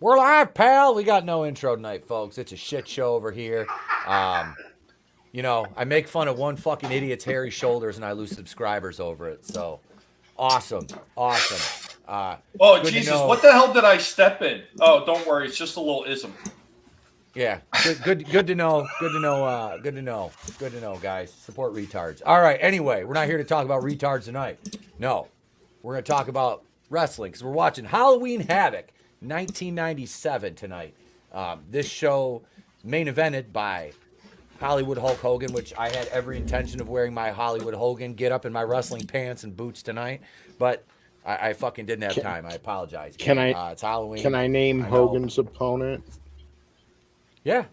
We're live, pal. We got no intro tonight, folks. It's a shit show over here. You know, I make fun of one fucking idiot's hairy shoulders and I lose subscribers over it. So, awesome. Oh, Good to Jesus. know. What the hell did I step in? Oh, don't worry. It's just a little ism. Yeah, good to know. Good to know, guys. Support retards. All right. Anyway, we're not here to talk about retards tonight. No, we're going to talk about wrestling because we're watching Halloween Havoc 1997 tonight. This show main evented by Hollywood Hulk Hogan, which I had every intention of wearing my Hollywood Hogan get up in my wrestling pants and boots tonight, but I fucking didn't have time. I apologize. Can gang. I It's Halloween. can I name I know. Hogan's opponent? Yeah.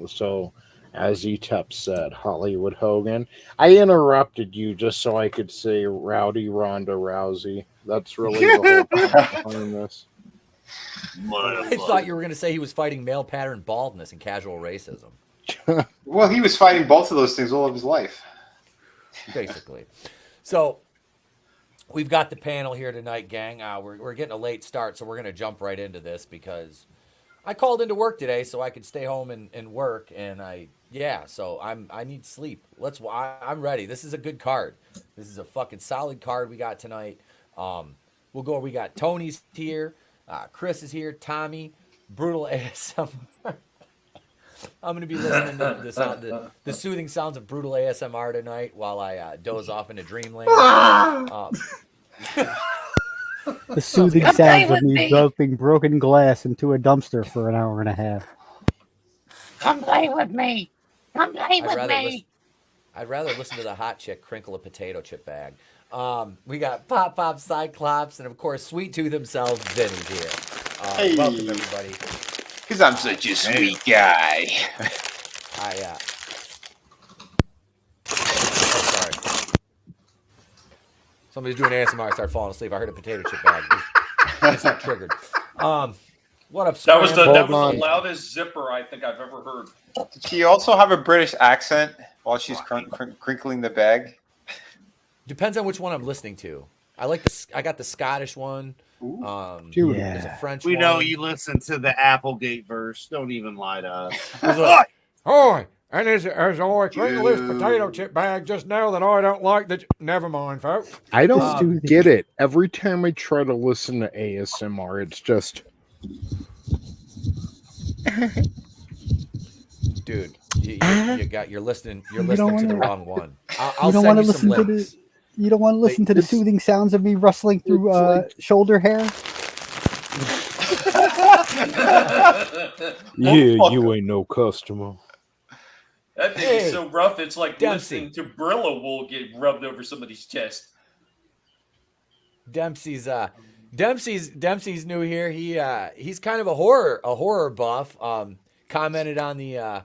So, as Etep said, Hollywood Hogan. I interrupted you just so I could say Rowdy Ronda Rousey. That's really the whole point behind this. I thought you were going to say he was fighting male pattern baldness and casual racism. Well, he was fighting both of those things all of his life. Basically. So, we've got the panel here tonight, gang. We're getting a late start, so we're going to jump right into this because I called into work today so I could stay home and work, and I need sleep. I'm ready. This is a good card. This is a fucking solid card we got tonight. We got Tony's here, Chris is here, Tommy, Brutal ASMR. I'm gonna be listening to the soothing sounds of Brutal ASMR tonight while I doze off into dreamland. The soothing sounds of me dropping broken glass into a dumpster for an hour and a half. Come play with me. Come play with me. I'd rather listen to the hot chick crinkle a potato chip bag. We got Pop Cyclops and of course Sweet Tooth himself, Vinny's here. Hey. Welcome everybody. Because I'm such a sweet guy. Sorry. Somebody's doing ASMR. I started falling asleep. I heard a potato chip bag. It's not triggered. What up, That was the on. loudest zipper I think I've ever heard. Did she also have a British accent while she's crinkling the bag? Depends on which one I'm listening to. I got the Scottish one. Dude, There's a French We one. know you listen to the Applegate verse. Don't even lie to us. Oi! And as I crinkle this potato chip bag, just know that I don't like the... Never mind, folks. I don't get it. Every time I try to listen to ASMR, it's just... Dude, you're listening to the wrong one. I'll don't send want you to some listen to links. you don't want to listen to the soothing sounds of me rustling through shoulder hair. Yeah, you ain't no customer. That thing is so rough. It's like Dempsey. listening to Brillo wool get rubbed over somebody's chest. Dempsey's new here. He's kind of a horror buff. Commented on the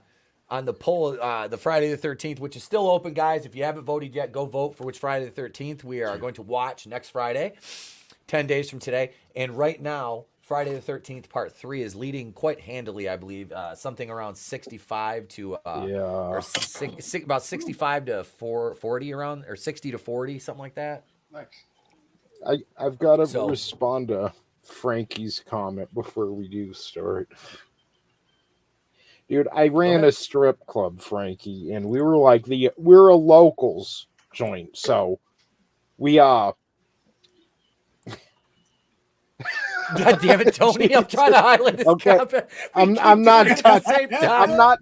poll, the Friday the 13th, which is still open, guys. If you haven't voted yet, go vote for which Friday the 13th we are going to watch next Friday, 10 days from today. And right now, Friday the 13th Part 3 is leading quite handily, I believe, something around 65 to or about 65 to 40 around, or 60 to 40, something like that. Nice. I've got to respond to Frankie's comment before we do start. Dude, I ran a strip club, Frankie, and we were like we're a locals joint, so we God damn it, Tony! I'm trying to highlight this comment. I'm not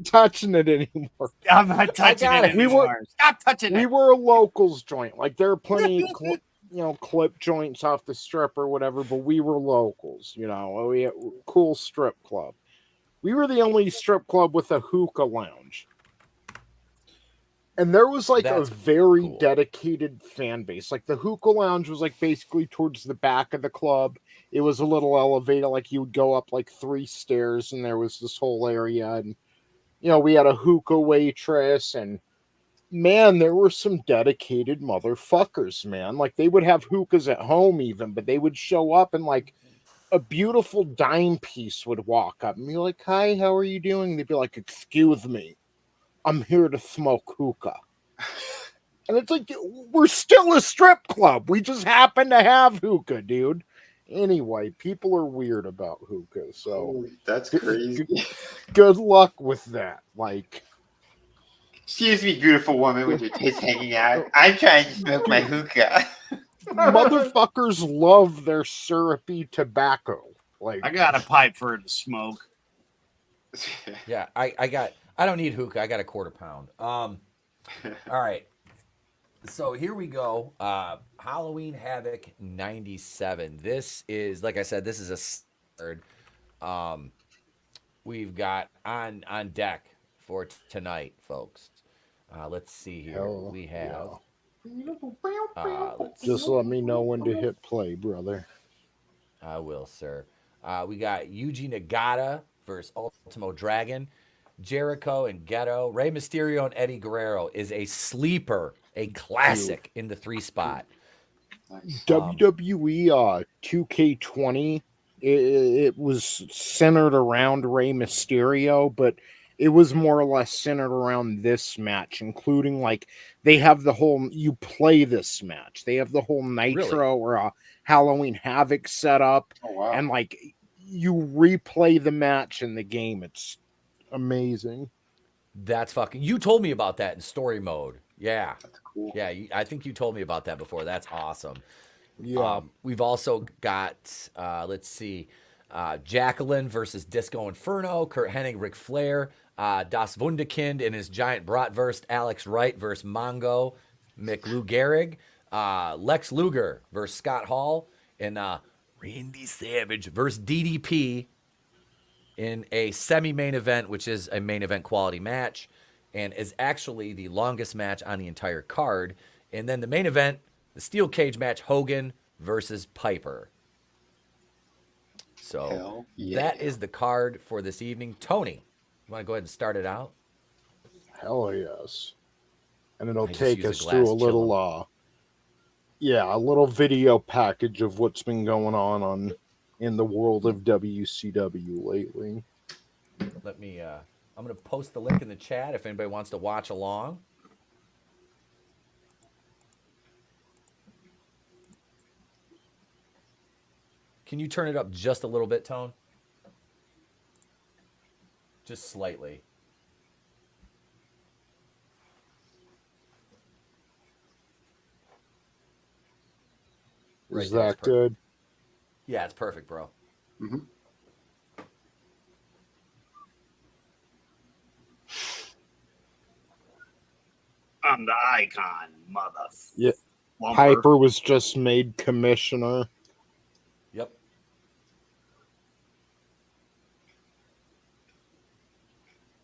touching it anymore. I'm not touching it anymore. Stop touching it. We were a locals joint. Like there are plenty of clip joints off the strip or whatever, but we were locals. We had a cool strip club. We were the only strip club with a hookah lounge. And there was a very dedicated fan base. Like the hookah lounge was basically towards the back of the club. It was a little elevator, you would go up 3 stairs and there was this whole area. And, we had a hookah waitress and man, there were some dedicated motherfuckers, man. They would have hookahs at home even, but they would show up and a beautiful dime piece would walk up and be like, "Hi, how are you doing?" They'd be like, "Excuse me, I'm here to smoke hookah." And it's we're still a strip club. We just happen to have hookah, dude. Anyway, people are weird about hookah, so Oh, that's crazy. good luck with that. Like, Excuse me, beautiful woman with your tits hanging out. I'm trying to smoke my hookah. motherfuckers love their syrupy tobacco. Like, I got a pipe for her to smoke. Yeah, I don't need hookah. I got a quarter pound. All right. So here we go. Halloween Havoc 97. This is, like I said, this is a third. We've got on deck for tonight, folks. Let's see here. Hell, we have. just let me know when to hit play, brother. I will, sir. We got Yuji Nagata versus Ultimo Dragon. Jericho and Ghetto. Rey Mysterio and Eddie Guerrero is a sleeper, a classic in the 3 spot. WWE 2K20, it was centered around Rey Mysterio, but it was more or less centered around this match, including like they have the whole you play this match. They have the whole Nitro or Halloween Havoc setup, and like you replay the match in the game. It's amazing. That's fucking. You told me about that in story mode. Yeah. That's cool. Yeah, I think you told me about that before. That's awesome. Yeah. We've also got, let's see, Jacqueline versus Disco Inferno, Kurt Hennig, Ric Flair, Das Wunderkind in his giant bratwurst, Alex Wright versus Mongo, Lou Gehrig, Lex Luger versus Scott Hall, and Randy Savage versus DDP in a semi-main event, which is a main event quality match, and is actually the longest match on the entire card. And then the main event, the steel cage match, Hogan versus Piper. So that is the card for this evening. Tony, you want to go ahead and start it out? Hell yes. And it'll I just take use a us glass through a little a little video package of what's been going on in the world of WCW lately. Let me I'm going to post the link in the chat if anybody wants to watch along. Can you turn it up just a little bit, Tone? Just slightly. Is that good? Yeah, it's perfect, bro. Mm-hmm. I'm the icon, mother. Yeah. Lumper. Piper was just made commissioner. Yep.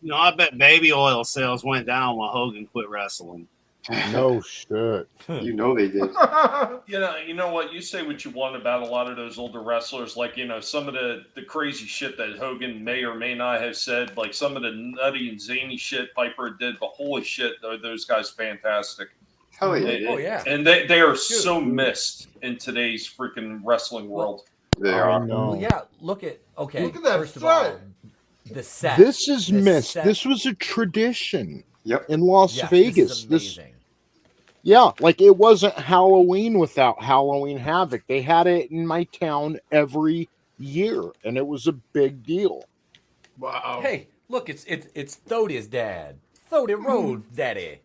You know, I bet baby oil sales went down when Hogan quit wrestling. No shit. You know they did. You know what? You say what you want about a lot of those older wrestlers, like, you know, some of the crazy shit that Hogan may or may not have said, like some of the nutty and zany shit Piper did, but holy shit, are those guys fantastic. Hell yeah. Oh, yeah. And they are so missed in today's freaking wrestling world. They I are. know. Well, yeah, look at that first of set. all, the set. This is The missed. set- This was a tradition Yep. in Las Yes, Vegas. This is amazing. Yeah, like it wasn't Halloween without Halloween Havoc. They had it in my town every year, and it was a big deal. Wow. Hey, look, it's Thodi's dad. Thody Road Daddy.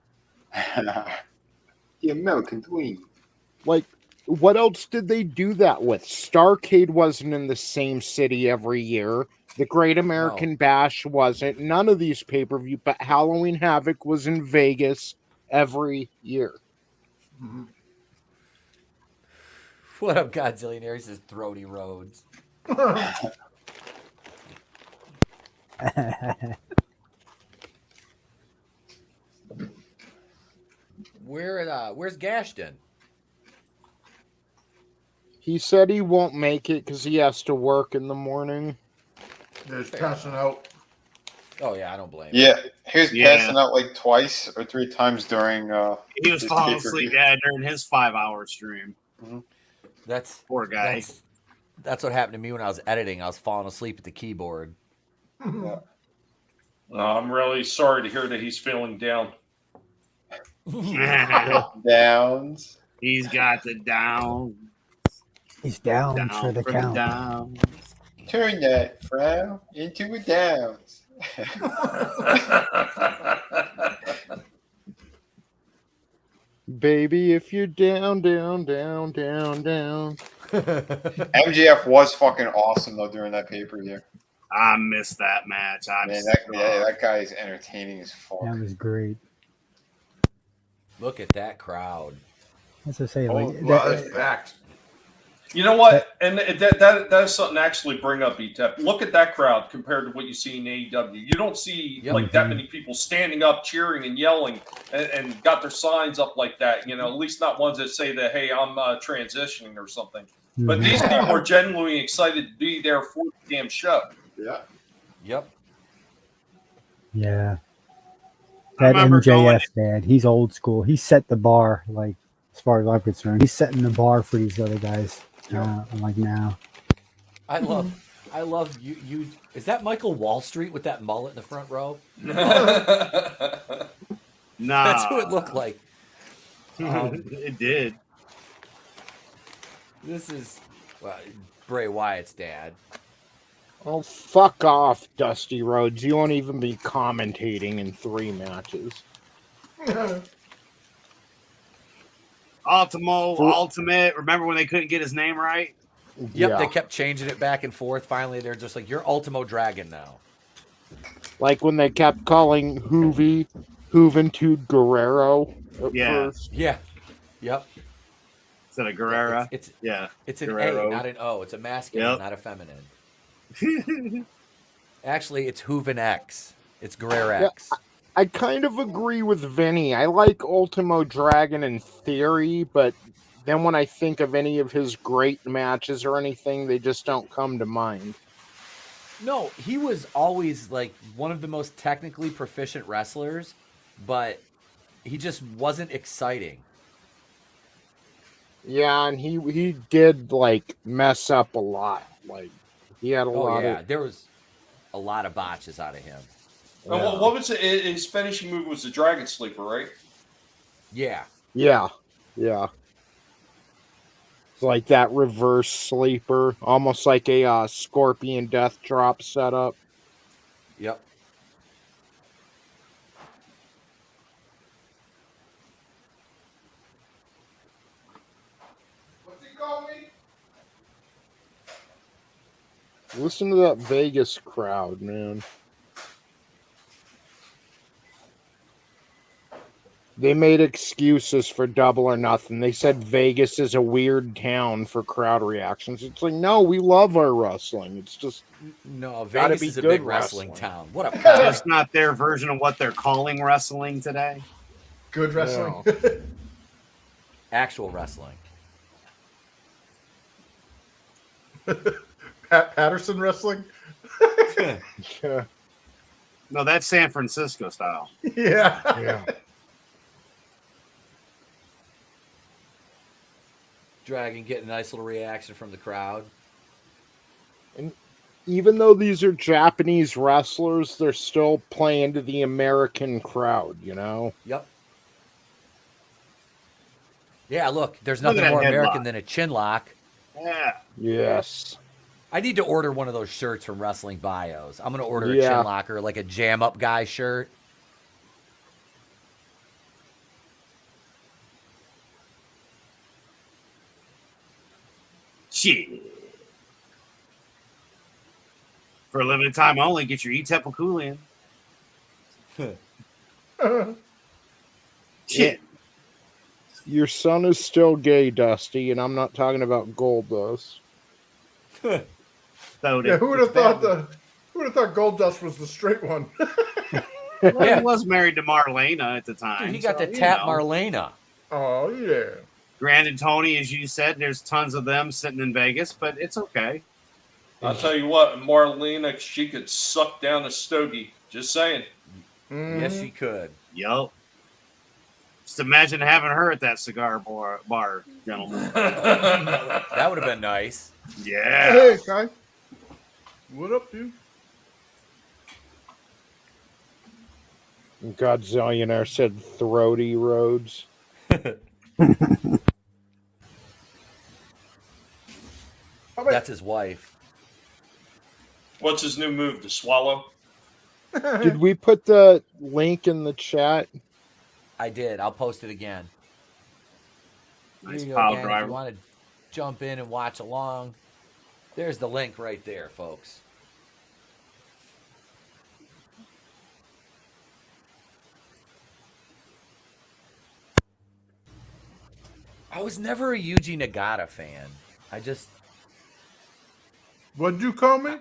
The American Dream. Like, what else did they do that with? Starrcade wasn't in the same city every year. The Great American Bash wasn't. None of these pay-per-view, but Halloween Havoc was in Vegas every year. What up, Godzillionaire? He says Throaty Roads. Where's Gashton? He said he won't make it because he has to work in the morning. There's passing out. Oh yeah, I don't blame him. Yeah, he was Yeah. passing out like twice or three times during. He was his falling pay-per-view. asleep during his 5-hour stream. That's Poor guy. That's what happened to me when I was editing. I was falling asleep at the keyboard. I'm really sorry to hear that he's feeling down. Downs. He's got the down. He's down, Down for the for count. downs. Turn that frown into a downs. Baby, if you're down, down, down, down, down. MJF was fucking awesome though during that pay-per-view. I missed that match. Man, that guy is entertaining as fuck. That was great. Look at that crowd. As I say, Oh, like well, that, it's packed. You know what? And that is something to actually bring up, Etep. Look at that crowd compared to what you see in AEW. You don't see like that many people standing up, cheering and yelling, and got their signs up like that. You know, at least not ones that say that, "Hey, I'm transitioning" or something. But these people are genuinely excited to be there for the damn show. Yeah. Yep. yeah. I That remember MJF man, he's old school. He set the bar, like as far as I'm concerned. He's setting the bar for these other guys. I'm like, now. I love you. Is that Michael Wall Street with that mullet in the front row? Nah. That's who it looked like. It did. This is Bray Wyatt's dad. Oh, fuck off, Dusty Rhodes. You won't even be commentating in 3 matches. Ultimate. Remember when they couldn't get his name right? Yep, Yeah. they kept changing it back and forth. Finally, they're just like, "You're Ultimo Dragon now." Like when they kept calling Juventud Guerrero at first. Yeah. Yep. Is that a Guerrera? It's Yeah. It's an Guerrero. A, not an O. It's a masculine, not a feminine. Actually, it's Hooven X. It's Guerrero X. I kind of agree with Vinny. I like Ultimo Dragon in theory, but then when I think of any of his great matches or anything, they just don't come to mind. No, he was always like one of the most technically proficient wrestlers, but he just wasn't exciting. Yeah, and he did like mess up a lot. Like he had a lot of. There was a lot of botches out of him. And what was it? His finishing move was the Dragon Sleeper, right? Yeah. Yeah. It's like that reverse sleeper, almost like a Scorpion Death Drop setup. Yep. What's he call me? Listen to that Vegas crowd, man. They made excuses for Double or Nothing. They said Vegas is a weird town for crowd reactions. It's like, no, we love our wrestling. It's just No, gotta Vegas be is a good big wrestling town. What a That's not their version of what they're calling wrestling today. Good wrestling. actual wrestling. Patterson wrestling. yeah. No, that's San Francisco style. Yeah. Dragon getting a nice little reaction from the crowd. And even though these are Japanese wrestlers, they're still playing to the American crowd, you know? Yep. Yeah, look, there's Look at nothing that more headlock. American than a chin lock. Yeah. Yes. I need to order one of those shirts from Wrestling Bios. I'm going to order a Yeah. chin locker, like a jam up guy shirt. Shit. For a limited time only, get your Etep cool in. Shit. Your son is still gay, Dusty, and I'm not talking about Goldust. Yeah, who would have thought Goldust was the straight one? Well, Yeah. he was married to Marlena at the time. Dude, he got so, to you tap know. Marlena. Oh yeah. Granted, Tony, as you said, there's tons of them sitting in Vegas, but it's okay. I'll tell you what, Marlena, she could suck down a stogie. Just saying. Yes, she could. Yo. Just imagine having her at that cigar bar, gentlemen. That would have been nice. Yeah. Hey, Kai. What up, dude? Godzillionaire said throaty roads. That's his wife. What's his new move? The swallow? Did we put the link in the chat? I did. I'll post it again. Nice Here you go, pile gang. If driver. you want to jump in and watch along, there's the link right there, folks. I was never a Yuji Nagata fan. What'd you call me?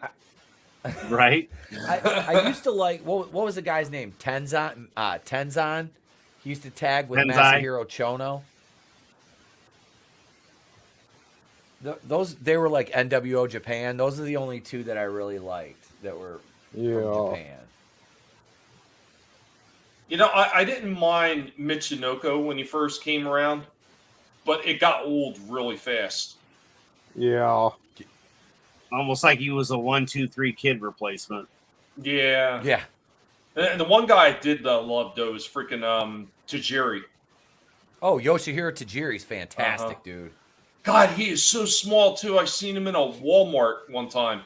Right? I used to like what was the guy's name? Tenzan. Tenzan. He used to tag with Tenzai. Masahiro Chono. Those they were like NWO Japan. Those are the only two that I really liked that were from Japan. You know, I didn't mind Michinoko when he first came around, but it got old really fast. Yeah. Almost like he was a 1, 2, 3 kid replacement. Yeah. Yeah. And the one guy I did love, though, is freaking Tajiri. Oh, Yoshihiro Tajiri's fantastic, Uh-huh. dude. God, he is so small, too. I seen him in a Walmart one time.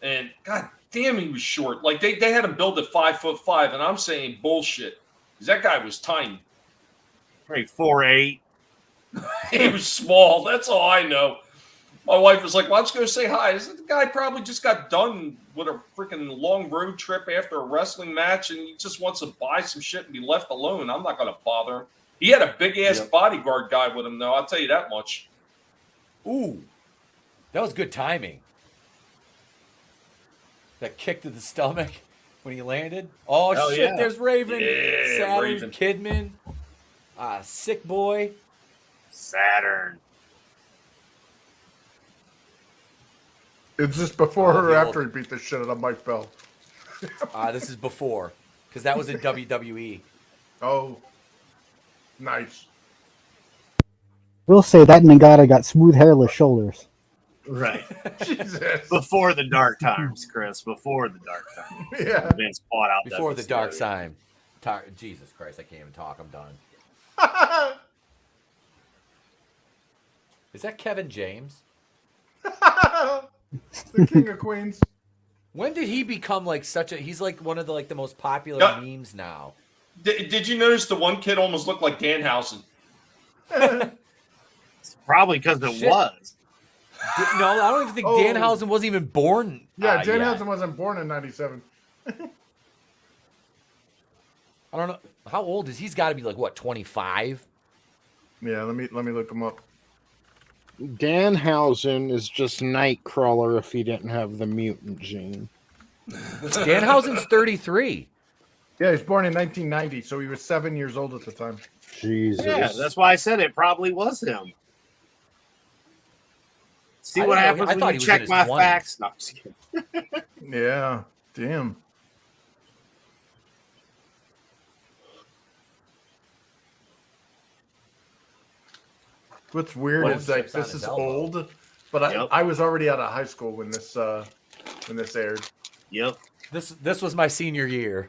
And, god damn, he was short. Like, they had him built at 5'5", and I'm saying bullshit. Because that guy was tiny. Like 4'8". He was small. That's all I know. My wife was like, "Why don't you go say hi?" I said, "The guy probably just got done with a freaking long road trip after a wrestling match, and he just wants to buy some shit and be left alone. I'm not going to bother him." He had a big ass bodyguard guy with him, though. I'll tell you that much. Ooh, that was good timing. That kick to the stomach when he landed. Oh Hell shit! yeah. There's Raven, Yeah, Saturn, Raven. Kidman, Sick Boy. Saturn. Is this before or the after old- he beat the shit out of Mike Bell? This is before, because that was in WWE. Oh, nice. We'll say that Nagata got smooth, hairless shoulders. Right. Jesus. Before the dark times, Chris. Before the dark times. Yeah. Vince bought out Before the dark WCW. side. Jesus Christ, I can't even talk. I'm done. Is that Kevin James? The King of Queens. When did he become like such a? He's like one of the most popular Yeah. memes now. Did you notice the one kid almost looked like Danhausen? Probably because it Shit. was. No, I don't even think Oh. Danhausen wasn't even born. Yeah, yet. Danhausen wasn't born in '97. I don't know how old is he? He's got to be like what, 25? Yeah, let me look him up. Danhausen is just Nightcrawler if he didn't have the mutant gene. Danhausen's 33. Yeah, he was born in 1990, so he was 7 years old at the time. Jesus. Yeah, that's why I said it probably was him. See I what didn't know- happens I when thought you he was in check his my 20s. facts. No, I'm just kidding. Yeah, damn. What's weird Bone is like chips on this his is elbow. old, but Yep. I was already out of high school when this aired. Yep. This was my senior year.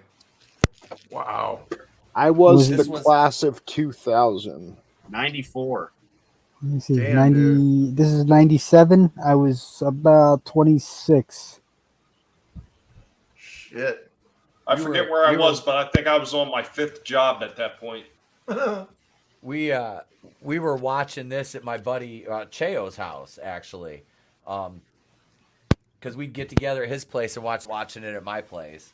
Wow. I was This the was- class of 2000. 94. Let me see. Damn, 90. This is 97. I was about 26. Shit. I You forget were- where I you was, were- but I think I was on my 5th job at that point. We were watching this at my buddy Cheo's house actually, because we'd get together at his place and watching it at my place.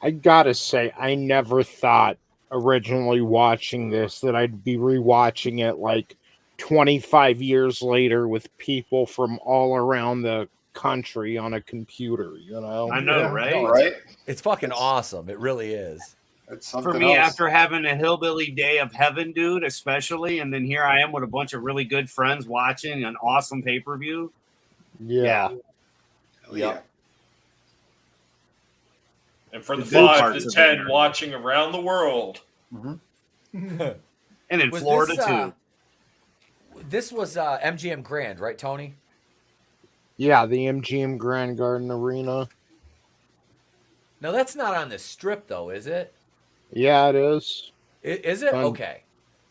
I gotta say, I never thought originally watching this that I'd be rewatching it like 25 years later with people from all around the country on a computer, you know? I know, Yeah. right? Right? It's fucking That's- awesome. It really is. It's something For me, else. after having a hillbilly day of heaven, dude, especially, and then here I am with a bunch of really good friends watching an awesome pay-per-view. Yeah. Hell yeah. And for the The good 5 parts to of 10 it. watching around the world. And in Was Florida, this, too. This was MGM Grand, right, Tony? Yeah, the MGM Grand Garden Arena. No, that's not on the strip though, is it? Yeah, it is. Is it? On- Okay.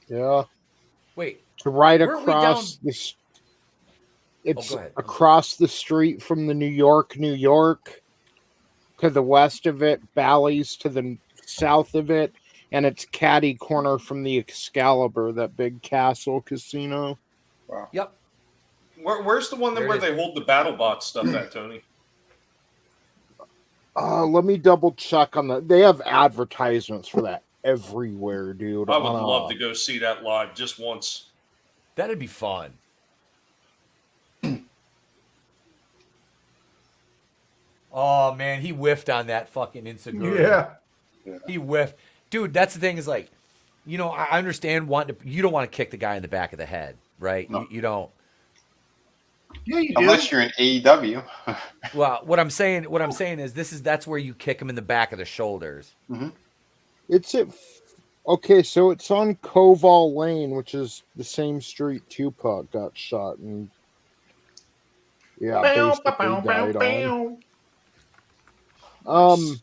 Yeah. Wait. To right Weren't we across this. It's go ahead. across the street from the New York. To the west of it, Bally's to the south of it, and it's catty corner from the Excalibur, that big castle casino. Wow. Yep. Where's the one There it where is. they hold the BattleBot stuff at, Tony? Let me double check on that. They have advertisements for that everywhere, dude. I would love to go see that live just once. That'd be fun. Oh man, he whiffed on that fucking Instagram. Yeah. He whiffed. Dude, that's the thing is like, you know, I understand you don't want to kick the guy in the back of the head, right? No. You don't. Yeah, you do. Unless you're in AEW. Well, what I'm saying is that's where you kick him in the back of the shoulders. It's at okay, so it's on Koval Lane, which is the same street Tupac got shot and basically died on.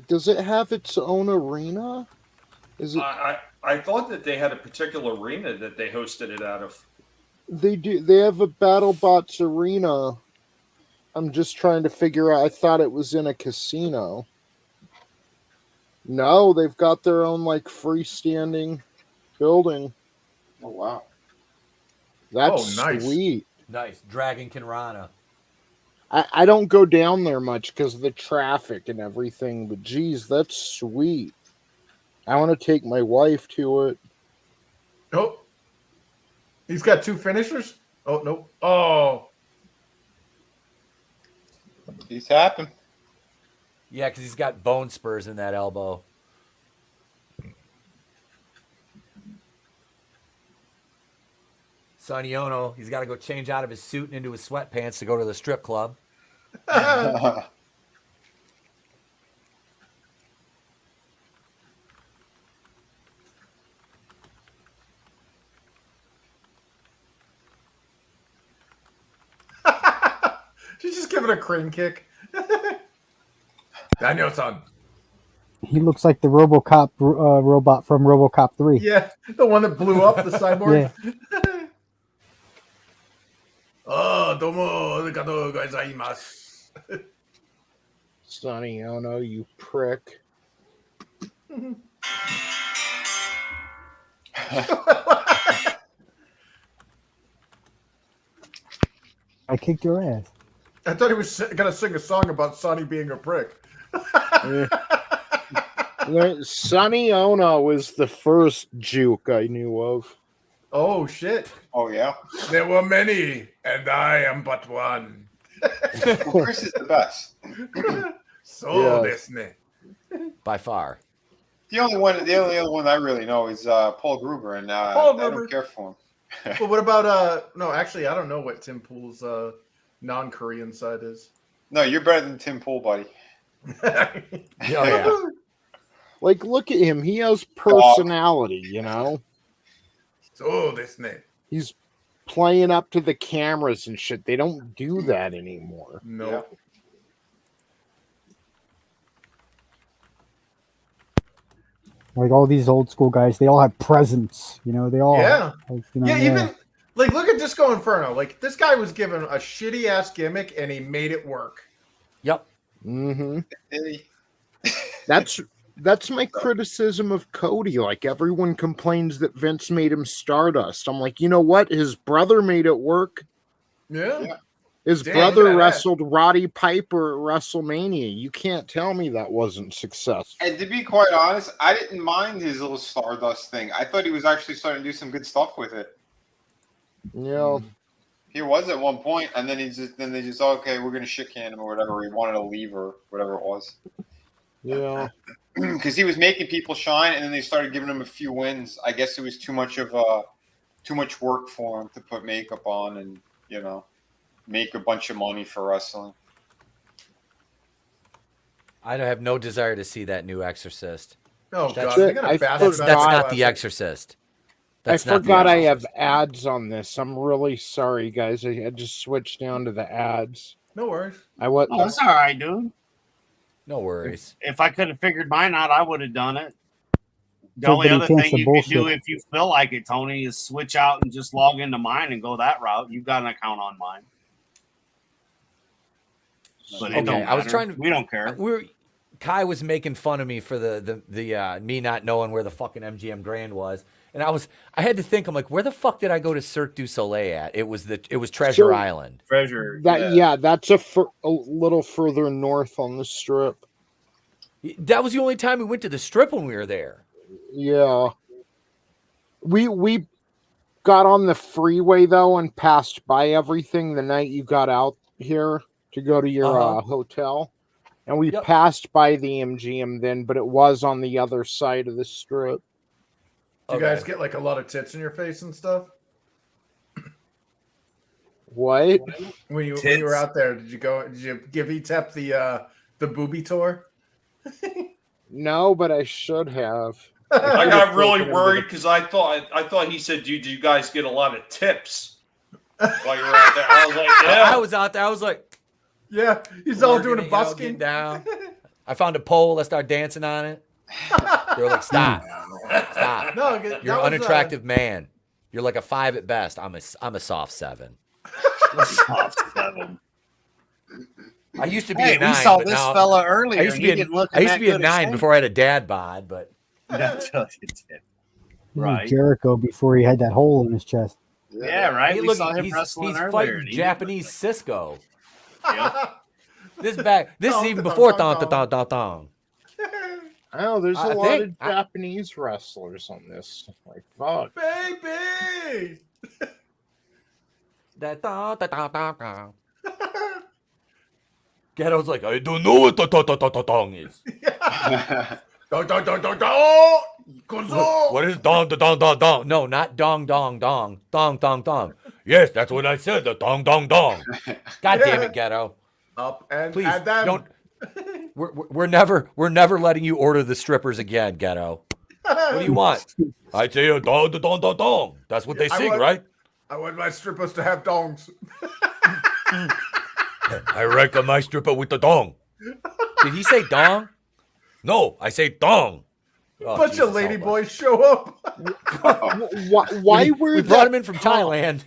Does it have its own arena? Is it? I thought that they had a particular arena that they hosted it out of. They do. They have a BattleBots arena. I'm just trying to figure out. I thought it was in a casino. No, they've got their own like freestanding building. Oh wow. That's nice. sweet. Nice. Dragon Kinrana. I don't go down there much because of the traffic and everything, but geez, that's sweet. I want to take my wife to it. Oh. He's got 2 finishers? Oh, no. Oh. These happen. Yeah, because he's got bone spurs in that elbow. Sonny Ono, he's got to go change out of his suit and into his sweatpants to go to the strip club. She's just giving a crane kick. Daniel-san. He looks like the RoboCop robot from RoboCop 3. Yeah, the one that blew up, the cyborg. Yeah. Oh, domo arigatou gozaimasu. Sonny Ono, you prick. I kicked your ass. I thought he was going to sing a song about Sonny being a prick. Sonny Ono was the first juke I knew of. Oh, shit. Oh yeah. There were many, and I am but one. Well, Chris is the best. So Yeah. desu ne. By far. The only other one I really know is Paul Gruber, and Paul I Gruber. don't care for him. But what about, no, actually, I don't know what Tim Pool's non-Korean side is. No, you're better than Tim Pool, buddy. Oh, yeah. Like, look at him. He has personality, you know? So desu ne. He's playing up to the cameras and shit. They don't do that anymore. No. Yeah. Like all these old school guys, they all have presence. You know, they all. Yeah. Like, you know, Yeah, even like look at Disco Inferno. Like this guy was given a shitty ass gimmick and he made it work. Yep. Mm-hmm. Hey. That's my criticism of Cody. Like, everyone complains that Vince made him Stardust. I'm like, you know what? His brother made it work. Yeah. His Damn, brother look at that. wrestled Roddy Piper at WrestleMania. You can't tell me that wasn't successful. And to be quite honest, I didn't mind his little Stardust thing. I thought he was actually starting to do some good stuff with it. Yeah. He was at one point, and then they just okay, we're gonna shit can him or whatever. He wanted to leave or whatever it was. Yeah. Because he was making people shine, and then they started giving him a few wins. I guess it was too much work for him to put makeup on and make a bunch of money for wrestling. I have no desire to see that new Exorcist. Oh That's god, they're it. gonna I bastardize That's forgot- not classic. the Exorcist. I That's not the forgot I have Exorcist. ads on this. I'm really sorry, guys. I had to switch down to the ads. No worries. Oh, that's all right, dude. No worries. If I could have figured mine out, I would have done it. The only Everybody other thinks thing the you can do bullshit. if you feel like it, Tony, is switch out and just log into mine and go that route. You've got an account on mine. But it Okay, don't I was matter. trying to. We don't care. Kai was making fun of me for the me not knowing where the fucking MGM Grand was, and I had to think. I'm like, where the fuck did I go to Cirque du Soleil at? It was Treasure Sure. Island. Treasure. That's a little further north on the strip. That was the only time we went to the strip when we were there. Yeah. We got on the freeway though and passed by everything the night you got out here to go to your hotel. And we passed by the MGM then, but it was on the other side of the strip. Do you guys get like a lot of tits in your face and stuff? What? When you were out there, did you give Etep the booby tour? No, but I should have. I got really worried because I thought he said, "Did you guys get a lot of tips while you were out there?" I was like, "Yeah." I was out there. I was like, "Yeah." He's all doing a busking down. I found a pole. Let's start dancing on it. They were like, "Stop, stop! No, You're an unattractive man. You're like a 5 at best. I'm a soft 7." Soft 7. I used to be Hey, a 9. we saw but this now fella earlier. I used to be a 9 before I had a dad bod, but Right. Jericho before he had that hole in his chest. Yeah, right. Hey, We look, saw him he's wrestling earlier. fighting and he- Japanese Cisco. Yep. This is even before thong. Oh, there's a I lot think- of Japanese wrestlers on this. Like, fuck. baby. That thong. Ghetto's like, I don't know what thong is. What is dong? No, not dong. Yes, that's what I said. The dong. God damn it, Ghetto. Up and Please at them. don't. We're never letting you order the strippers again, Ghetto. What do you want? I say a dong. That's what they sing, right? I want my strippers to have dongs. I reckon my stripper with the dong. Did he say dong? No, I say dong. Oh, Bunch Jesus, of lady help us. boys show up. Why were we brought him in from Thailand?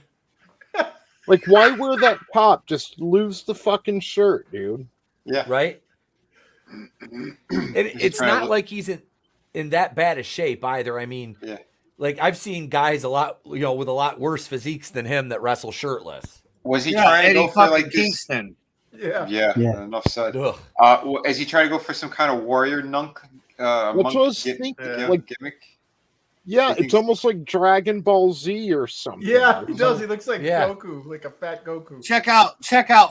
Like, why wear that top? Just lose the fucking shirt, dude. Yeah. Right? It's trying to not look- like he's in that bad a shape either. I mean, Yeah. like I've seen guys with a lot worse physiques than him that wrestle shirtless. Was he trying to Eddie go for fucking like this? Kingston. Yeah. Yeah. Enough said. Ugh. Is he trying to go for some kind of warrior nunk? That's what I was thinking. Like, gimmick. yeah, I it's think- almost like Dragon Ball Z or something. Yeah, he does. He looks like Yeah. Goku, like a fat Goku. Check out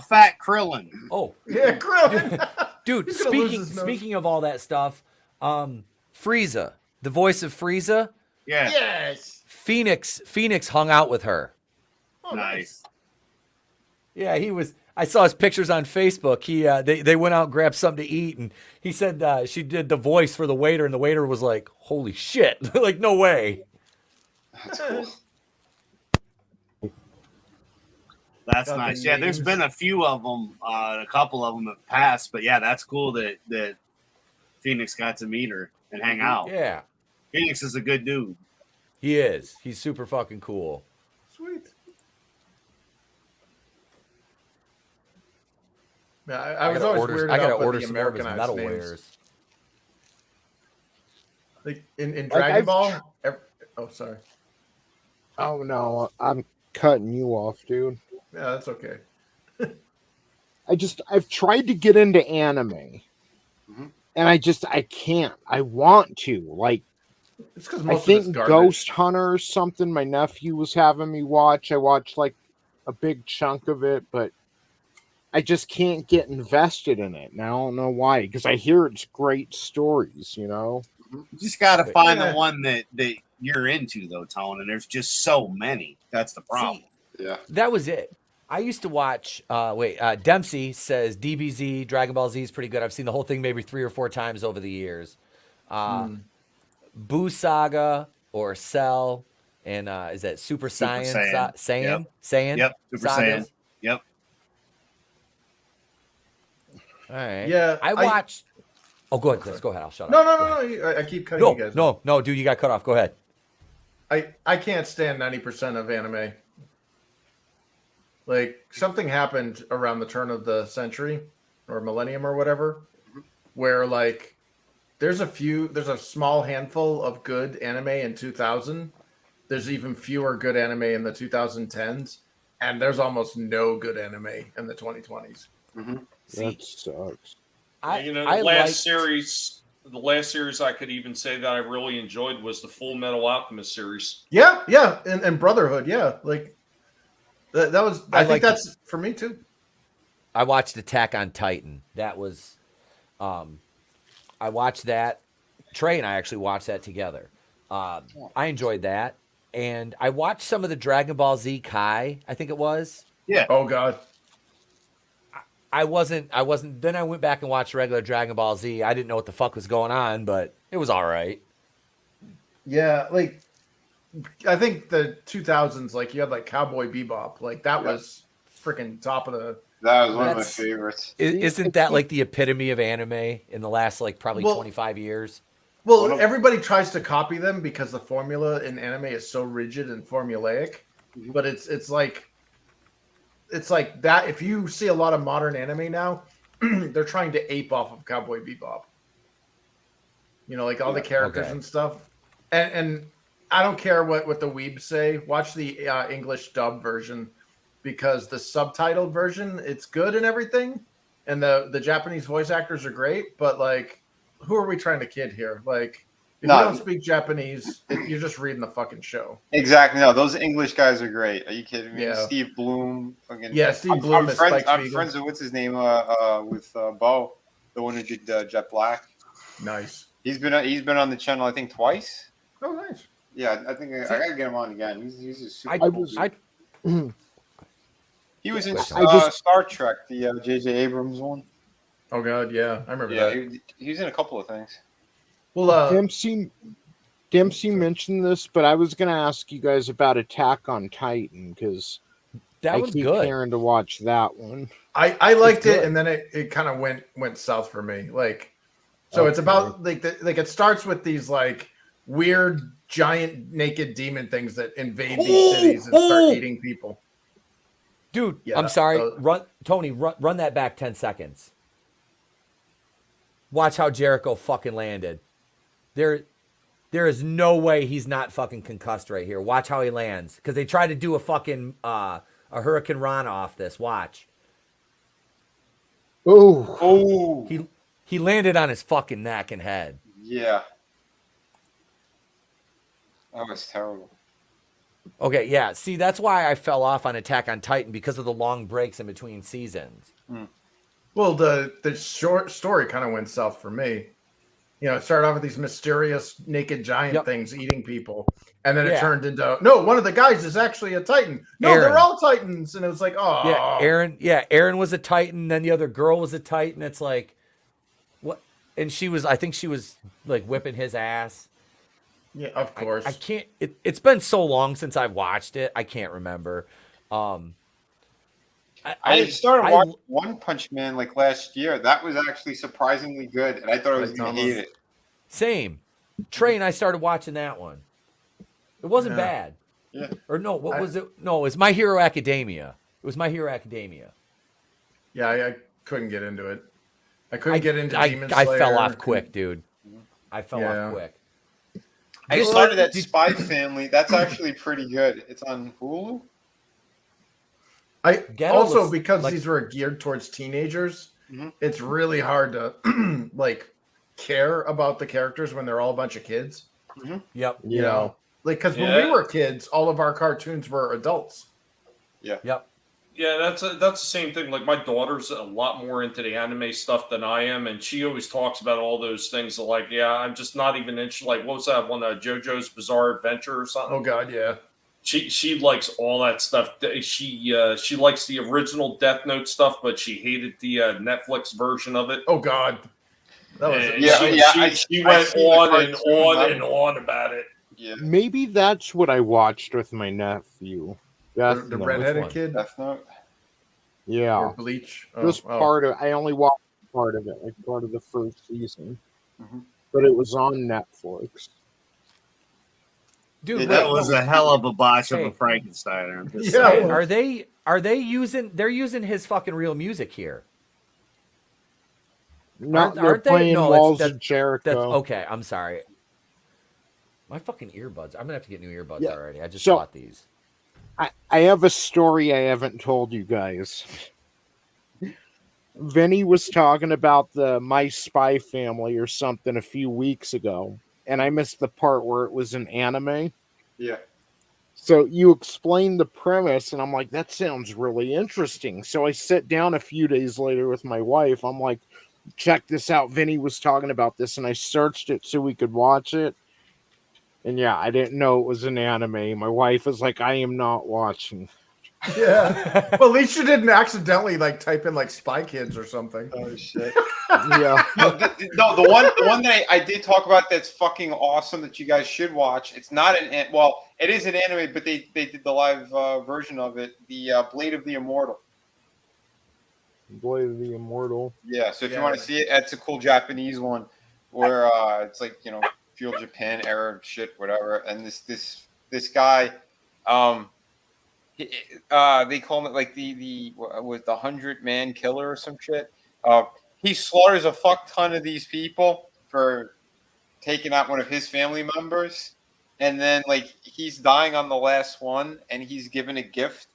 Fat Krillin. Oh, Yeah, Krillin. dude. He's gonna lose his nose. Speaking of all that stuff, Frieza, the voice of Frieza, Yeah. Yes. Phoenix hung out with her. Oh, Nice. Yeah, he was. I saw his pictures on Facebook. They went out and grabbed something to eat, and he said she did the voice for the waiter, and the waiter was like, "Holy shit!" Like, no way. That's cool. That's Got the nice. Yeah, there's names. been a few of them. A couple of them have passed, but yeah, that's cool that Phoenix got to meet her and hang out. Yeah, Phoenix is a good dude. he is. He's super fucking cool. Sweet. Yeah, I was always weirded I gotta out by order the some more of his Americanized metal names. wares. Like in Like, Dragon I've- Ball. Oh, sorry. Oh no, I'm cutting you off, dude. Yeah, that's okay. I've tried to get into anime, and I can't. I want to. Like, It's because I most of think it's garbage. Ghost Hunter or something. My nephew was having me watch. I watched like a big chunk of it, but I just can't get invested in it, and I don't know why. Because I hear it's great stories, you know. You just got to find Yeah. the one that you're into, though, Tone. And there's just so many. That's the problem. Yeah. That was it. I used to watch. Dempsey says DBZ Dragon Ball Z is pretty good. I've seen the whole thing maybe 3 or 4 times over the years. Boo Saga or Cell, and is that Super Saiyan? Saiyan. Saiyan? Yep. Saiyan? Yep. Super Sagas? Saiyan. Yep. All right. Yeah, I watched. Oh, go ahead, Chris. Go ahead. I'll shut No, up. no, Go no, ahead. no. I keep cutting you guys. No, dude, you got cut off. Go ahead. I can't stand 90% of anime. Like, something happened around the turn of the century or millennium or whatever, where like there's a small handful of good anime in 2000. There's even fewer good anime in the 2010s, and there's almost no good anime in the 2020s. See, That sucks. The last series I could even say that I really enjoyed was the Full Metal Alchemist series. Yeah, and Brotherhood, yeah, like that was. I think that's for me too. I watched Attack on Titan. That was, I watched that. Trey and I actually watched that together. I enjoyed that, and I watched some of the Dragon Ball Z Kai. I think it was. Yeah. Oh God. I wasn't. Then I went back and watched regular Dragon Ball Z. I didn't know what the fuck was going on, but it was all right. Yeah, like I think the 2000s, like you had like Cowboy Bebop, like that was freaking top of the. That was one of my That's- favorites. Isn't that like the epitome of anime in the last like probably Well- 25 years? Well, everybody tries to copy them because the formula in anime is so rigid and formulaic, but it's like that. If you see a lot of modern anime now, they're trying to ape off of Cowboy Bebop. You know, like all the characters and stuff. And I don't care what the weebs say. Watch the English dub version because the subtitled version, it's good and everything, and the Japanese voice actors are great, but like, who are we trying to kid here? Like, if you don't speak Japanese, you're just reading the fucking show. Exactly. No, those English guys are great. Are you kidding me? Yeah. Steve Bloom. Fucking, Yeah, Steve Bloom is Spike I'm Spiegel. friends with what's his name with Bo, the one who did Jet Black. Nice. He's been on the channel I think twice. Oh, nice. Yeah, I think I gotta get him on again. He's a super. He was in Star Trek, the J.J. Abrams one. Oh God, yeah, I remember Yeah, that. he was in a couple of things. Well, Dempsey mentioned this, but I was going to ask you guys about Attack on Titan because That I was keep good. caring to watch that one. I liked It's it, good. and then it kind of went south for me. Like, so it's about like it starts with these like weird giant naked demon things that invade these cities and start eating people. Dude, Yeah, I'm sorry. Run that back 10 seconds. Watch how Jericho fucking landed. There is no way he's not fucking concussed right here. Watch how he lands. Because they tried to do a fucking a Hurricane Rana off this. Watch. Oh, He landed on his fucking neck and head. Yeah. That was terrible. Okay, yeah. See, that's why I fell off on Attack on Titan because of the long breaks in between seasons. Well, the short story kind of went south for me. You know, it started off with these mysterious naked giant things eating people, and then it turned into one of the guys is actually a Titan. No, Aaron. they're all Titans, and it was like, oh, Yeah, Aaron was a Titan. Then the other girl was a Titan. It's like, what? And I think she was like whipping his ass. Yeah, of course. I can't. It's been so long since I've watched it. I can't remember. I started watching One Punch Man like last year. That was actually surprisingly good, and I thought I was going to hate it. Same. Trey and I started watching that one. It wasn't bad. Yeah. Or no, what was it? No, it was My Hero Academia. It was My Hero Academia. Yeah, I couldn't get into it. I couldn't get into Demon I Slayer. fell off quick, dude. I fell off quick. I started that Spy Family. That's actually pretty good. It's on Hulu. Also because these were geared towards teenagers, it's really hard to like care about the characters when they're all a bunch of kids. Yep. You know, like because when we were kids, all of our cartoons were adults. Yeah. Yep. Yeah, that's the same thing. Like my daughter's a lot more into the anime stuff than I am, and she always talks about all those things. Like, yeah, I'm just not even interested. Like, what was that one? JoJo's Bizarre Adventure or something? Oh God, yeah. She likes all that stuff. She likes the original Death Note stuff, but she hated the Netflix version of it. Oh God, that was she went on and on and on about it. Yeah, maybe that's what I watched with my nephew. The redheaded kid. Death Note. Yeah, or Bleach. part of. I only watched part of it, like part of the first season. but it was on Netflix. Dude, Yeah, That wait, was no. a hell of a botch of Hey. a Frankenstein. I'm just Yeah. saying. Hey, are they using? They're using his fucking real music here. No, they're Aren't they? playing No, Walls that's of Jericho. That's okay. I'm sorry. My fucking earbuds. I'm gonna have to get new earbuds Yeah. already. I just So- bought these. I have a story I haven't told you guys. Vinny was talking about the My Spy Family or something a few weeks ago, and I missed the part where it was an anime. Yeah. So you explained the premise, and I'm like, that sounds really interesting. So I sit down a few days later with my wife. I'm like, check this out. Vinny was talking about this, and I searched it so we could watch it. And yeah, I didn't know it was an anime. My wife was like, I am not watching. Yeah. Well, at least you didn't accidentally like type in like Spy Kids or something. Oh shit. Yeah. No, the one that I did talk about that's fucking awesome that you guys should watch. It's not well, it is an anime, but they did the live version of it. The Blade of the Immortal. Blade of the Immortal. Yeah. So if you Yeah. want to see it, it's a cool Japanese one where it's like feudal Japan era shit, whatever. And this guy, they call it like the 100-man killer or some shit. He slaughters a fuck ton of these people for taking out one of his family members, and then like he's dying on the last one, and he's given a gift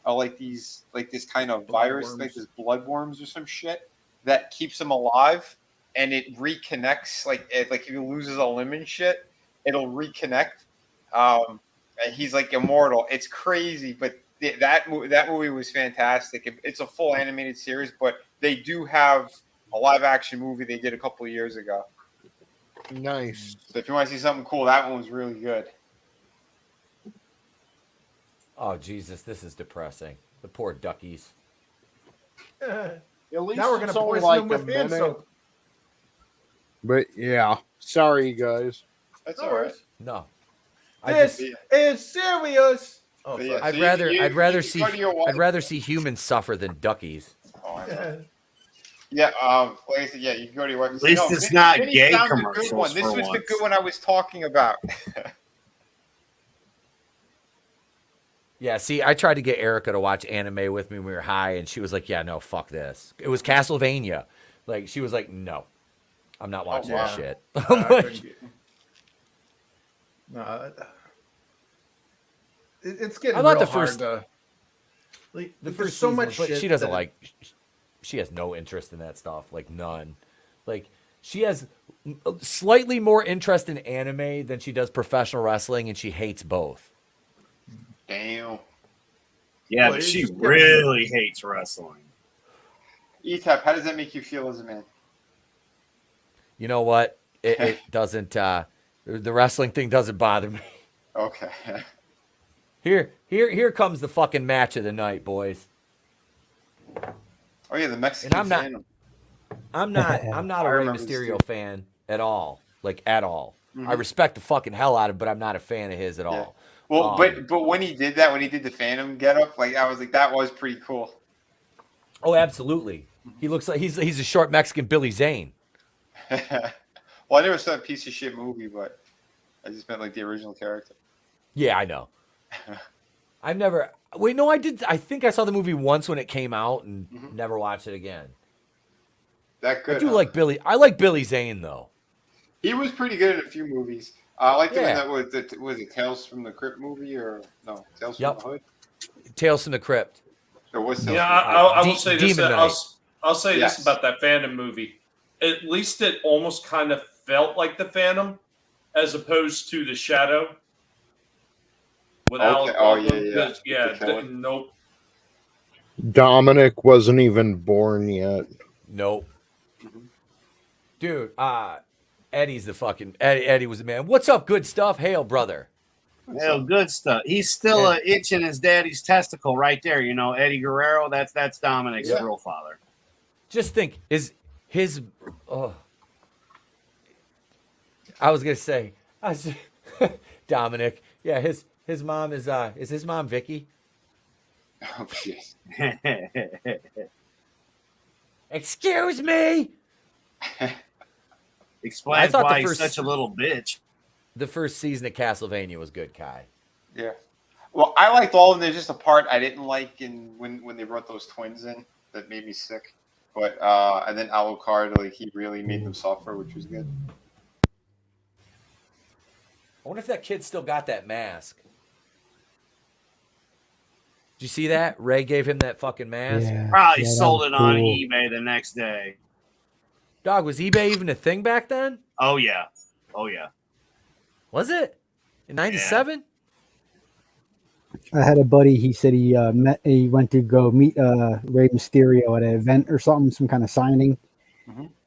of like this kind of virus, like this bloodworms or some shit that keeps him alive, and it reconnects. Like if he loses a limb and shit, it'll reconnect. And he's like immortal. It's crazy, but that movie was fantastic. It's a full animated series, but they do have a live action movie they did a couple of years ago. Nice. So if you want to see something cool, that one was really good. Oh Jesus, this is depressing. The poor duckies. At least Now we're gonna it's only poison them like a with hand minute. soap. But yeah, sorry guys. That's No all right. worries. No. This is serious. Oh, But sorry. yeah, I'd so rather you I'd rather can see go to your wife- I'd rather see humans suffer than duckies. Oh, I know. Yeah. Yeah, like I said, yeah, you can go to your wife. And At least say, it's not Vinny gay found the good commercials one. This for was the once. good one I was talking about. Yeah, see, I tried to get Erica to watch anime with me when we were high, and she was like, "Yeah, no, fuck this." It was Castlevania. Like she was like, "No, I'm not watching wow. that shit." I I'm like, couldn't get- No, it's getting I thought real the first- hard to, like, the there's first so season, much but shit she doesn't that- like. She has no interest in that stuff, like none. Like she has slightly more interest in anime than she does professional wrestling, and she hates both. Damn. Yeah, Well, but it's she just- really hates wrestling. Etep, how does that make you feel as a man? You know what? It doesn't. The wrestling thing doesn't bother me. Okay. Here comes the fucking match of the night, boys. Oh yeah, the Mexican. And I'm not- Phantom. I'm not a I Rey remember this Mysterio too. fan at all. Like at all. I Mhm. respect the fucking hell out of him, but I'm not a fan of his at all. Well, but when he did that, when he did the Phantom getup, like I was like, that was pretty cool. Oh, absolutely. He looks like he's a short Mexican Billy Zane. Well, I never saw a piece of shit movie, but I just meant like the original character. Yeah, I know. I've never. Wait, no, I did. I think I saw the movie once when it came out and never watched it again. That good. I do huh? like Billy. I like Billy Zane though. He was pretty good in a few movies. I liked him in Yeah. that was it Tales from the Crypt movie or no Tales from Yep. the Hood? Tales from the Crypt. Or was Tales Yeah, from the I will De- say this. Demon I'll say Yes. this about that Phantom movie. At least it almost kind of felt like the Phantom, as opposed to the Shadow. With Okay. Alec Oh, Baldwin, yeah, yeah. 'cause, yeah. The killer. Nope. Dominic wasn't even born yet. Nope. Mhm. Dude, Eddie's the fucking Eddie was the man. What's up, good stuff? Hail, brother. Hell, good stuff. He's still itching his daddy's testicle right there. You know, Eddie Guerrero. That's Dominic's Yeah. real father. Just think, his oh, I was gonna say, Dominic. Yeah, his mom is his mom Vicky? Oh shit. Excuse me. Explains thought the why he's first- such a little bitch. The first season of Castlevania was good, Kai. Yeah. Well, I liked all of them. There's just a part I didn't like when they brought those twins in that made me sick. But and then Alucard, like he really made them suffer, which was good. I wonder if that kid still got that mask. Did you see that? Ray gave him that fucking mask. Probably that sold was it on cool. eBay the next day. Dog, was eBay even a thing back then? Oh yeah. Oh yeah. Was it? In 97? I had a buddy. He said he went to go meet Rey Mysterio at an event or something, some kind of signing.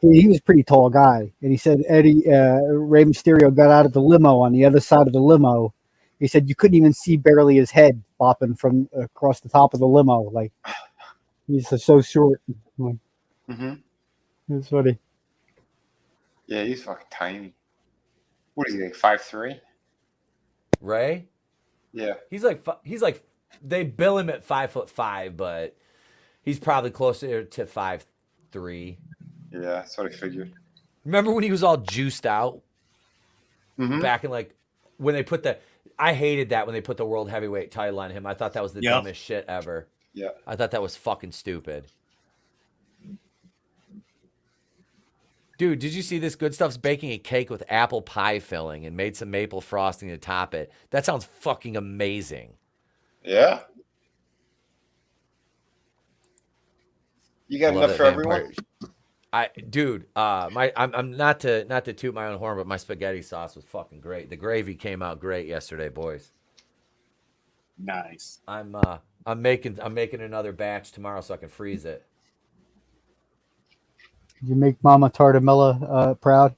He was a pretty tall guy, and he said Rey Mysterio got out of the limo on the other side of the limo. He said you couldn't even see barely his head popping from across the top of the limo. Like he's so short. Like, it's funny. Yeah, he's fucking tiny. What is he, like 5'3"? Ray? Yeah. He's like they bill him at 5'5", but he's probably closer to 5'3". Yeah, that's what I figured. Remember when he was all juiced out? Back in like when they put I hated that when they put the world heavyweight title on him. I thought that was the dumbest shit ever. Yeah. I thought that was fucking stupid. Dude, did you see this? Goodstuff's baking a cake with apple pie filling and made some maple frosting to top it. That sounds fucking amazing. Yeah. You got enough for everyone? I'm not to toot my own horn, but my spaghetti sauce was fucking great. The gravy came out great yesterday, boys. Nice. I'm making another batch tomorrow so I can freeze it. Did you make Mama Tartamella proud?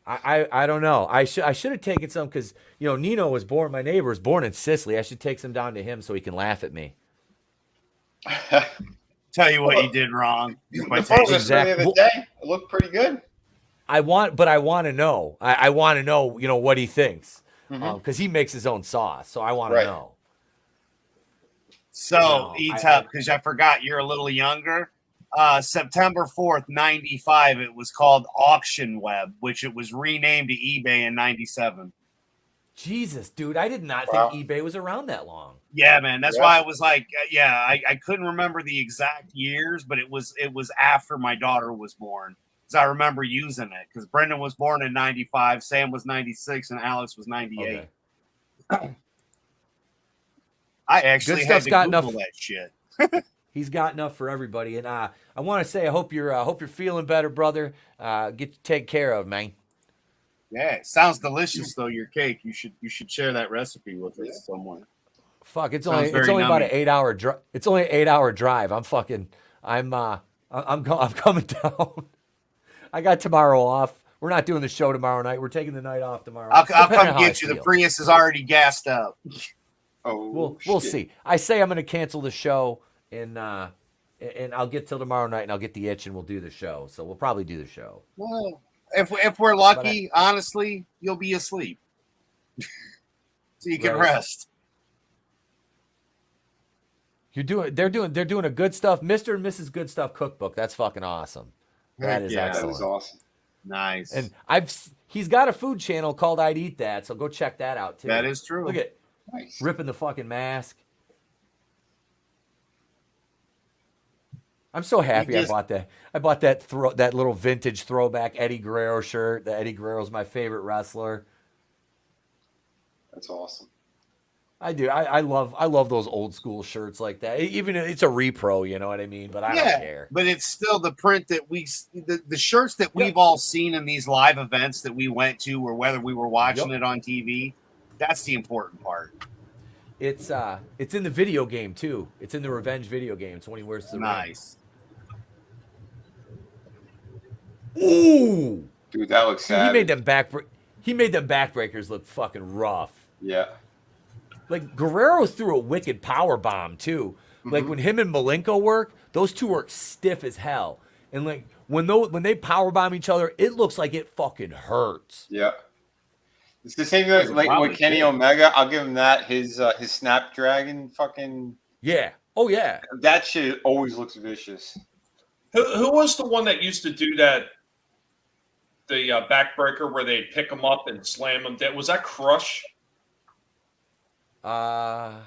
I don't know. I should have taken some because Nino was born. My neighbor was born in Sicily. I should take some down to him so he can laugh at me. Tell you what you did wrong. The photos I saw the other day, it looked pretty good. I want to know. I want to know, what he thinks, because he makes his own sauce. So I want to know. So Etep, because I forgot you're a little younger. September 4th, 95. It was called Auction Web, which it was renamed to eBay in 97. Jesus, dude, I did not think eBay was around that long. Yeah, man. That's why I was like, I couldn't remember the exact years, but it was after my daughter was born. Because I remember using it. Because Brendan was born in 95, Sam was 96, and Alex was 98. Okay. I actually had to Google that shit. He's got enough for everybody, and I want to say I hope you're feeling better, brother. Get taken care of, man. Yeah, it sounds delicious though. Your cake, you should share that recipe with us somewhere. Fuck, it's only about an 8-hour drive. It's only an 8-hour drive. I'm coming down. I got tomorrow off. We're not doing the show tomorrow night. We're taking the night off tomorrow. I'll come get you. The Prius is already gassed up. Oh, we'll see. I say I'm going to cancel the show. And I'll get till tomorrow night, and I'll get the itch, and we'll do the show. So we'll probably do the show. Well, if we're lucky, honestly, you'll be asleep, so you can rest. They're doing a good stuff, Mr. and Mrs. Goodstuff cookbook. That's fucking awesome. That is excellent. That is awesome. Nice. And he's got a food channel called I'd Eat That, so go check that out too. That is true. Look at ripping the fucking mask. I'm so happy I bought that. I bought that little vintage throwback Eddie Guerrero shirt. The Eddie Guerrero's my favorite wrestler. That's awesome. I do. I love those old school shirts like that. Even if it's a repro, you know what I mean? But I don't care. But it's still the print that the shirts that we've all seen in these live events that we went to, or whether we were watching it on TV. That's the important part. It's in the video game too. It's in the Revenge video game. It's when he wears the ring. Ooh, dude, that looks sad. He made them backbreakers look fucking rough. Yeah. Like Guerrero threw a wicked power bomb too. Like when him and Malenko work, those two work stiff as hell. And like when they power bomb each other, it looks like it fucking hurts. Yeah. It's the same like with Kenny Omega. I'll give him that. His Snapdragon fucking. Yeah. Oh yeah. That shit always looks vicious. Who was the one that used to do that the backbreaker where they pick them up and slam them down. Was that Crush? I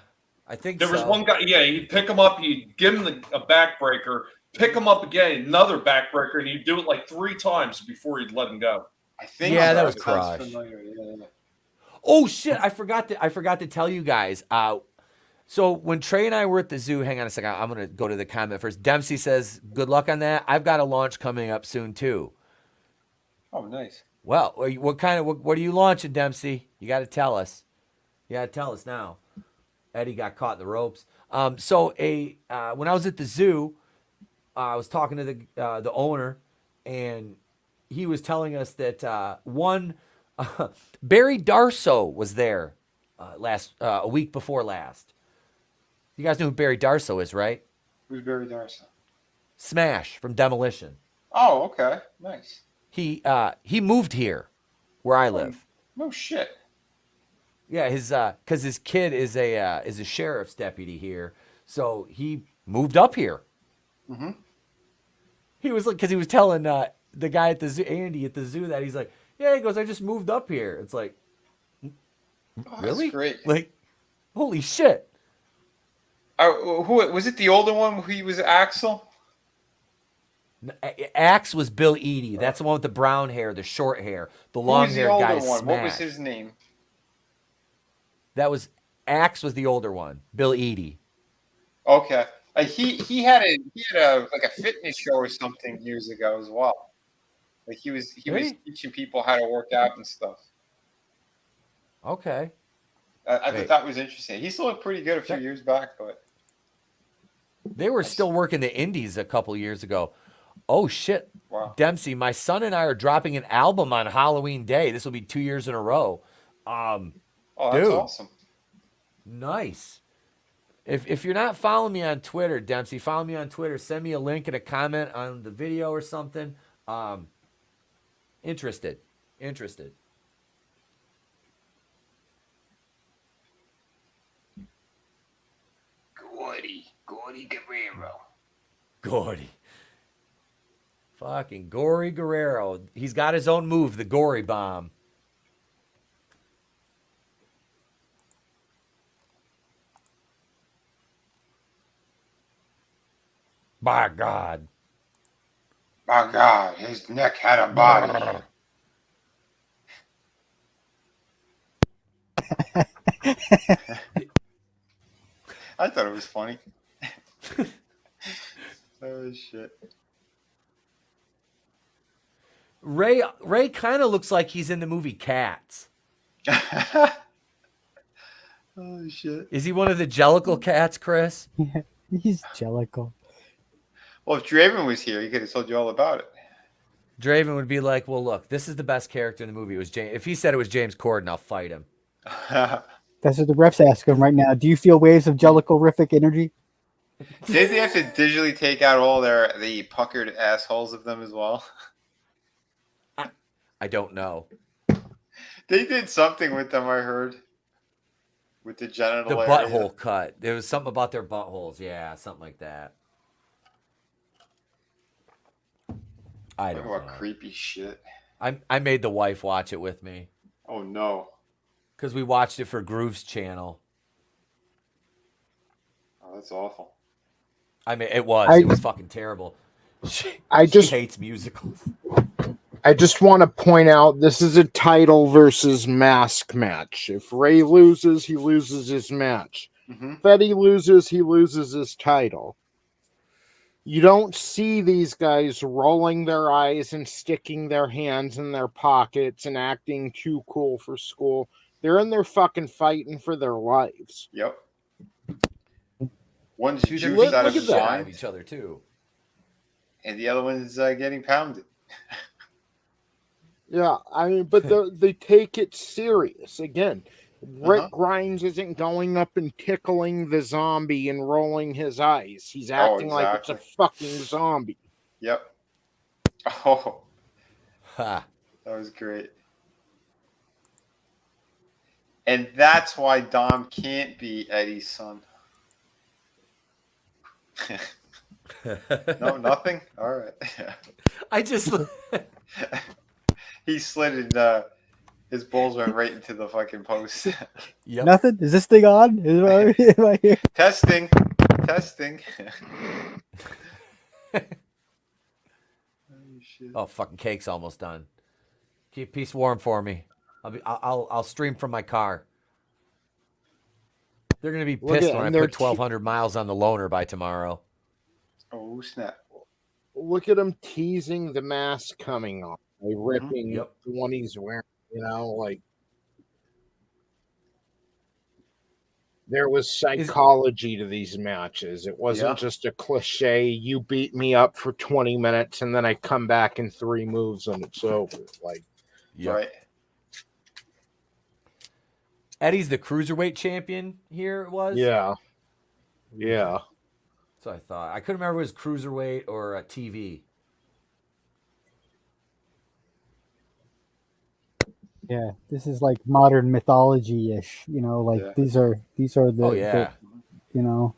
think There was so. one guy. Yeah, he'd pick them up. He'd give him a backbreaker, pick them up again, another backbreaker, and he'd do it like 3 times before he'd let him go. I think Yeah, so. that was Sounds Crush. familiar. Yeah. Oh shit! I forgot to tell you guys. So when Trey and I were at the zoo, hang on a second. I'm gonna go to the comment first. Dempsey says, "Good luck on that. I've got a launch coming up soon too." Oh, nice. Well, what are you launching, Dempsey? You got to tell us. You got to tell us now. Eddie got caught in the ropes. When I was at the zoo, I was talking to the owner, and he was telling us that Barry Darso was there a week before last. You guys know who Barry Darso is, right? Who's Barry Darson? Smash from Demolition. Oh, okay. Nice. He moved here, where I live. No shit. Yeah, because his kid is a sheriff's deputy here, so he moved up here. Mm-hmm. He was like, because he was telling the guy at the zoo, Andy at the zoo, that he's like, yeah, he goes, I just moved up here. It's like, really? That's great. Like, holy shit. Who was it? The older one? He was Axel. Axe was Bill Eadie. That's the one with the brown hair, the short hair, the long hair guy. One? What was his name? That was Axe was the older one. Bill Eadie. Okay. He had a like a fitness show or something years ago as well. Like he was teaching people how to work out and stuff. Okay. I thought that was interesting. He still looked pretty good a few years back, but they were still working the indies a couple years ago. Oh shit. Wow. Dempsey, my son and I are dropping an album on Halloween Day. This will be 2 years in a row. oh, that's awesome. Nice. If you're not following me on Twitter, Dempsey, follow me on Twitter. Send me a link and a comment on the video or something. Interested. Gordy Guerrero. Gordy. Fucking Gory Guerrero. He's got his own move, the Gory Bomb. By God. My God, his neck had a body. I thought it was funny. Oh shit. Ray kind of looks like he's in the movie Cats. Oh shit. Is he one of the Jellicle cats, Chris? He's Jellicle. Well, if Draven was here, he could have told you all about it. Draven would be like, well, look, this is the best character in the movie. It was James. If he said it was James Corden, I'll fight him. That's what the refs ask him right now. Do you feel waves of Jellicle-rific energy? Did they have to digitally take out all the puckered assholes of them as well? I don't know. They did something with them, I heard. With the genital The area. butthole cut. There was something about their buttholes. Yeah, something like that. I don't know. Talk about creepy shit. I made the wife watch it with me Oh no. because we watched it for Groove's channel. Oh, that's awful. I mean, it was fucking terrible. She hates musicals. I just want to point out this is a title versus mask match. If Ray loses, he loses his match. Mm-hmm. If Eddie loses, he loses his title. You don't see these guys rolling their eyes and sticking their hands in their pockets and acting too cool for school. They're in there fucking fighting for their lives. Yep. One's Dude, juiced look out at of that. mind, Of each other too. and the other one's getting pounded. Yeah, I mean, but they take it serious. Again, Rick Grimes isn't going up and tickling the zombie and rolling his eyes. He's acting like it's a fucking zombie. Yep. Oh, Ha. that was great. And that's why Dom can't be Eddie's son. No, nothing? All right. I just he slid his balls went right into the fucking post. Yep. Nothing. Is this thing on? Am I here? Testing. Oh, fucking cake's almost done. Keep a piece warm for me. I'll stream from my car. They're gonna be Look pissed at- when I and they're put 1,200 miles on the loaner by tomorrow. Oh snap! Look at him teasing the mask coming off, like ripping Yep. the one he's wearing. You know, like there was psychology to these matches. It wasn't just a cliche. You beat me up for 20 minutes, and then I come back in 3 moves and it's over. Like, Yep. Right. Eddie's the cruiserweight champion here. It was. yeah. So I thought I couldn't remember if it was cruiserweight or a TV. Yeah, this is like modern mythology-ish. You know, like Yeah. these are the. Oh yeah. You know.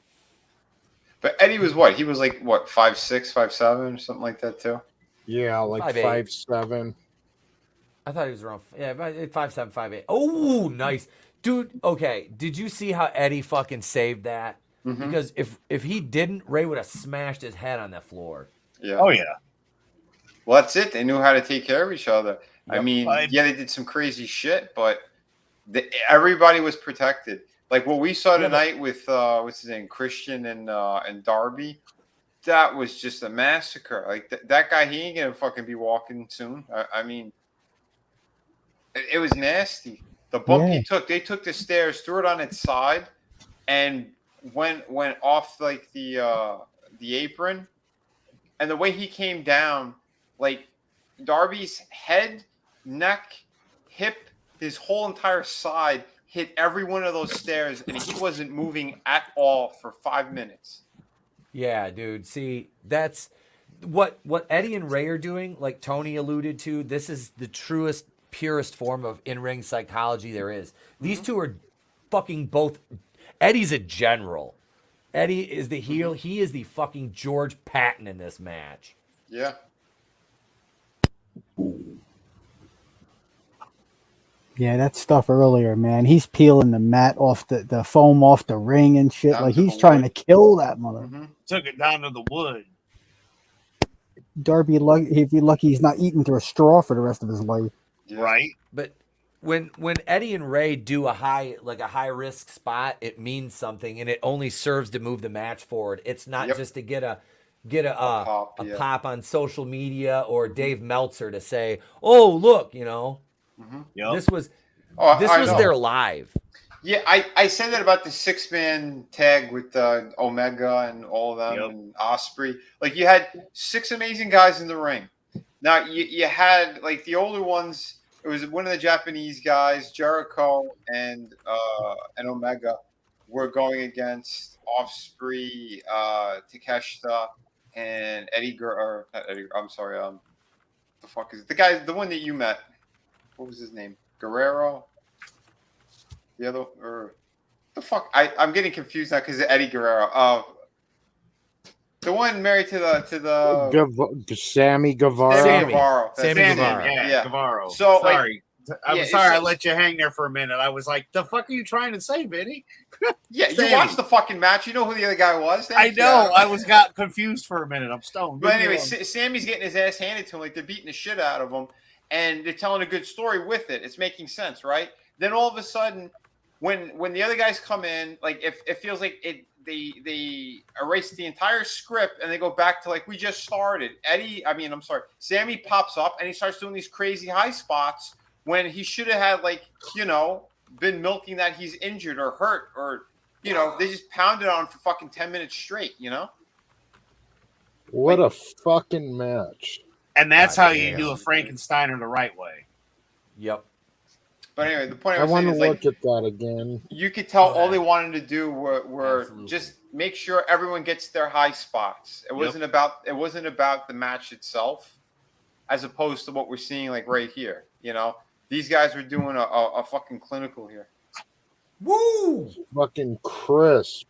But Eddie was what? He was like what 5'6", 5'7", something like that too. Yeah, like 5'8". 5'7". I thought he was around 5'7", 5'8". Oh, nice, dude. Okay, did you see how Eddie fucking saved that? Mhm. Because if he didn't, Ray would have smashed his head on that floor. Yeah. Oh yeah. Well, that's it. They knew how to take care of each other. I Yep. mean, yeah, they did some crazy shit, but everybody was protected. Like what we saw tonight with what's his name, Christian and Darby, that was just a massacre. Like that guy, he ain't gonna fucking be walking soon. I mean, it was nasty. The bump he took, they took the stairs, threw it on its side, and went off like the apron, and the way he came down, like Darby's head, neck, hip, his whole entire side hit every one of those stairs, and he wasn't moving at all for 5 minutes. Yeah, dude. See, that's what Eddie and Ray are doing. Like Tony alluded to, this is the truest, purest form of in-ring psychology there is. These two are fucking both. Eddie's a general. Eddie is the heel. He is the fucking George Patton in this match. Yeah. Yeah, that stuff earlier, man. He's peeling the mat off the foam off the ring and shit. Down Like to he's the trying wood. to kill that mother. Mm-hmm. Took it down to the wood. Darby, if you're lucky, he's not eating through a straw for the rest of his life. Yeah. Right. But when Eddie and Ray do a high risk spot, it means something, and it only serves to move the match forward. It's not just to get a pop, yeah. pop on social media or Dave Meltzer to say, "Oh, look, you know, Yep. this was I know. their live." Yeah, I said that about the 6-man tag with Omega and all of them and Osprey. Like you had 6 amazing guys in the ring. Now you had like the older ones. It was one of the Japanese guys, Jericho and Omega, were going against Osprey, Takeshita, and I'm sorry. The fuck is it? The guy, the one that you met? What was his name? Guerrero. The other, or the fuck? I'm getting confused now because of Eddie Guerrero. The one married to the Sammy Guevara. Sammy. Guevara. Sammy That's Guevara. it. Yeah, Yeah. Guevara. So, sorry. I'm yeah, sorry I it's- let you hang there for a minute. I was like, the fuck are you trying to say, Vinny? Yeah, you Sammy. watched the fucking match. You know who the other guy was. I Thank you. know. I got confused for a minute. I'm stoned. But anyway, Sammy's getting his ass handed to him, like they're beating the shit out of him, and they're telling a good story with it. It's making sense, right? Then all of a sudden, when the other guys come in, like if it feels like they erase the entire script and they go back to like we just started. Sammy pops up and he starts doing these crazy high spots when he should have had been milking that he's injured or hurt or they just pounded on him for fucking 10 minutes straight. What a fucking match. And that's how you damn. do a Frankensteiner the right way. Yep. But anyway, the point I I was want saying to is look at that again. you could tell Okay. all they wanted to do were Absolutely. just make sure everyone gets their high spots. It wasn't about the match itself, as opposed to what we're seeing like right here. These guys were doing a fucking clinical here. Woo! Fucking crisp.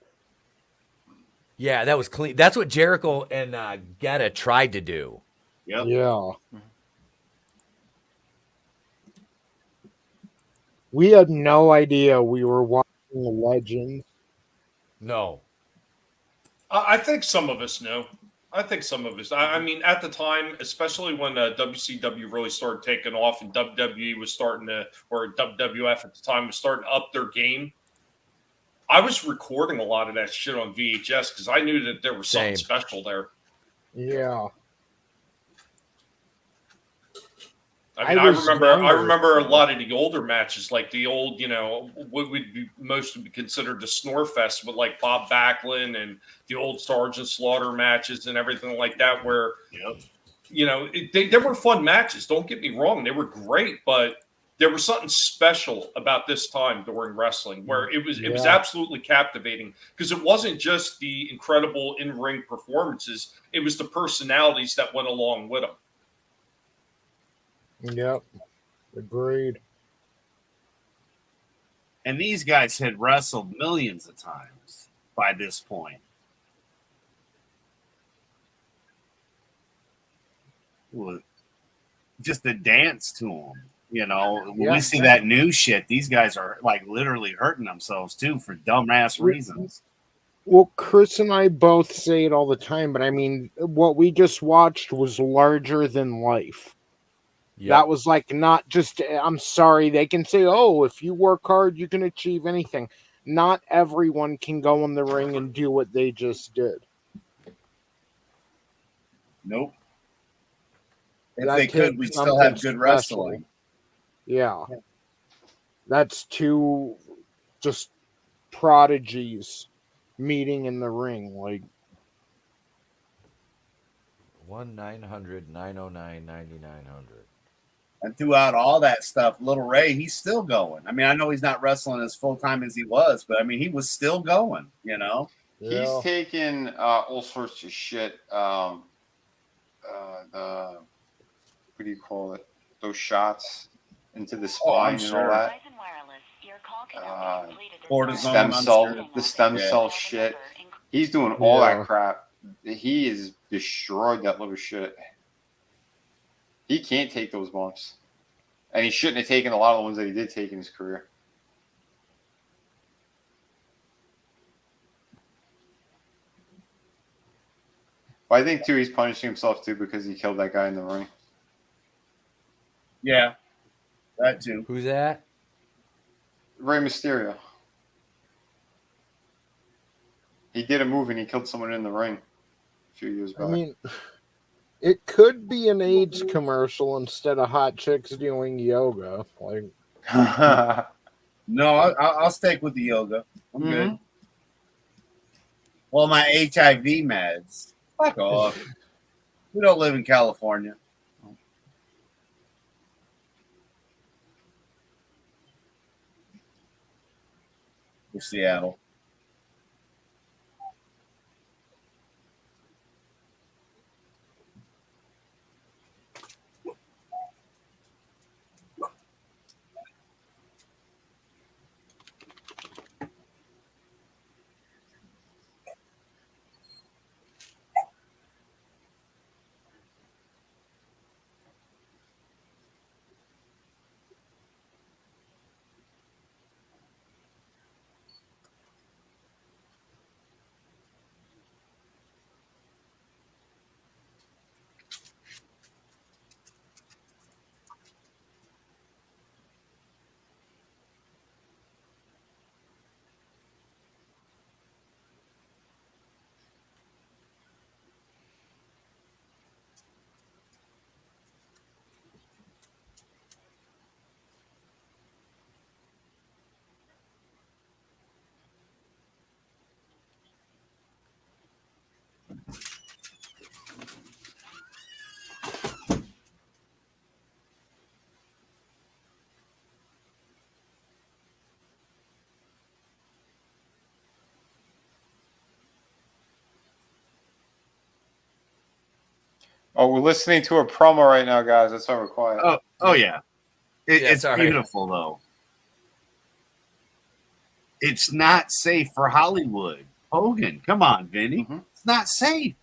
Yeah, that was clean. That's what Jericho and Guetta tried to do. Yep. Yeah. We had no idea we were watching the Legends. No. I think some of us know. I think some of us. I mean, at the time, especially when WCW really started taking off and WWE was starting to, or WWF at the time was starting to up their game, I was recording a lot of that shit on VHS because I knew that there was something Same. special there. Yeah. I mean, I was I younger, remember a so- lot of the older matches, like the old, what would be most would be considered the Snore Fest with like Bob Backlund and the old Sergeant Slaughter matches and everything like that, where, they were fun matches. Don't get me wrong. They were great, but there was something special about this time during wrestling where it was Yeah. absolutely captivating because it wasn't just the incredible in-ring performances. It was the personalities that went along with them. Yep. Agreed. And these guys had wrestled millions of times by this point. Well, just the dance to them, When Yeah. we see that new shit, these guys are like literally hurting themselves too for dumbass reasons. Well, Chris and I both say it all the time, but I mean, what we just watched was larger than life. Yep. That was like not just, I'm sorry, they can say, oh, if you work hard, you can achieve anything. Not everyone can go in the ring and do what they just did. Nope. If That they could, takes we'd still have something good special. wrestling. Yeah. That's two just prodigies meeting in the ring. Like, 1-900-909-9900. And throughout all that stuff, Little Ray, he's still going. I mean, I know he's not wrestling as full time as he was, but I mean, he was still going, He's taken all sorts of shit. The what do you call it? Those shots into the spine and all that. The stem cell shit. He's doing all that crap. He has destroyed that little shit. He can't take those bumps. And he shouldn't have taken a lot of the ones that he did take in his career. But I think, too, he's punishing himself, too, because he killed that guy in the ring. Yeah, that too. Who's that? Rey Mysterio. He did a move and he killed someone in the ring a few years back. I mean, it could be an AIDS commercial instead of hot chicks doing yoga. Like, No, I'll stick with the yoga. I'm good. Well, my HIV meds. Fuck off. We don't live in California. We're Seattle. Oh, we're listening to a promo right now, guys. That's why we're quiet. Oh yeah. Yeah, It's sorry. beautiful, though. It's not safe for Hollywood. Hogan, come on, Vinny. It's not safe.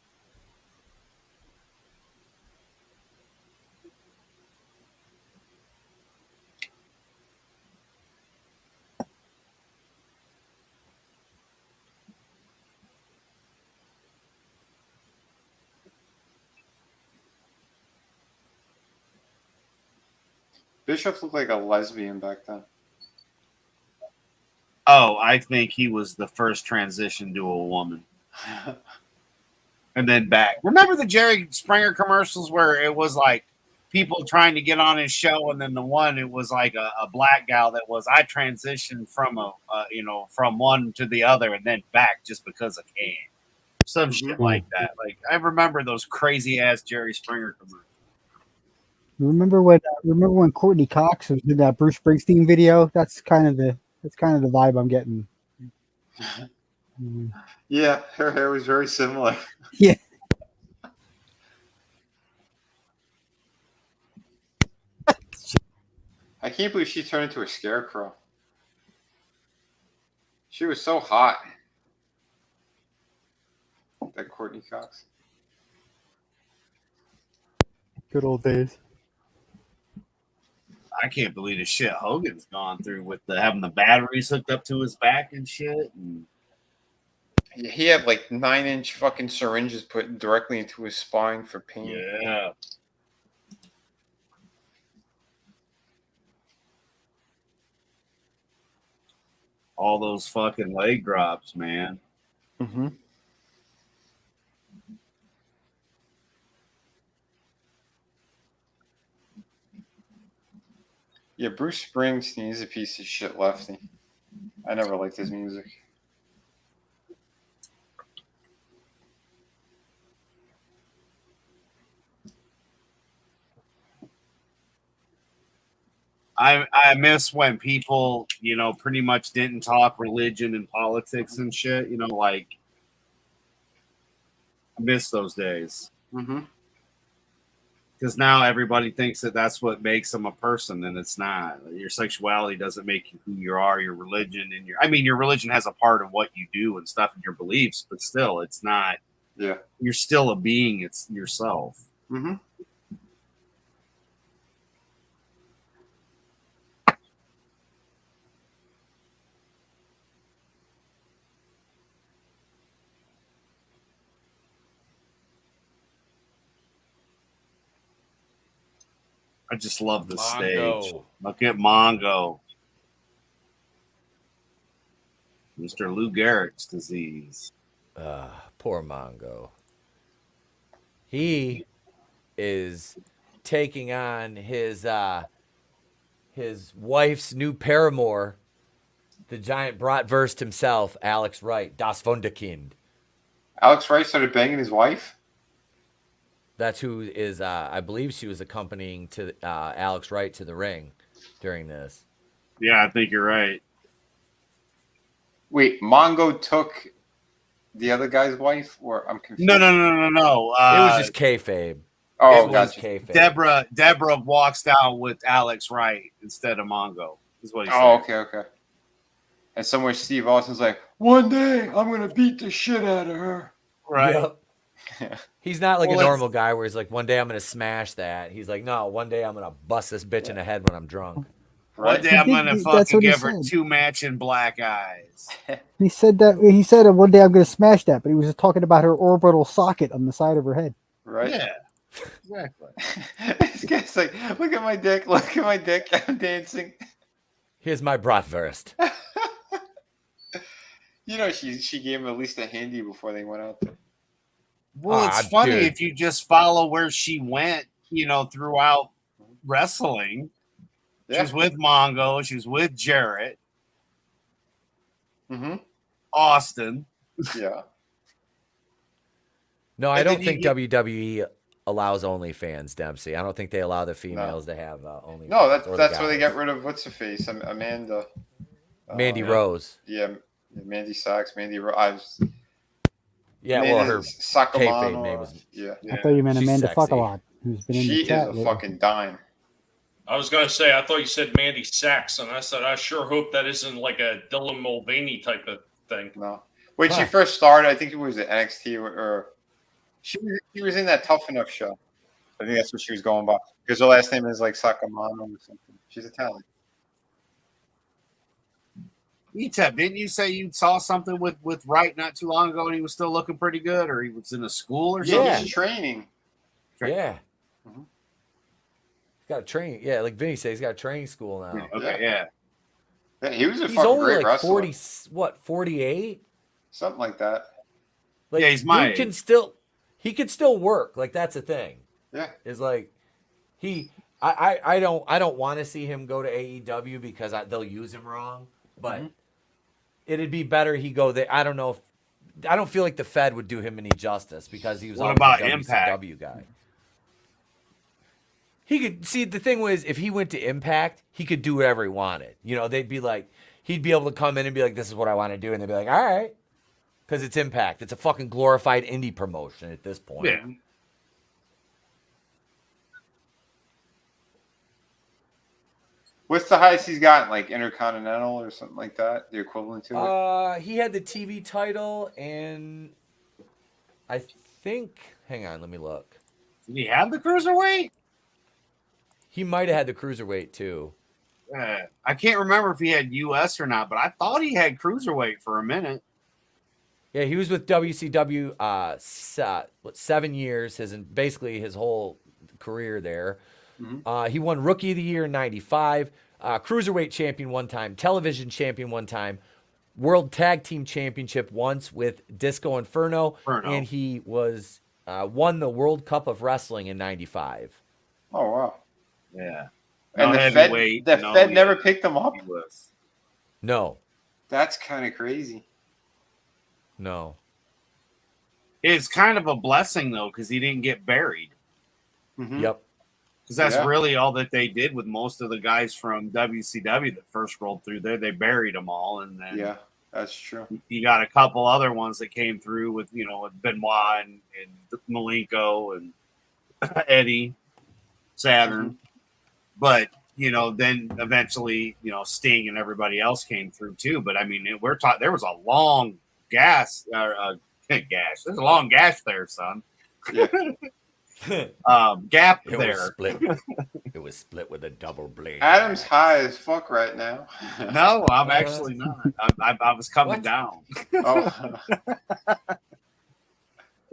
Bischoff looked like a lesbian back then. Oh, I think he was the first transition to a woman. And then back. Remember the Jerry Springer commercials where it was like people trying to get on his show, and then the one, it was like a black gal that was, I transitioned from from one to the other and then back just because I can. Some shit like that. Like, I remember those crazy ass Jerry Springer commercials. Remember when Courtney Cox was in that Bruce Springsteen video? That's kind of the vibe I'm getting. Yeah, her hair was very similar. Yeah. I can't believe she turned into a scarecrow. She was so hot. That Courtney Cox. Good old days. I can't believe the shit Hogan's gone through with having the batteries hooked up to his back and shit. And He had like 9-inch fucking syringes put directly into his spine for pain. yeah. All those fucking leg drops, man. Mm-hmm. Yeah, Bruce Springsteen is a piece of shit lefty. I never liked his music. I miss when people, pretty much didn't talk religion and politics and shit. Like, I miss those days. Mm-hmm. Because now everybody thinks that that's what makes them a person, and it's not. Your sexuality doesn't make you who you are. Your religion and your religion has a part of what you do and stuff and your beliefs, but still, it's not. Yeah. You're still a being. It's yourself. Mm-hmm. I just love the Mongo. stage. Look at Mongo. Mr. Lou Gehrig's disease. Poor Mongo. He is taking on his wife's new paramour, the giant bratwurst himself, Alex Wright, Das Wunderkind. Alex Wright started banging his wife? That's who is, I believe she was accompanying to Alex Wright to the ring during this. Yeah, I think you're right. Wait, Mongo took the other guy's wife? Or I'm confused. No. It was just kayfabe. Oh, It was gotcha. kayfabe. Deborah walks down with Alex Wright instead of Mongo. Is what he said. Oh, okay. And somewhere Steve Austin's like, one day I'm going to beat the shit out of her. Right. Yep. He's not like Well, a normal guy where he's like, one day I'm going to smash that. He's like, no, one day I'm going to bust this bitch in the head when I'm drunk. One day I'm going to That's fucking what he give her said. 2 matching black eyes. He said one day I'm going to smash that, but he was just talking about her orbital socket on the side of her head. Right? Yeah. Exactly. This guy's like, look at my dick, I'm dancing. Here's my bratwurst. She gave him at least a handy before they went out there. Well, it's funny dude. if you just follow where she went, throughout wrestling. Yeah. She was with Mongo. She was with Jarrett. Mm-hmm. Austin. Yeah. No, I And don't then think WWE allows OnlyFans, Dempsey. I don't think they allow the females to have OnlyFans. No, or that's the where they guys. got rid of what's her face, Amanda. Mandy Rose. Yeah, Mandy Sachs, Mandy Rose. Yeah, well, her Sakamano. kayfabe name was. Yeah. I thought you meant She's Amanda sexy. Fuckalot, who's been in She the is chat. a lately. fucking dime. I was going to say, I thought you said Mandy Sachs, and I said, I sure hope that isn't like a Dylan Mulvaney type of thing. No. When she first started, I think it was at NXT or she was in that Tough Enough show. I think that's what she was going by. Because her last name is like Sakamano or something. She's Italian. Etep, didn't you say you saw something with Wright not too long ago and he was still looking pretty good, or he was in a school or something? Yeah. He's training. Yeah. He's got a training. Yeah, like Vinny said, he's got a training school now. Okay, yeah. Yeah, he was a He's fucking only great like wrestler. 48? Something like that. Like, Yeah, he's my dude can age. still work. Like, that's the thing. Yeah. Is like I don't want to see him go to AEW because they'll use him wrong, but it'd be better he go there. I don't know if I don't feel like the Fed would do him any justice because he was What always about a Impact? WCW guy. He could see the thing was if he went to Impact, he could do whatever he wanted. You know, they'd be like he'd be able to come in and be like, "This is what I want to do," and they'd be like, "All right," because it's Impact. It's a fucking glorified indie promotion at this point. Yeah. What's the highest he's gotten? Like Intercontinental or something like that? The equivalent to it? He had the TV title, and I think. Hang on, let me look. Did he have the cruiserweight? He might have had the cruiserweight too. I can't remember if he had US or not, but I thought he had cruiserweight for a minute. Yeah, he was with WCW 7 years, basically his whole career there. He won Rookie of the Year in '95, Cruiserweight Champion one time, Television Champion one time, World Tag Team Championship once with Disco Inferno. And he was won the World Cup of Wrestling in '95. Oh, wow. Yeah. And No the heavyweight, Fed no, never picked him up? No. That's kind of crazy. No. It's kind of a blessing, though, because he didn't get buried. Yep. Because that's really all that they did with most of the guys from WCW that first rolled through there. They buried them all. And then Yeah, that's true. you got a couple other ones that came through with, with Benoit and Malenko and Eddie, Saturn. But, then eventually, Sting and everybody else came through too. But I mean, there was a long gash. There's a long gash there, son. Yeah. Gap It there. was split. It was split with a double blade. Adam's high as fuck right now. No, I'm actually not. I was coming down. Oh. I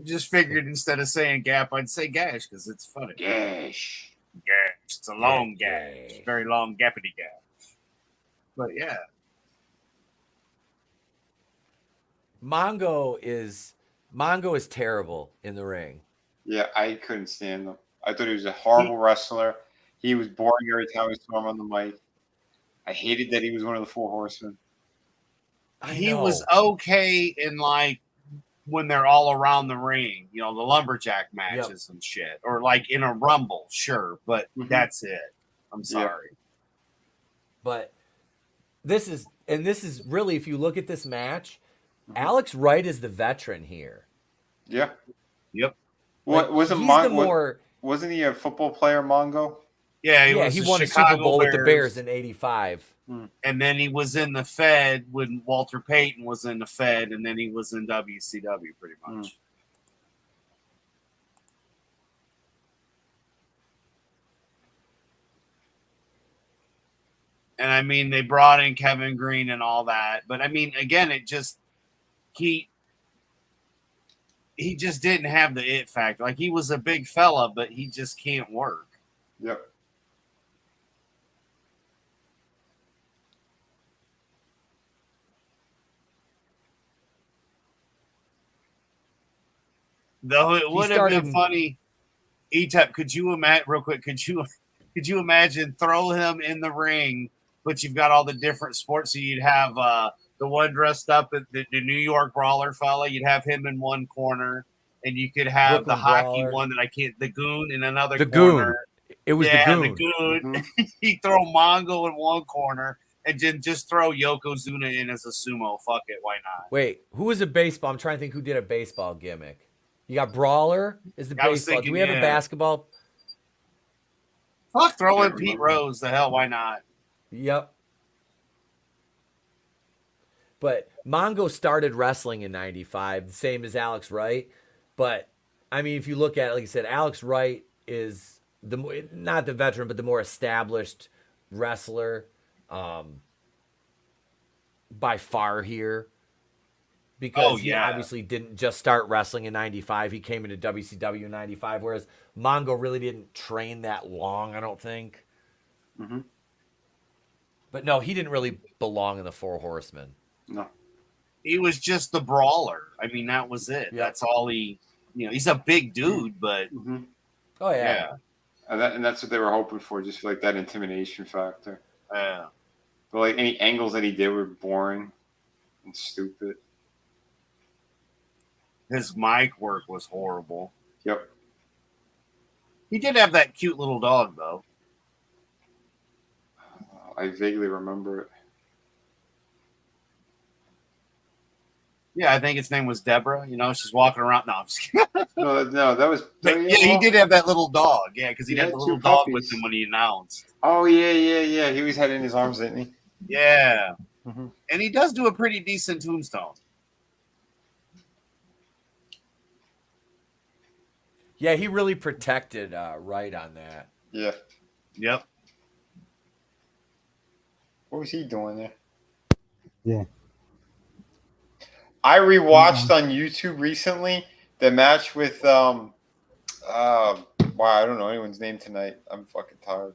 just figured instead of saying gap, I'd say gash because it's funny. Gash. Gash. It's a long gash. Very long gappity gash. But yeah. Mongo is terrible in the ring. Yeah, I couldn't stand him. I thought he was a horrible wrestler. He was boring every time we saw him on the mic. I hated that he was one of the Four Horsemen. He was okay in like when they're all around the ring, the lumberjack matches and shit, or like in a rumble, sure, but that's it. I'm sorry. But this is really, if you look at this match, Alex Wright is the veteran here. Yeah. Yep. What wasn't wasn't he a football player, Mongo? Yeah, he won a Super Bowl with the Bears in '85. And then he was in the Fed when Walter Payton was in the Fed, and then he was in WCW pretty much. And I mean, they brought in Kevin Green and all that. But I mean, again, he just didn't have the it factor. Like, he was a big fella, but he just can't work. Yep. Though it would have been funny. Etep, could you imagine real quick? Could you imagine throw him in the ring, but you've got all the different sports. So you'd have the one dressed up as the New York Brawler fella. You'd have him in one corner, and you could have Brooklyn the hockey Brawler. one that I can't. The Goon in another The corner. Goon. It was the Goon. He'd throw Mongo in one corner, and then just throw Yokozuna in as a sumo. Fuck it, why not? Wait, who was a baseball? I'm trying to think who did a baseball gimmick. You got Brawler is the I was baseball. thinking, Do we have a basketball? Fuck, throw in Pete Rose. The hell, why not? Yep. But Mongo started wrestling in '95, the same as Alex Wright. But I mean, if you look at it, like I said, Alex Wright is not the veteran, but the more established wrestler by far here. because he obviously didn't just start wrestling in 95. He came into WCW in 95, whereas Mongo really didn't train that long, I don't think. Mm-hmm. But no, he didn't really belong in the Four Horsemen. No. He was just the brawler. I mean, that was it. Yep. That's all he, he's a big dude, but Oh, yeah. And that's what they were hoping for, just like that intimidation factor. Yeah. But like any angles that he did were boring and stupid. His mic work was horrible. Yep. He did have that cute little dog, though. I vaguely remember it. Yeah, I think its name was Deborah. She's walking around. No, I'm just kidding. No, that was. Yeah, he did have that little dog. Yeah, because he had the little two dog puppies with him when he announced. Oh, yeah. He always had it in his arms, didn't he? Yeah. Mm-hmm. And he does do a pretty decent tombstone. Yeah, he really protected Wright on that. Yeah. Yep. What was he doing there? Yeah. I rewatched on YouTube recently the match with wow, I don't know anyone's name tonight. I'm fucking tired.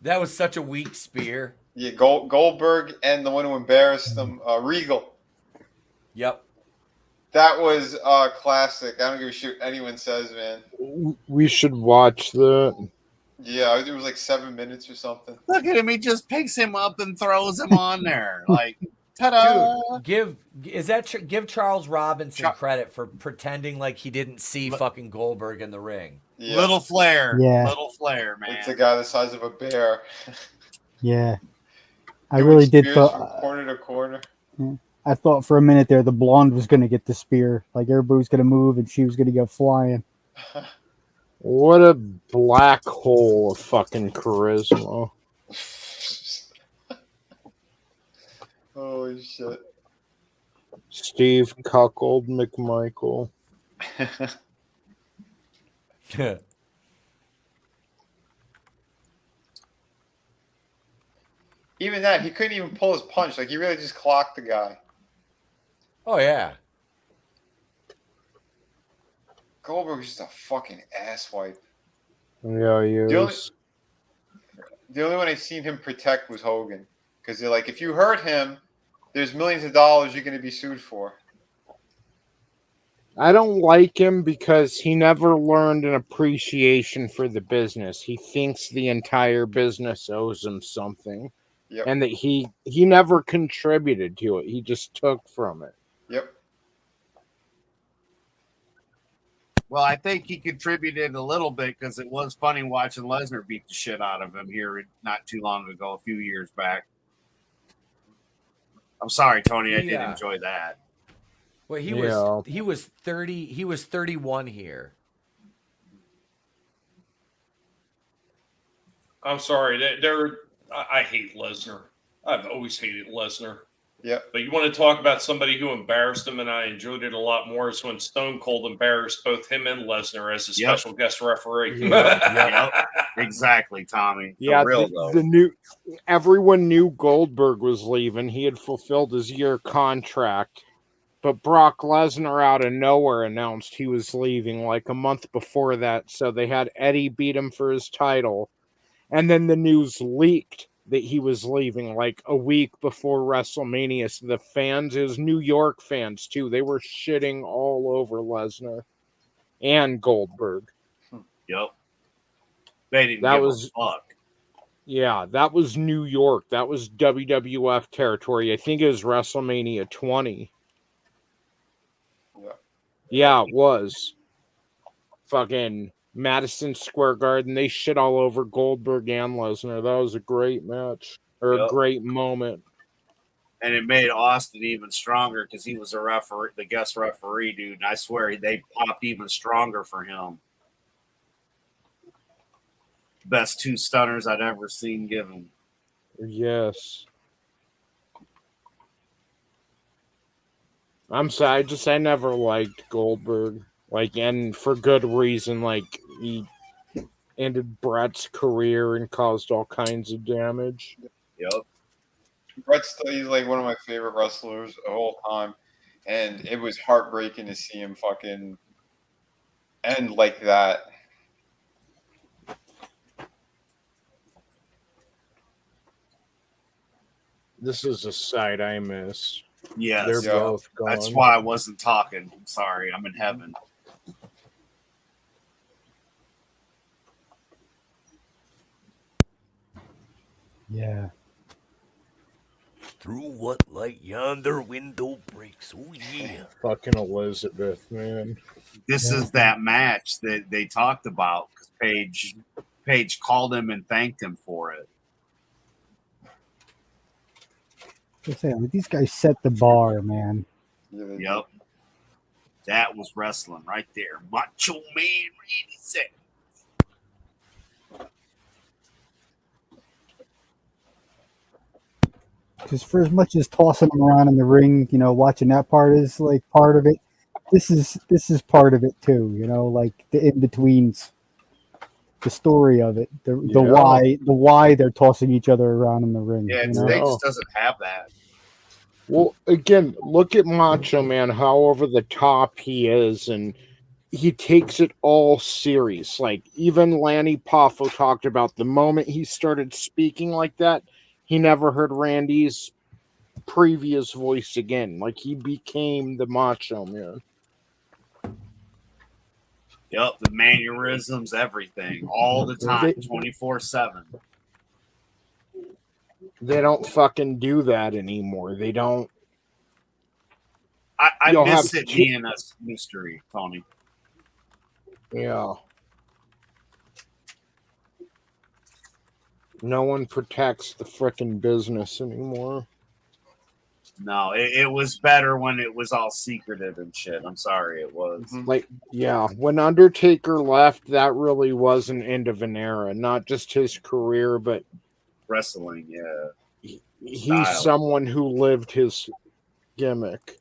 That was such a weak spear. Yeah, Goldberg and the one who embarrassed them, Regal. Yep. That was classic. I don't give a shit what anyone says, man. We should watch that. Yeah, it was like 7 minutes or something. Look at him. He just picks him up and throws him on there. Like, ta-da! Dude, give Charles Robinson credit for pretending like he didn't see fucking Goldberg in the ring. Yeah. Little flair. Yeah. Little flair, man. It's a guy the size of a bear. Yeah. I really did From thought. corner to corner. I thought for a minute there the blonde was going to get the spear. Like everybody was going to move and she was going to go flying. What a black hole of fucking charisma. Holy shit. Steve Cuckold McMichael. Even that, he couldn't even pull his punch. Like, he really just clocked the guy. Oh, yeah. Goldberg was just a fucking asswipe. Yeah, he is. The only one I seen him protect was Hogan. Because they're like, if you hurt him, there's millions of dollars you're going to be sued for. I don't like him because he never learned an appreciation for the business. He thinks the entire business owes him something. Yep. And that he never contributed to it. He just took from it. Yep. Well, I think he contributed a little bit because it was funny watching Lesnar beat the shit out of him here not too long ago, a few years back. I'm sorry, Tony. I did enjoy that. Well, he was 30. He was 31 here. I'm sorry. I hate Lesnar. I've always hated Lesnar. Yeah. But you want to talk about somebody who embarrassed him, and I enjoyed it a lot more, is when Stone Cold embarrassed both him and Lesnar as a special guest referee. Yep. Exactly, Tommy. Yeah, real, everyone knew Goldberg was leaving. He had fulfilled his year contract. But Brock Lesnar out of nowhere announced he was leaving like a month before that. So they had Eddie beat him for his title. And then the news leaked that he was leaving like a week before WrestleMania. So the fans, his New York fans too, they were shitting all over Lesnar and Goldberg. Yep. They didn't That give was, a fuck. Yeah, that was New York. That was WWF territory. I think it was WrestleMania 20. Yeah, it was. Fucking Madison Square Garden. They shit all over Goldberg and Lesnar. That was a great match. Or a great moment. And it made Austin even stronger because he was a referee, the guest referee, dude. And I swear they popped even stronger for him. Best two stunners I'd ever seen given. Yes. I'm sorry, I never liked Goldberg. Like, and for good reason. Like, he ended Brett's career and caused all kinds of damage. Yep. Brett's still, he's like one of my favorite wrestlers of all time. and it was heartbreaking to see him fucking end like that. This is a sight I miss. Yes. They're Yeah. both gone. That's why I wasn't talking. I'm sorry. I'm in heaven. Yeah. Through what light yonder window breaks. Oh, yeah. Fucking Elizabeth, man. This is that match that they talked about because Paige called him and thanked him for it. Just saying, like, these guys set the bar, man. Yeah, they- Yep. That was wrestling right there. Macho Man really said. Because for as much as tossing them around in the ring, you know, watching that part is like part of it. This is part of it too, you know, like the in betweens, the story of it, the why they're tossing each other around in the ring. Yeah, you today know? just doesn't have that. Well, again, look at Macho Man, how over the top he is, and he takes it all serious. Like, even Lanny Poffo talked about the moment he started speaking like that, he never heard Randy's previous voice again. Like, he became the Macho Man. Yep, the mannerisms, everything, all the time, 24/7. They don't fucking do that anymore. They don't. I You'll miss have it two- being a mystery, Tony. Yeah. No one protects the frickin' business anymore. No, it was better when it was all secretive and shit. I'm sorry, it was. Like, yeah, when Undertaker left, that really was an end of an era. Not just his career, but Wrestling, yeah. he's Style. someone who lived his gimmick.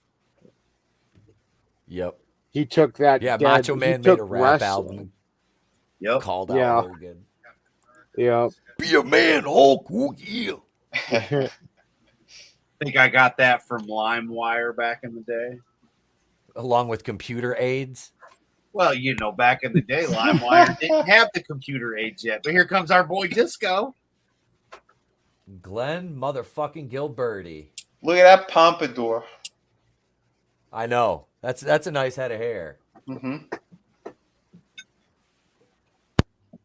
Yep. He took that. Yeah, dead- Macho he Man took made a rap wrestling. album Yep. called Yeah. out Hogan. Yeah. Be a man, Hulk. Oh, yeah. I think I got that from LimeWire back in the day. Along with computer aids. Well, you know, back in the day, LimeWire didn't have the computer age yet. But here comes our boy Disco. Glenn motherfucking Gilberti. Look at that pompadour. I know. That's a nice head of hair. Mm-hmm.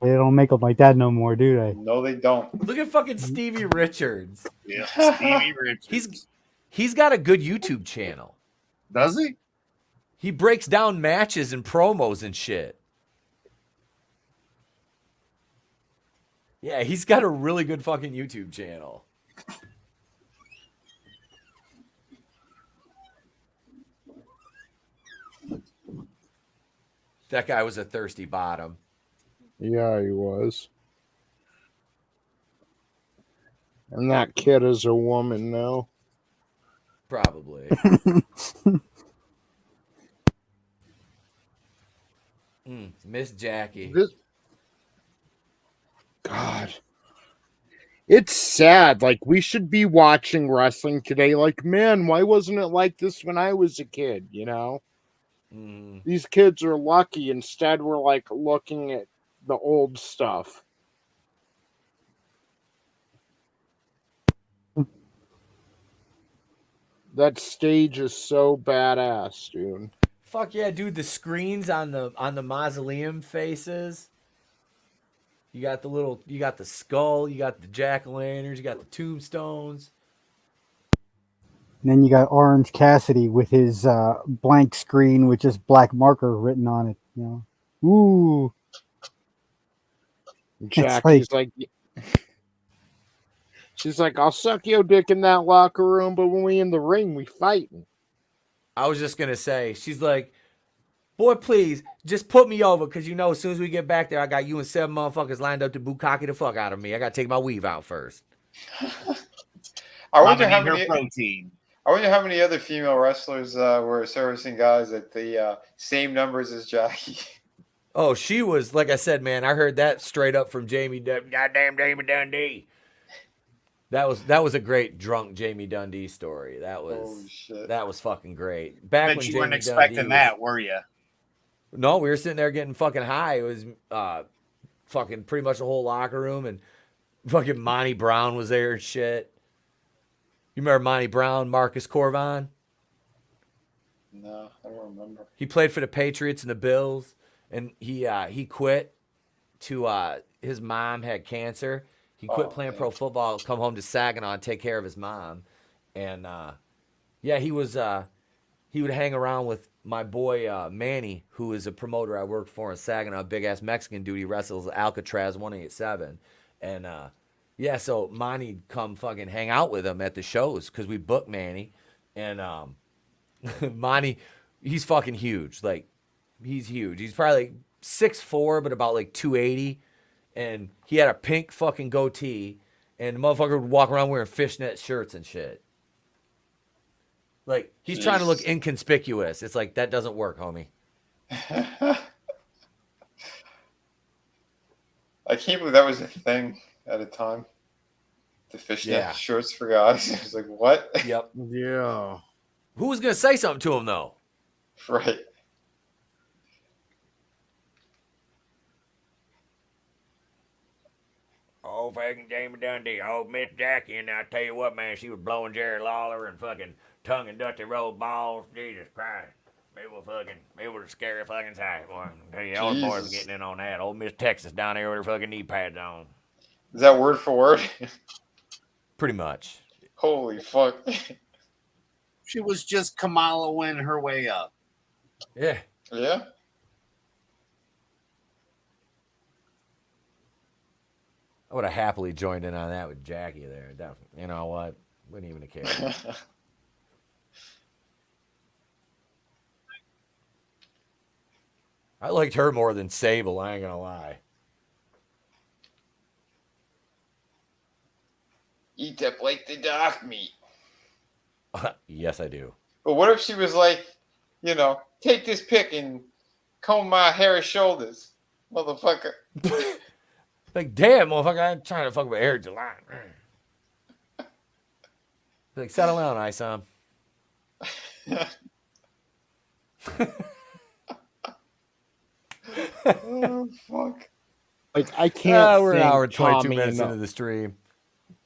They don't make them like that no more, do they? No, they don't. Look at fucking Stevie Richards. Yeah, Stevie Richards. He's got a good YouTube channel. Does he? He breaks down matches and promos and shit. Yeah, he's got a really good fucking YouTube channel. That guy was a thirsty bottom. Yeah, he was. And that kid is a woman now. Probably. Miss Jackie. God. It's sad. Like, we should be watching wrestling today. Like, man, why wasn't it like this when I was a kid, you know? These kids are lucky. Instead, we're, like, looking at the old stuff. That stage is so badass, dude. Fuck yeah, dude! The screens on the mausoleum faces. You got the skull, you got the jack-o'-lanterns, you got the tombstones. And then you got Orange Cassidy with his blank screen with just black marker written on it. You know, ooh. Jackie's like, she's like, I'll suck your dick in that locker room, but when we in the ring, we fighting. I was just gonna say, she's like, boy, please, just put me over, because you know, as soon as we get back there, I got you and 7 motherfuckers lined up to bukkake the fuck out of me. I gotta take my weave out first. I wonder how Her many. protein. I wonder how many other female wrestlers were servicing guys at the same numbers as Jackie. Oh, she was, like I said, man, I heard that straight up from Jamie. Goddamn Jamie Dundee. That was a great drunk Jamie Dundee story. Holy shit. That was fucking great. Back Bet when you Jamie weren't Dundee expecting was, that, were you? No, we were sitting there getting fucking high. It was fucking pretty much the whole locker room, and fucking Monty Brown was there and shit. You remember Monty Brown, Marcus Corvon? No, I don't remember. He played for the Patriots and the Bills, and he quit to his mom had cancer. He quit playing pro football, come home to Saginaw and take care of his mom. And yeah, he would hang around with my boy Manny, who is a promoter I worked for in Saginaw, big ass Mexican dude. He wrestles Alcatraz 187. And yeah, so Manny'd come fucking hang out with him at the shows because we booked Manny. And Manny, he's fucking huge. Like, he's huge. He's probably like 6'4", but about like 280. And he had a pink fucking goatee. And the motherfucker would walk around wearing fishnet shirts and shit. Like, he's trying to look inconspicuous. It's like, that doesn't work, homie. I can't believe that was a thing at a time. The fishnet shorts for guys. I was like, what? Yep. Yeah. Who was going to say something to him, though? Right. Oh, fucking Jamie Dundee. Oh, Miss Jackie, and I tell you what, man, she was blowing Jerry Lawler and fucking tongue and dusty roll balls. Jesus Christ. It was a scary fucking sight, boy. I tell you, all the boys were getting in on that. Old Miss Texas down there with her fucking knee pads on. Is that word for word? Pretty much. Holy fuck. She was just Kamala-ing her way up. Yeah. Yeah? I would have happily joined in on that with Jackie there. Definitely. You know what? Wouldn't even have cared. I liked her more than Sable, I ain't gonna lie. Etep like the dark meat. Yes, I do. But what if she was like, you know, take this pick and comb my hairy shoulders, motherfucker. Like, damn, motherfucker, I'm trying to fuck with Air July. Like, settle down, Isom. Oh, fuck. Like, I can't. We're an thank hour and 22 Tommy minutes enough. into the stream.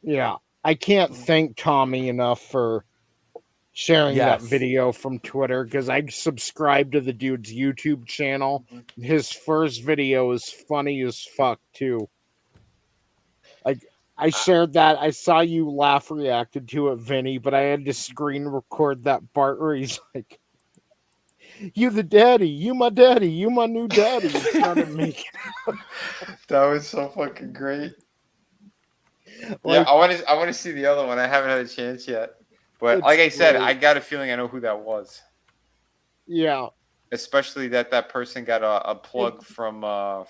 Yeah, I can't thank Tommy enough for sharing that video from Twitter because I subscribed to the dude's YouTube channel. His first video is funny as fuck too. Like, I shared that. I saw you laugh, reacted to it, Vinny, but I had to screen record that part where he's like, "You the daddy, you my daddy, you my new daddy." It started making. That was so fucking great. Like, yeah, I want to see the other one. I haven't had a chance yet. But like I said, I got a feeling I know who that was. Yeah. Especially that person got a plug from the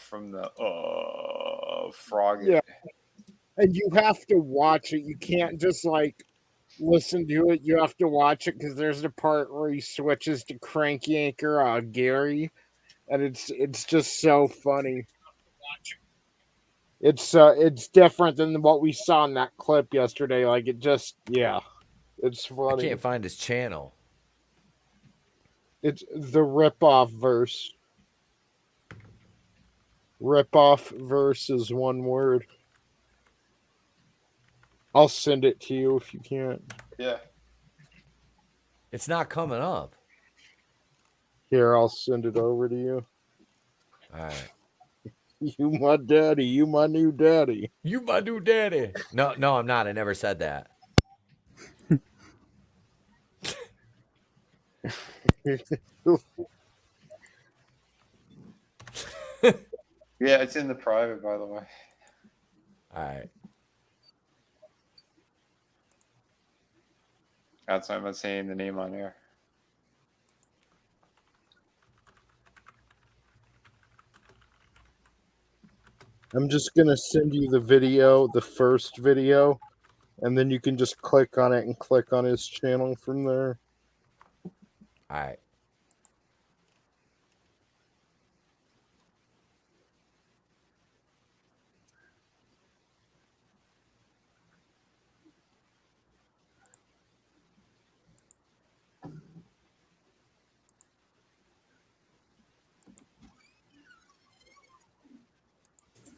frog. Yeah. And you have to watch it. You can't just like listen to it. You have to watch it because there's a part where he switches to crank yanker Gary, and it's just so funny. It's different than what we saw in that clip yesterday. Like, it just, yeah, it's funny. I can't find his channel. It's the rip-off verse. Rip-off verse is one word. I'll send it to you if you can't. Yeah. It's not coming up. Here, I'll send it over to you. All right. You my daddy. You my new daddy. You my new daddy. No, I'm not. I never said that. Yeah, it's in the private, by the way. All right. That's why I'm not saying the name on air. I'm just going to send you the video, the first video, and then you can just click on it and click on his channel from there. All right.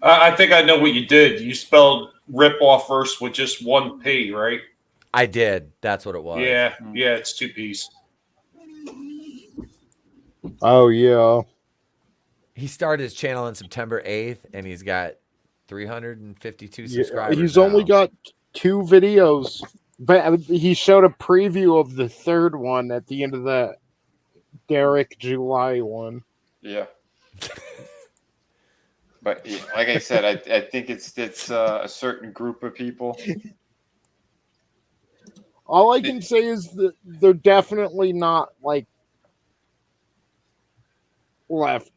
I think I know what you did. You spelled rip off first with just one P, right? I did. That's what it was. Yeah, yeah, it's 2 P's. Oh yeah. He started his channel on September 8th, and he's got 352 Yeah, subscribers. he's now. only got 2 videos, but he showed a preview of the third one at the end of that Derek July one. Yeah. But yeah, like I said, I think it's a certain group of people. All I can say is that they're definitely not like left.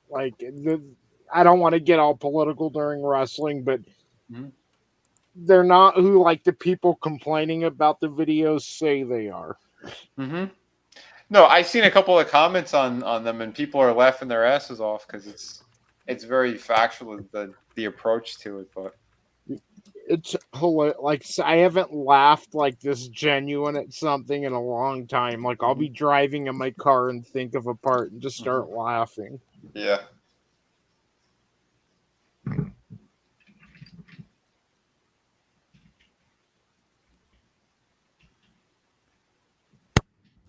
Like I don't want to get all political during wrestling, but they're not who like the people complaining about the videos say they are. Mm-hmm. No, I've seen a couple of comments on them, and people are laughing their asses off because it's very factual, the approach to it. But it's hilarious. Like I haven't laughed like this genuine at something in a long time. Like I'll be driving in my car and think of a part and just start laughing. yeah.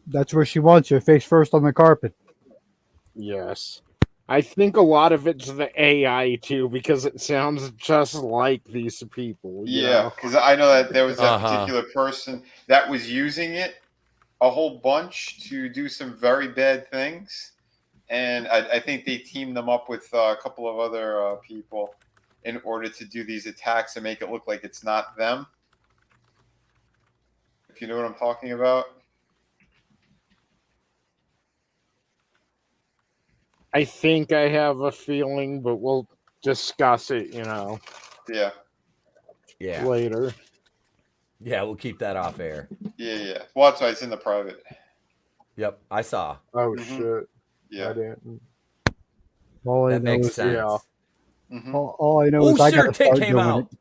That's where she wants you, face first on the carpet. Yes. I think a lot of it's the AI too, because it sounds just like these people. Yeah, because I know that there was that particular person that was using it a whole bunch to do some very bad things, and I think they teamed them up with a couple of other people in order to do these attacks and make it look like it's not them. If you know what I'm talking about. I think I have a feeling, but we'll discuss it, Yeah. Yeah. later. Yeah, we'll keep that off air. Yeah. Well, that's why it's in the private. Yep, I saw. Oh shit! Yeah. I didn't. All I That know makes is, sense. Yeah. all I know is I got to Tick start came doing out. it.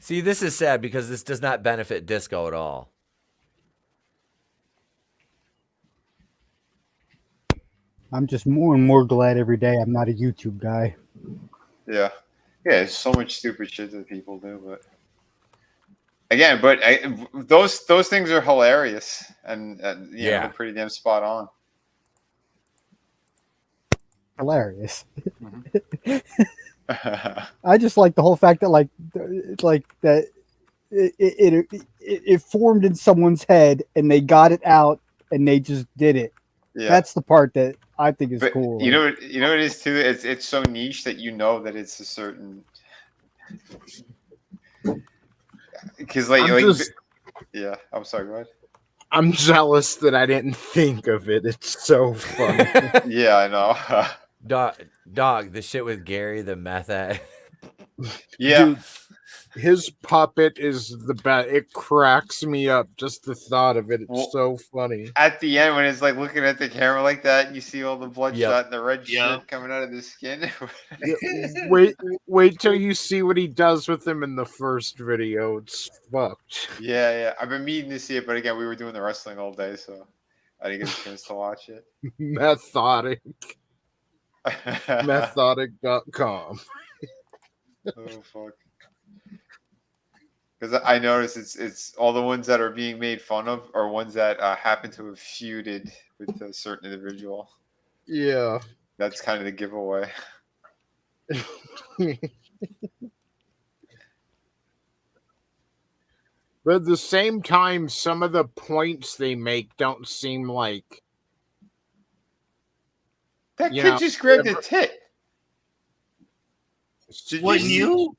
See, this is sad because this does not benefit Disco at all. I'm just more and more glad every day I'm not a YouTube guy. Yeah. Yeah, there's so much stupid shit that people do, but again, those things are hilarious and Yeah. they're pretty damn spot on. Hilarious. I just like the whole fact that it formed in someone's head and they got it out and they just did it. Yeah. That's the part that I think is But cool. you know what it is too? It's so niche that that it's a certain because yeah. I'm sorry, go ahead. I'm jealous that I didn't think of it. It's so funny. Yeah, I know. Dog, the shit with Gary, the meth addict. Yeah. Dude, his puppet is the best. It cracks me up just the thought of it. It's so funny. At the end, when it's like looking at the camera like that, and you see all the bloodshot and the red shit coming out of the skin. Wait till you see what he does with him in the first video. It's fucked. Yeah. I've been meaning to see it, but again, we were doing the wrestling all day, so I didn't get a chance to watch it. Methodic. Methodic.com. Oh fuck. Because I noticed it's all the ones that are being made fun of are ones that happen to have feuded with a certain individual. Yeah. That's kind of the giveaway. But at the same time, some of the points they make don't seem like that kid just grabbed a tit. Wouldn't you?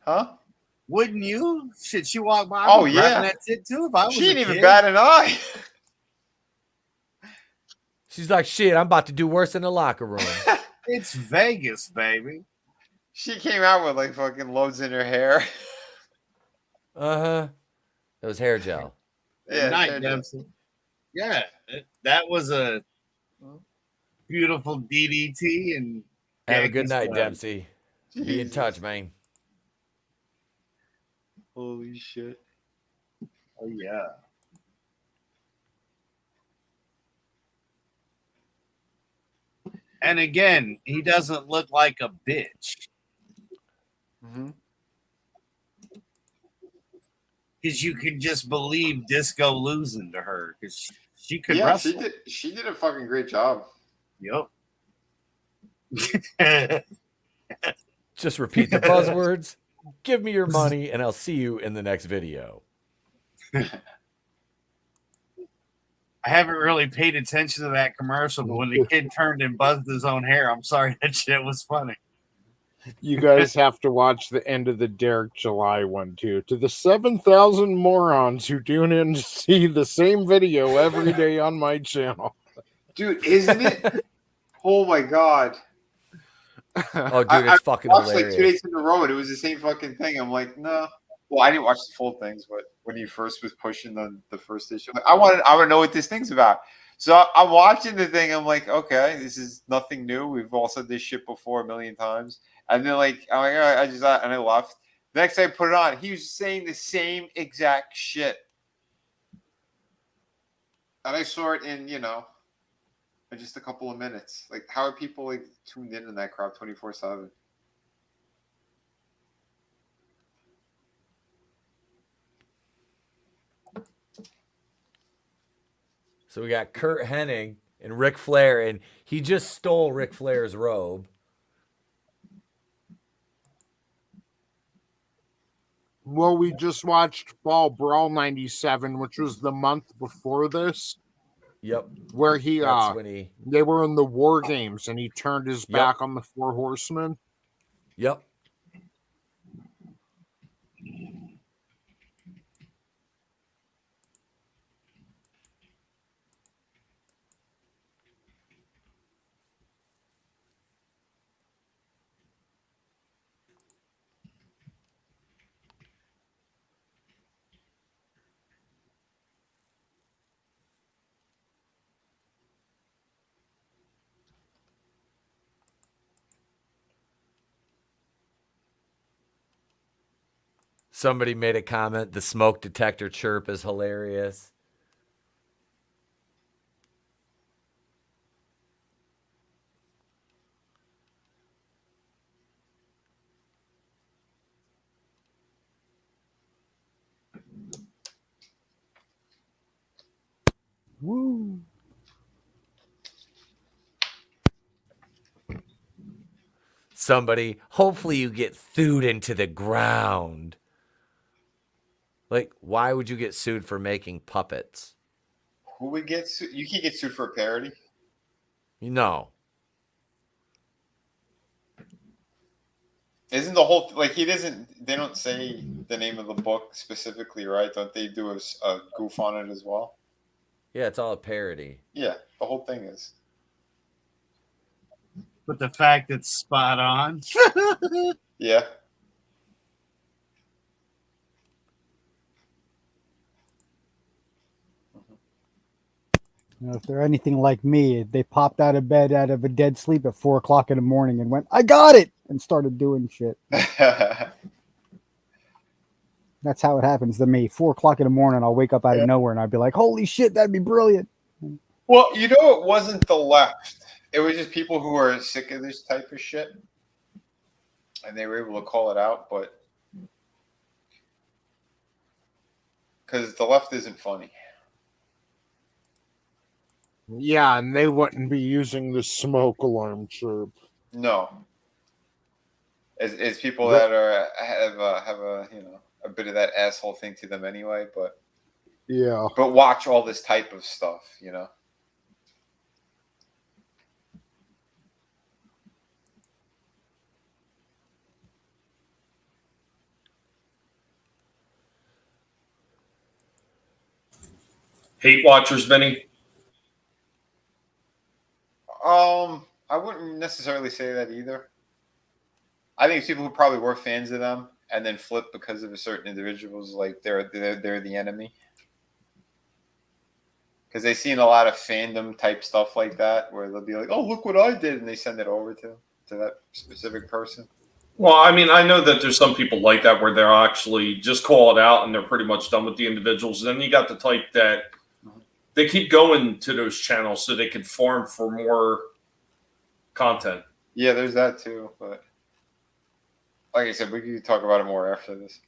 Huh? Wouldn't you? Shit, she walked by. Oh yeah, that's it too. If I was she didn't even kid. bat an eye. She's like, shit, I'm about to do worse in the locker room. It's Vegas, baby. She came out with like fucking loads in her hair. It was hair gel. Yeah, Night, Dempsey. Yeah, that was a beautiful DDT and have a good night, Dempsey. Jesus. Be in touch, man. Holy shit. Oh yeah. And again, he doesn't look like a bitch. Mm-hmm. Because you can just believe Disco losing to her. Because she could Yeah, wrestle. she did a fucking great job. Yep. Just repeat the buzzwords. Give me your money, and I'll see you in the next video. I haven't really paid attention to that commercial, but when the kid turned and buzzed his own hair, I'm sorry, that shit was funny. You guys have to watch the end of the Derek July one too. To the 7,000 morons who tune in to see the same video every day on my channel. Dude, isn't it? Oh my god. Oh, dude, it's fucking watched hilarious. like 2 days in a row and it was the same fucking thing. I'm like, no. Well, I didn't watch the full things, but when he first was pushing the first issue, like, I want to know what this thing's about. So I'm watching the thing. I'm like, okay, this is nothing new. We've all said this shit before a million times. And then like, I'm like, all right, and I left. The next day I put it on. He was saying the same exact shit. And I saw it in, in just a couple of minutes. Like, how are people like tuned in that crowd 24/7? So we got Kurt Hennig and Ric Flair, and he just stole Ric Flair's robe. Well, we just watched Fall Brawl 97, which was the month before this. Yep. Where he That's when he... they were in the War Games and he turned his back on the Four Horsemen. Yep. Somebody made a comment, the smoke detector chirp is hilarious. Woo. Somebody, hopefully you get sued into the ground. Like, why would you get sued for making puppets? Who would get sued? You can't get sued for a parody. No. Isn't the whole like he doesn't? They don't say the name of the book specifically, right? Don't they do a goof on it as well? Yeah, it's all a parody. Yeah, the whole thing is. But the fact it's spot on. Yeah. You know, if they're anything like me, they popped out of bed out of a dead sleep at 4 o'clock in the morning and went, I got it, and started doing shit. That's how it happens to me. 4 o'clock in the morning, I'll wake up out of nowhere and I'll be like, holy shit, that'd be brilliant. Well, it wasn't the left. It was just people who were sick of this type of shit. And they were able to call it out, but because the left isn't funny. Yeah, and they wouldn't be using the smoke alarm chirp. No. It's people that have a a bit of that asshole thing to them anyway, but yeah. But watch all this type of stuff, Hate watchers, Vinny? I wouldn't necessarily say that either. I think it's people who probably were fans of them and then flip because of a certain individuals, like they're the enemy. Because they've seen a lot of fandom type stuff like that, where they'll be like, "Oh, look what I did," and they send it over to that specific person. Well, I mean, I know that there's some people like that where they'll actually just call it out and they're pretty much done with the individuals. Then you got the type that they keep going to those channels so they can farm for more content. Yeah, there's that too. But like I said, we can talk about it more after this.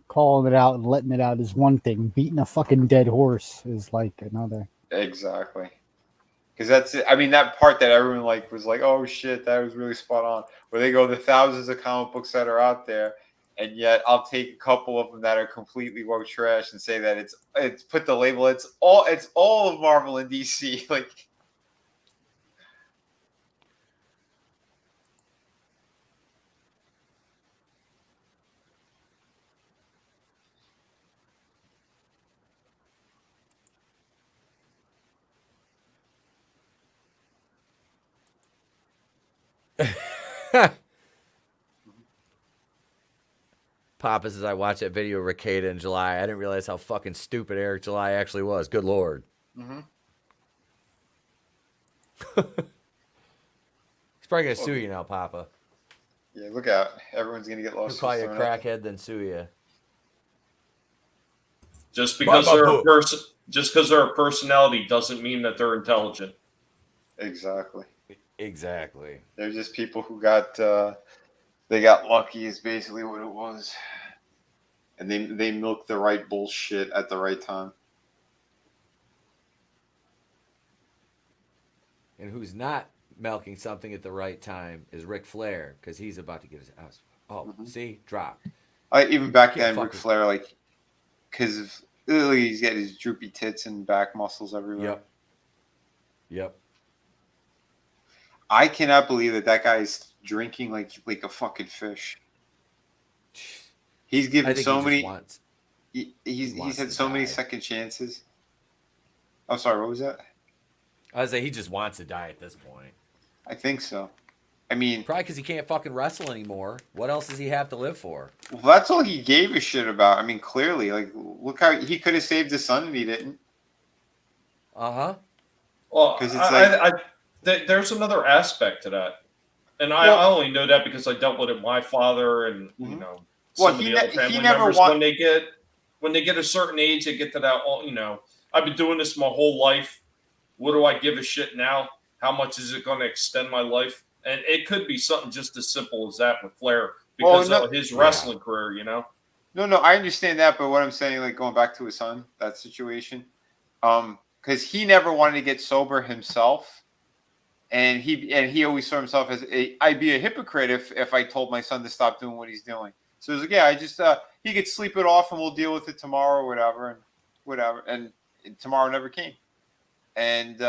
Calling it out and letting it out is one thing. Beating a fucking dead horse is like another. Exactly. Because that's it. I mean, that part that everyone like was like, "Oh shit, that was really spot on." Where they go, the thousands of comic books that are out there, and yet I'll take a couple of them that are completely woke trash and say that it's put the label. It's all of Marvel and DC. Like, Papa says I watched that video of Ricada in July. I didn't realize how fucking stupid Eric July actually was. Good lord. mm-hmm. He's probably gonna sue you now, Papa. Yeah, look out! Everyone's gonna get He'll lost. call you a crackhead, then sue you. Just because they're a personality doesn't mean that they're intelligent. Exactly. Exactly. They're just people who got they got lucky. Is basically what it was, and they milked the right bullshit at the right time. And who's not milking something at the right time is Ric Flair, because he's about to get his ass. Oh, see, dropped. Even back Can't then, Ric fucking- Flair, like, because he's got his droopy tits and back muscles everywhere. Yep. I cannot believe that guy's drinking like a fucking fish. He's I given think so he just many. wants. He's wants had to so many die. second chances. I'm sorry, what was that? I was say he just wants to die at this point. I think so. I mean, Probably because he can't fucking wrestle anymore. What else does he have to live for? well, that's all he gave a shit about. I mean, clearly, like, look how he could have saved his son and he didn't. Uh-huh. Well, 'Cause it's like- there's another aspect to that, and I only know that because I dealt with it. My father and you know Well, some of he the other ne- he family never members want- when they get a certain age, they get to that. You know, I've been doing this my whole life. What do I give a shit now? How much is it going to extend my life? And it could be something just as simple as that with Flair because of his wrestling career. You know. No, I understand that, but what I'm saying, like going back to his son, that situation, because he never wanted to get sober himself, and he always saw himself as I'd be a hypocrite if I told my son to stop doing what he's doing. So he's like, yeah, I just he could sleep it off and we'll deal with it tomorrow or whatever, and tomorrow never came, and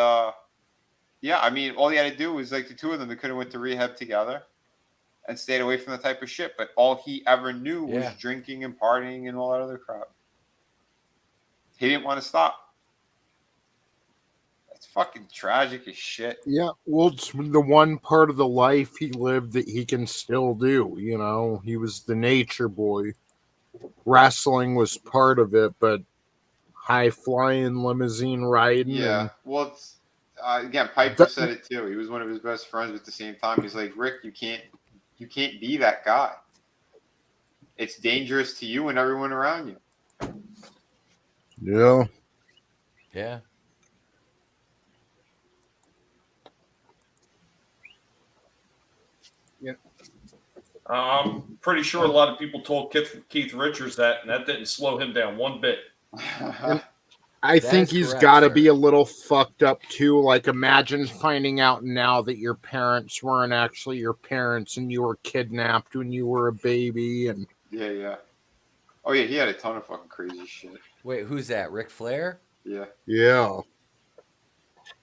yeah, I mean, all he had to do was like the two of them, they could have went to rehab together and stayed away from the type of shit. But all he ever knew was drinking and partying and all that other crap. He didn't want to stop. That's fucking tragic as shit. Yeah, well, it's the one part of the life he lived that he can still do. You know, he was the nature boy. Wrestling was part of it, but high flying, limousine riding. Yeah, and well, it's, again, Piper said it too. He was one of his best friends, but at the same time, he's like, Rick, you can't be that guy. It's dangerous to you and everyone around you. yeah. Yeah. I'm pretty sure a lot of people told Keith Richards that, and that didn't slow him down one bit. I think he's got to be a little fucked up too. Like, imagine finding out now that your parents weren't actually your parents and you were kidnapped when you were a baby. And yeah. Oh yeah, he had a ton of fucking crazy shit. Wait, who's that? Ric Flair? Yeah.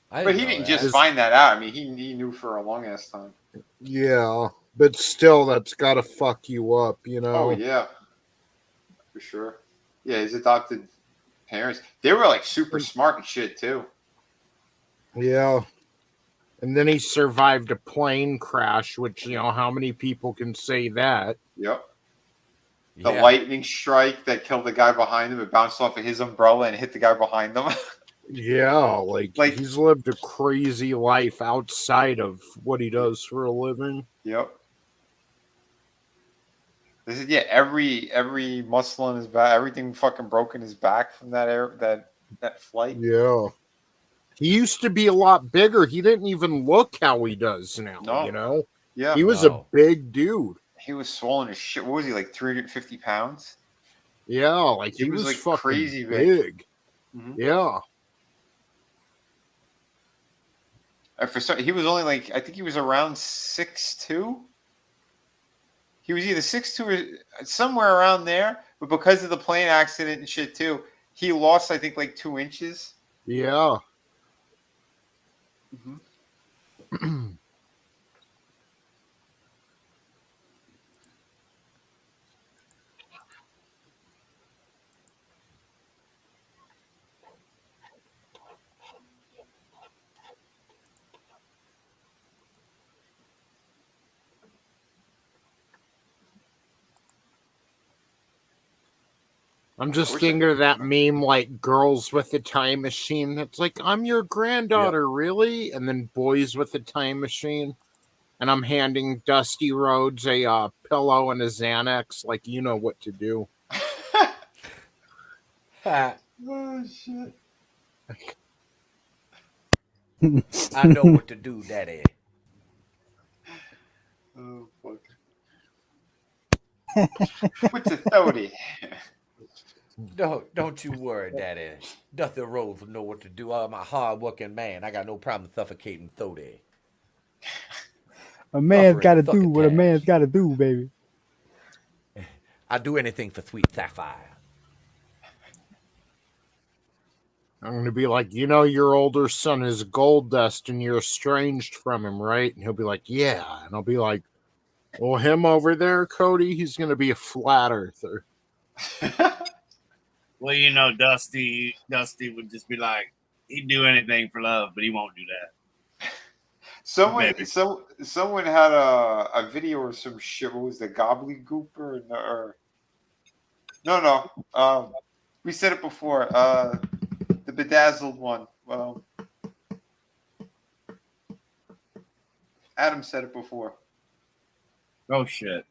But he didn't just find that out. I mean, he knew for a long ass time. Yeah, but still, that's got to fuck you up, you know? Oh yeah, for sure. Yeah, his adopted parents, they were like super smart and shit too. Yeah. And then he survived a plane crash, which, you know, how many people can say that? Yep. The Yeah. lightning strike that killed the guy behind him. It bounced off of his umbrella and hit the guy behind him. Yeah, like he's lived a crazy life outside of what he does for a living. Yep. This is every muscle in his back, everything fucking broke in his back from that flight. Yeah. He used to be a lot bigger. He didn't even look how he does now, No. you know? Yeah. He was a big dude. He was swollen as shit. What was he, like 350 pounds? Yeah, like he was like fucking crazy big. Mhm. Yeah. He was only like, I think he was around 6'2". He was either 6'2" or somewhere around there, but because of the plane accident and shit too, he lost, I think, like 2 inches. Yeah. I'm just thinking of that meme, like girls with a time machine. That's like, I'm your granddaughter, really? And then boys with a time machine. And I'm handing Dusty Rhodes a pillow and a Xanax. Like, you know what to do. Oh, shit. I know what to do, Daddy. Oh, fuck. What's a 30? Don't you worry, Daddy. Dusty Rhodes will know what to do. I'm a hard-working man. I got no problem suffocating Thody. A man's Buffering got to fucking do what a cash. man's got to do, baby. I'd do anything for sweet Sapphire. I'm going to be like, you know, your older son is gold dust and you're estranged from him, right? And he'll be like, yeah. And I'll be like, well, him over there, Cody, he's going to be a flat earther. Well, you know, Dusty would just be like, he'd do anything for love, but he won't do that. Someone had a video or some shit. What was the gobbledygook or no? We said it before. The bedazzled one. Well, Adam said it before. Oh shit!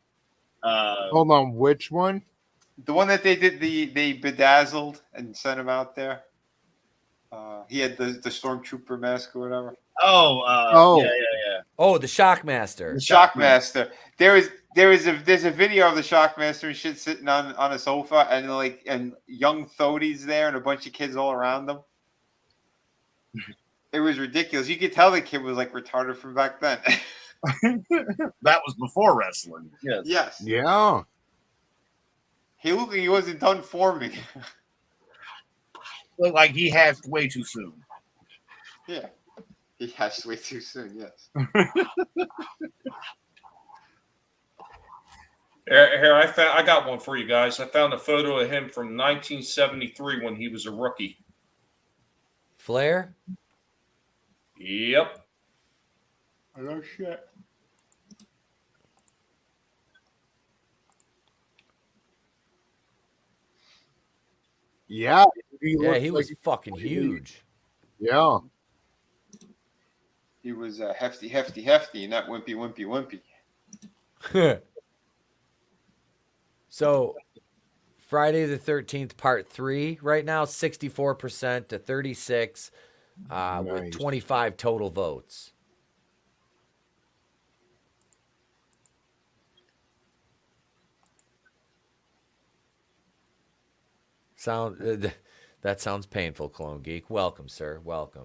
Hold on, which one? The one that they did they bedazzled and sent him out there. He had the stormtrooper mask or whatever. Yeah. Oh, the Shockmaster. The Shockmaster. There's a video of the Shockmaster and shit sitting on a sofa and young Thodi's there and a bunch of kids all around them. It was ridiculous. You could tell the kid was like retarded from back then. That was before wrestling. Yes. Yes. Yeah. He looked like he wasn't done forming. Looked like he hatched way too soon. Yeah. He hatched way too soon, yes. Here, I got one for you guys. I found a photo of him from 1973 when he was a rookie. Flair? Yep. Oh, shit. Yeah. He was fucking huge. Yeah. He was hefty, and not wimpy. So, Friday the 13th, part 3, right now, 64% to 36, with 25 total votes. That sounds painful, Clone Geek. Welcome, sir. Welcome.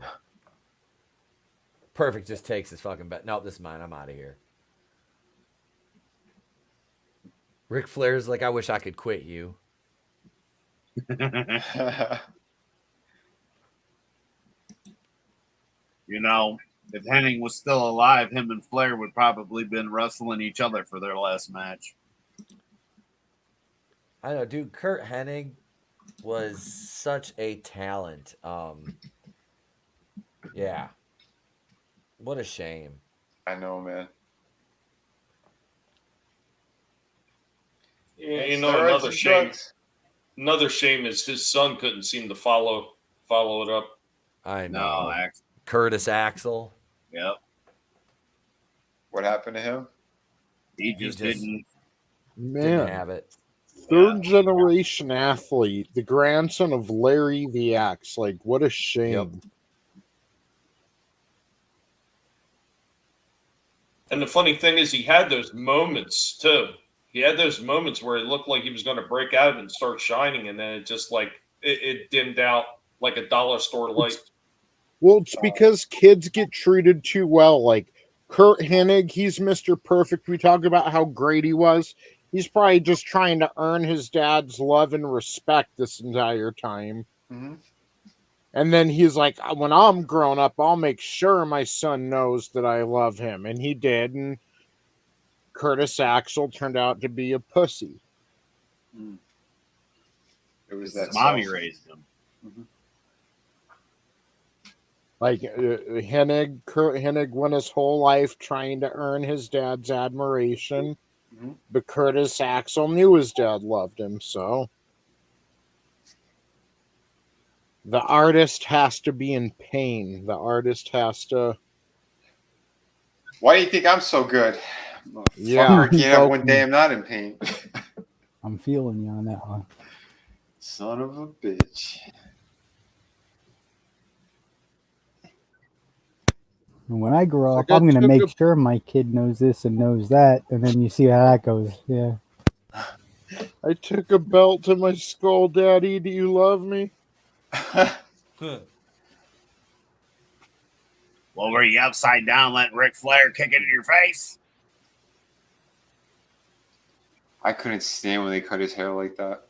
Perfect just takes his fucking bet. Nope, this is mine. I'm out of here. Ric Flair's like, I wish I could quit you. You know, if Hennig was still alive, him and Flair would probably been wrestling each other for their last match. I know, dude. Kurt Hennig was such a talent. Yeah. What a shame. I know, man. You know, another shame. Another shame is his son couldn't seem to follow it up. I No, know. Axel. Curtis Axel. Yep. What happened to him? He just didn't. Didn't Man, have it. third generation athlete, the grandson of Larry the Axe. Like, what a shame. And the funny thing is, he had those moments too. He had those moments where it looked like he was going to break out and start shining, and then it just like it dimmed out like a dollar store light. Well, it's because kids get treated too well. Like Kurt Hennig, he's Mr. Perfect. We talk about how great he was. He's probably just trying to earn his dad's love and respect this entire time. Mm-hmm. And then he's like, when I'm grown up, I'll make sure my son knows that I love him. And he did. And Curtis Axel turned out to be a pussy. It was His that mommy self- raised him. Mhm. Like Kurt Hennig went his whole life trying to earn his dad's admiration. Mhm. But Curtis Axel knew his dad loved him, so the artist has to be in pain. The artist has to. Why do you think I'm so good? Yeah. Fucker, can't have one day I'm not in pain. I'm feeling you on that one. Son of a bitch. And when I grow It's up, like I'm I going to took make a- sure my kid knows this and knows that. And then you see how that goes. Yeah. I took a belt to my skull, Daddy. Do you love me? Well, were you upside down letting Ric Flair kick it in your face? I couldn't stand when they cut his hair like that.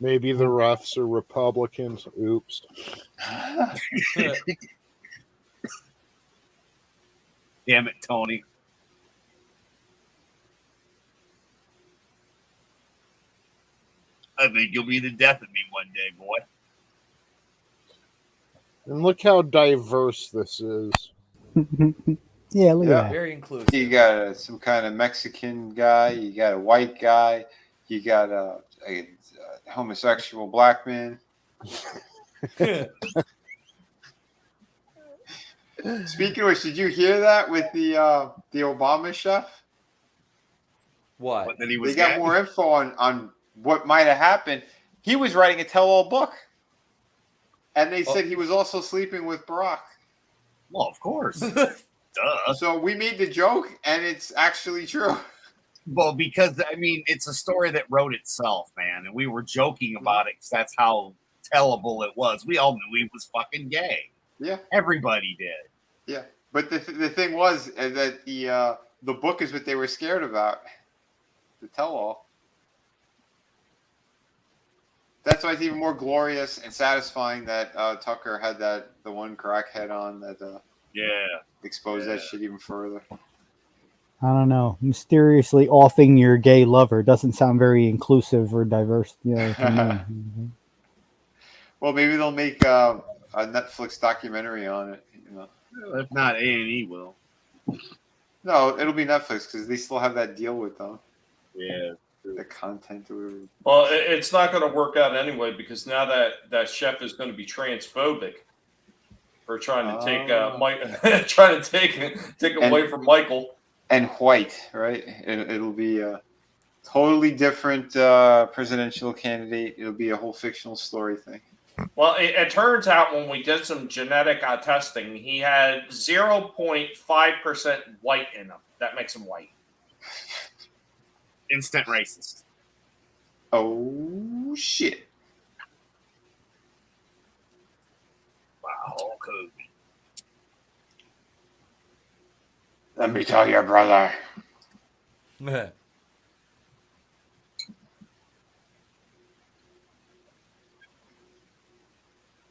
Maybe the refs are Republicans. Oops. Damn it, Tony. I think you'll be the death of me one day, boy. And look how diverse this is. Yeah, look Yeah. at that. Very inclusive. You got some kind of Mexican guy. You got a white guy. You got a homosexual black man. Speaking of which, did you hear that with the Obama chef? What? But then he They was got gay. more info on what might have happened. He was writing a tell-all book, and they said he was also sleeping with Barack. Well, of course. Duh. So we made the joke, and it's actually true. Well, because, I mean, it's a story that wrote itself, man. And we were joking about it because that's how tellable it was. We all knew he was fucking gay. Yeah, Everybody did. yeah. But the thing was that the book is what they were scared about. The tell-all. That's why it's even more glorious and satisfying that Tucker had the one crackhead on that Yeah. exposed that shit even further. I don't know. Mysteriously offing your gay lover doesn't sound very inclusive or diverse, you know, to me. Well, maybe they'll make a Netflix documentary on it. You know, Well, if not, A&E will. no, it'll be Netflix because they still have that deal with them. Yeah. The content or whatever. Well, it's not going to work out anyway because now that chef is going to be transphobic for trying to take Mike, trying to take away from Michael. And white, right? It'll be a totally different presidential candidate. It'll be a whole fictional story thing. Well, it turns out when we did some genetic testing, he had 0.5% white in him. That makes him white. Instant racist. Oh shit! Wow, Hulk Hogan. Let me tell you, brother.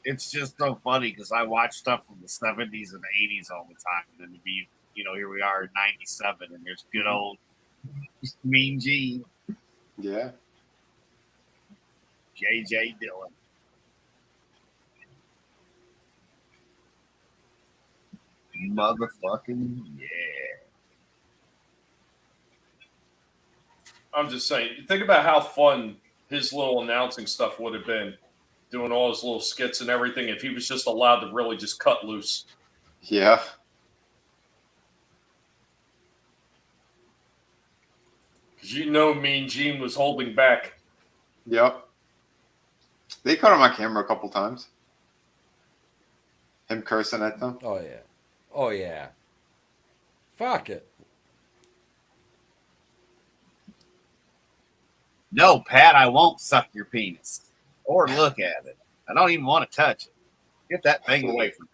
It's just so funny because I watch stuff from the 70s and the 80s all the time. And then to be, you know, here we are in 97 and there's good old Mean Gene. Yeah. JJ Dillon. Motherfucking yeah. I'm just saying, think about how fun his little announcing stuff would have been, doing all his little skits and everything, if he was just allowed to really just cut loose. Yeah. Because Mean Gene was holding back. Yep. They caught him on camera a couple times. Him cursing at them. Oh yeah. Oh yeah. Fuck it. No, Pat, I won't suck your penis or look at it. I don't even want to touch it. Get that thing away from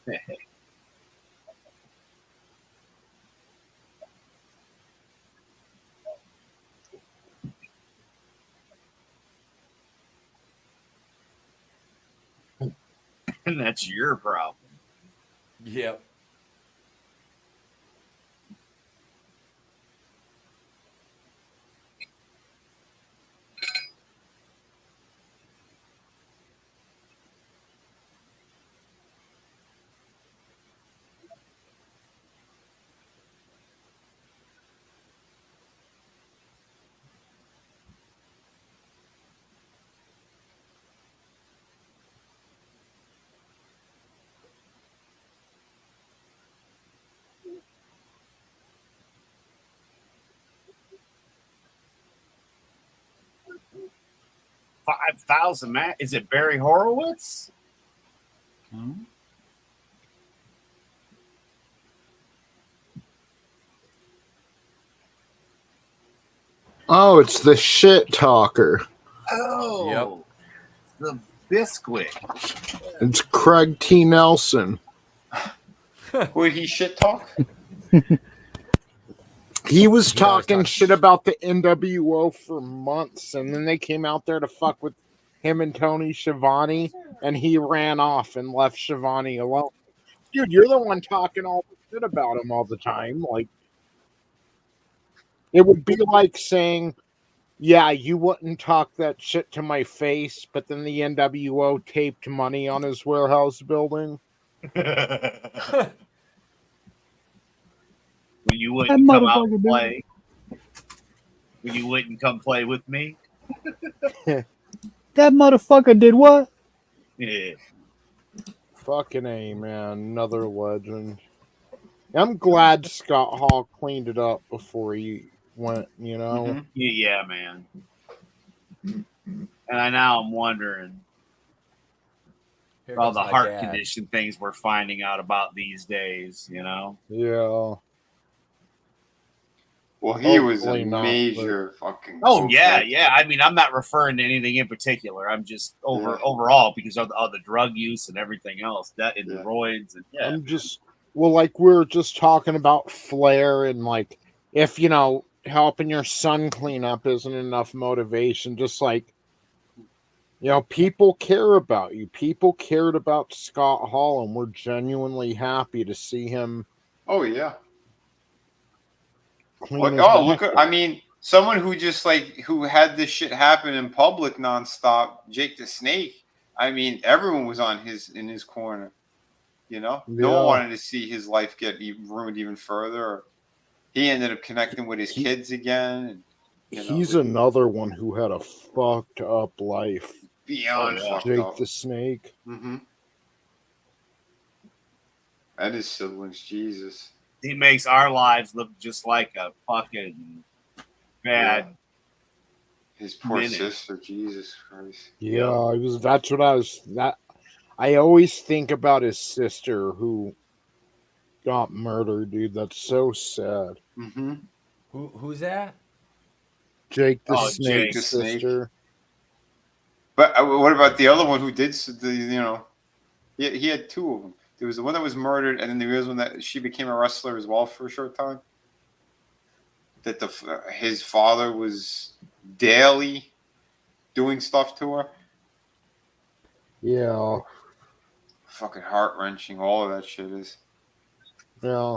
me. And that's your problem. Yep. $5,000, Matt. Is it Barry Horowitz? Oh, it's the shit talker. Oh, the Bisquick. It's Craig T. Nelson. Would he shit talk? He was He always talking talks- shit about the NWO for months, and then they came out there to fuck with him and Tony Schiavone, and he ran off and left Schiavone alone. Dude, you're the one talking all the shit about him all the time. Like, it would be like saying, yeah, you wouldn't talk that shit to my face, but then the NWO taped money on his warehouse building. When you wouldn't come out motherfucker, and dude. play. When you wouldn't come play with me. That motherfucker did what? Yeah. Fucking A, man. Another legend. I'm glad Scott Hall cleaned it up before he went, you know? Mhm. Yeah, man. And now I'm wondering Here all comes the my heart dad. condition things we're finding out about these days, you know? Yeah. Well, he was a Hopefully not, major fucking. Oh, yeah, cokehead. yeah. I mean, I'm not referring to anything in particular. I'm just overall because of the drug use and everything else, that and the Yeah. roids and yeah. I'm just, well, like we were just talking about Flair and like, if, you know, helping your son clean up isn't enough motivation, just like, you know, people care about you. People cared about Scott Hall, and we're genuinely happy to see him Oh yeah. clean Look, his look act at, I mean, someone who just like who had this shit happen in public nonstop, Jake the Snake. I mean, everyone was in his corner. You know, no Yeah. one wanted to see his life get ruined even further. He ended up connecting with his kids again. And, He's another one who had a fucked up life. beyond Oh, yeah. fucked Jake up. the Snake. Mm-hmm. And his siblings, Jesus. He makes our lives look just like a fucking bad. His poor Minute. sister, Jesus Christ. Yeah, that's what I was. I always think about his sister who got murdered, dude. That's so sad. Mm-hmm. Who's that? Jake the Oh, Snake's Jake the Snake. sister. But what about the other one who did he had two of them. There was the one that was murdered, and then there was one that she became a wrestler as well for a short time. That his father was daily doing stuff to her. Yeah, Fucking heart wrenching. All of that shit is. yeah.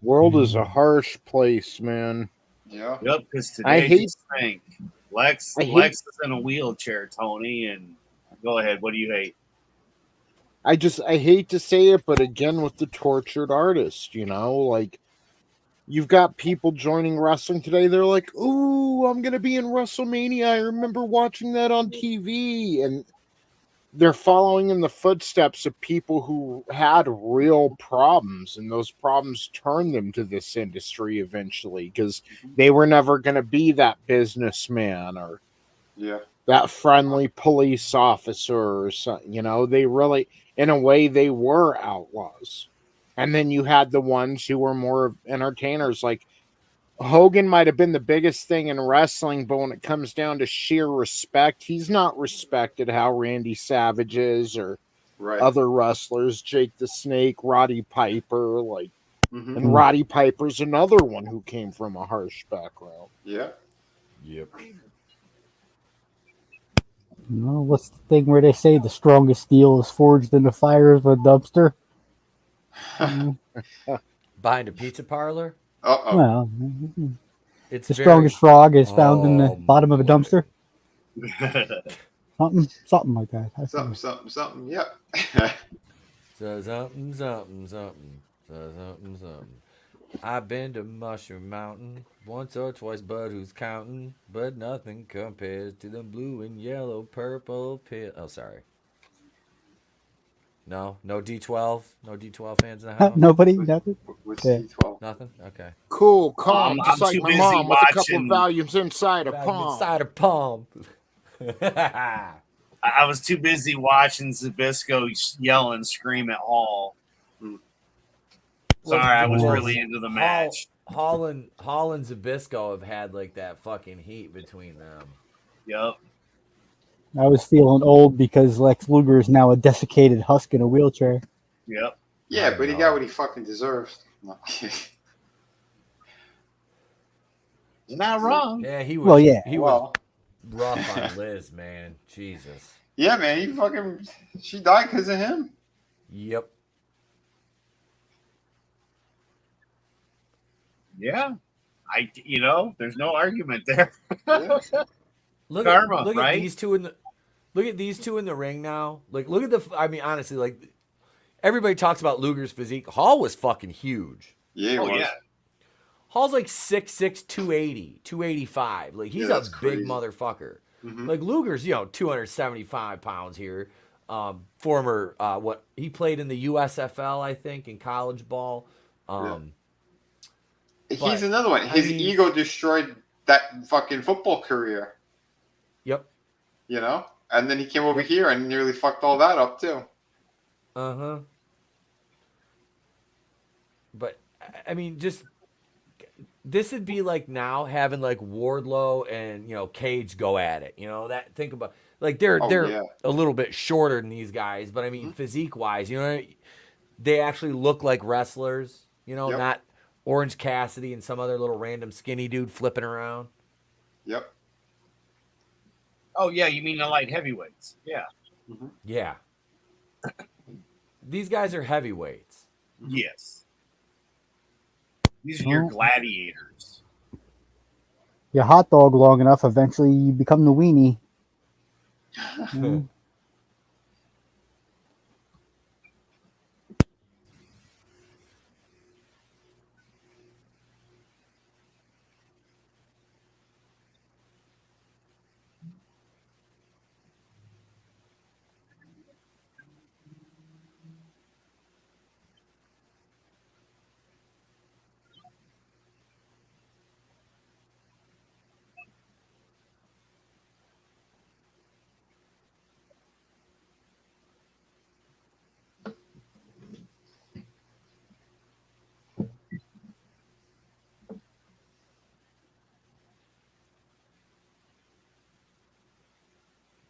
World is a harsh place, man. Yeah. Yep, because I today hate- just think Lex I hate- Lex is in a wheelchair, Tony, and go ahead. What do you hate? I hate to say it, but again, with the tortured artist, like you've got people joining wrestling today. They're like, "Ooh, I'm gonna be in WrestleMania. I remember watching that on TV," and they're following in the footsteps of people who had real problems, and those problems turned them to this industry eventually because they were never gonna be that businessman or Yeah. that friendly police officer or something. They really, in a way, they were outlaws. And then you had the ones who were more entertainers. Like Hogan might have been the biggest thing in wrestling, but when it comes down to sheer respect, he's not respected how Randy Savage is or Right. other wrestlers, Jake the Snake, Roddy Piper, Mm-hmm. and Roddy Piper's another one who came from a harsh background. Yeah. Yep. What's the thing where they say the strongest steel is forged in the fires of a dumpster? Behind a pizza parlor. Uh-oh. Well, It's the very- strongest frog is found in the Oh, bottom of a boy. dumpster. Something like that. I Something, think. something. Yep. So something, something, something. So something, something. I've been to Mushroom Mountain once or twice, but who's counting? But nothing compares to the blue and yellow, purple pit. Oh, sorry. No D12. No D12 fans in the house. Nobody, nothing. What's Yeah. C12? Nothing. Okay. Cool, calm, I'm just like too my busy mom with a couple watching- of volumes inside a palm. Inside a palm. I was too busy watching Zabisco yell and scream at Hall. Sorry, I was really into the match. Hall and Zabisco have had like that fucking heat between them. Yep. I was feeling old because Lex Luger is now a desiccated husk in a wheelchair. Yep. Yeah, but he got what he fucking deserves. No. You're not wrong. Yeah, he was. Well, yeah. He was rough on Liz, man. Jesus. Yeah, man. She died because of him. Yep. Yeah. There's no argument there. Yeah. Look Karma, at right? these two in the. Look at these two in the ring now. Like, look at the. I mean, honestly, like, everybody talks about Luger's physique. Hall was fucking huge. Yeah, he Oh, was. yeah. Hall's like 6'6", 280, 285. Like, he's Yeah, a that's big crazy. motherfucker. Mhm. Like, Luger's, 275 pounds here. Former, he played in the USFL, I think, in college ball. He's But, another one. His I mean- ego destroyed that fucking football career, Yep. And then he came over here and nearly fucked all that up, too. Uh-huh. But, I mean, just... This would be like now having like Wardlow and Cage go at it. Think about like they're yeah. a little bit shorter than these guys, but I mean physique wise, they actually look like wrestlers. Yep. Not Orange Cassidy and some other little random skinny dude flipping around. Yep. Oh, yeah. You mean the light heavyweights? Yeah. Yeah. These guys are heavyweights. Yes. These are your gladiators. You hot dog long enough, eventually you become the weenie. Mm.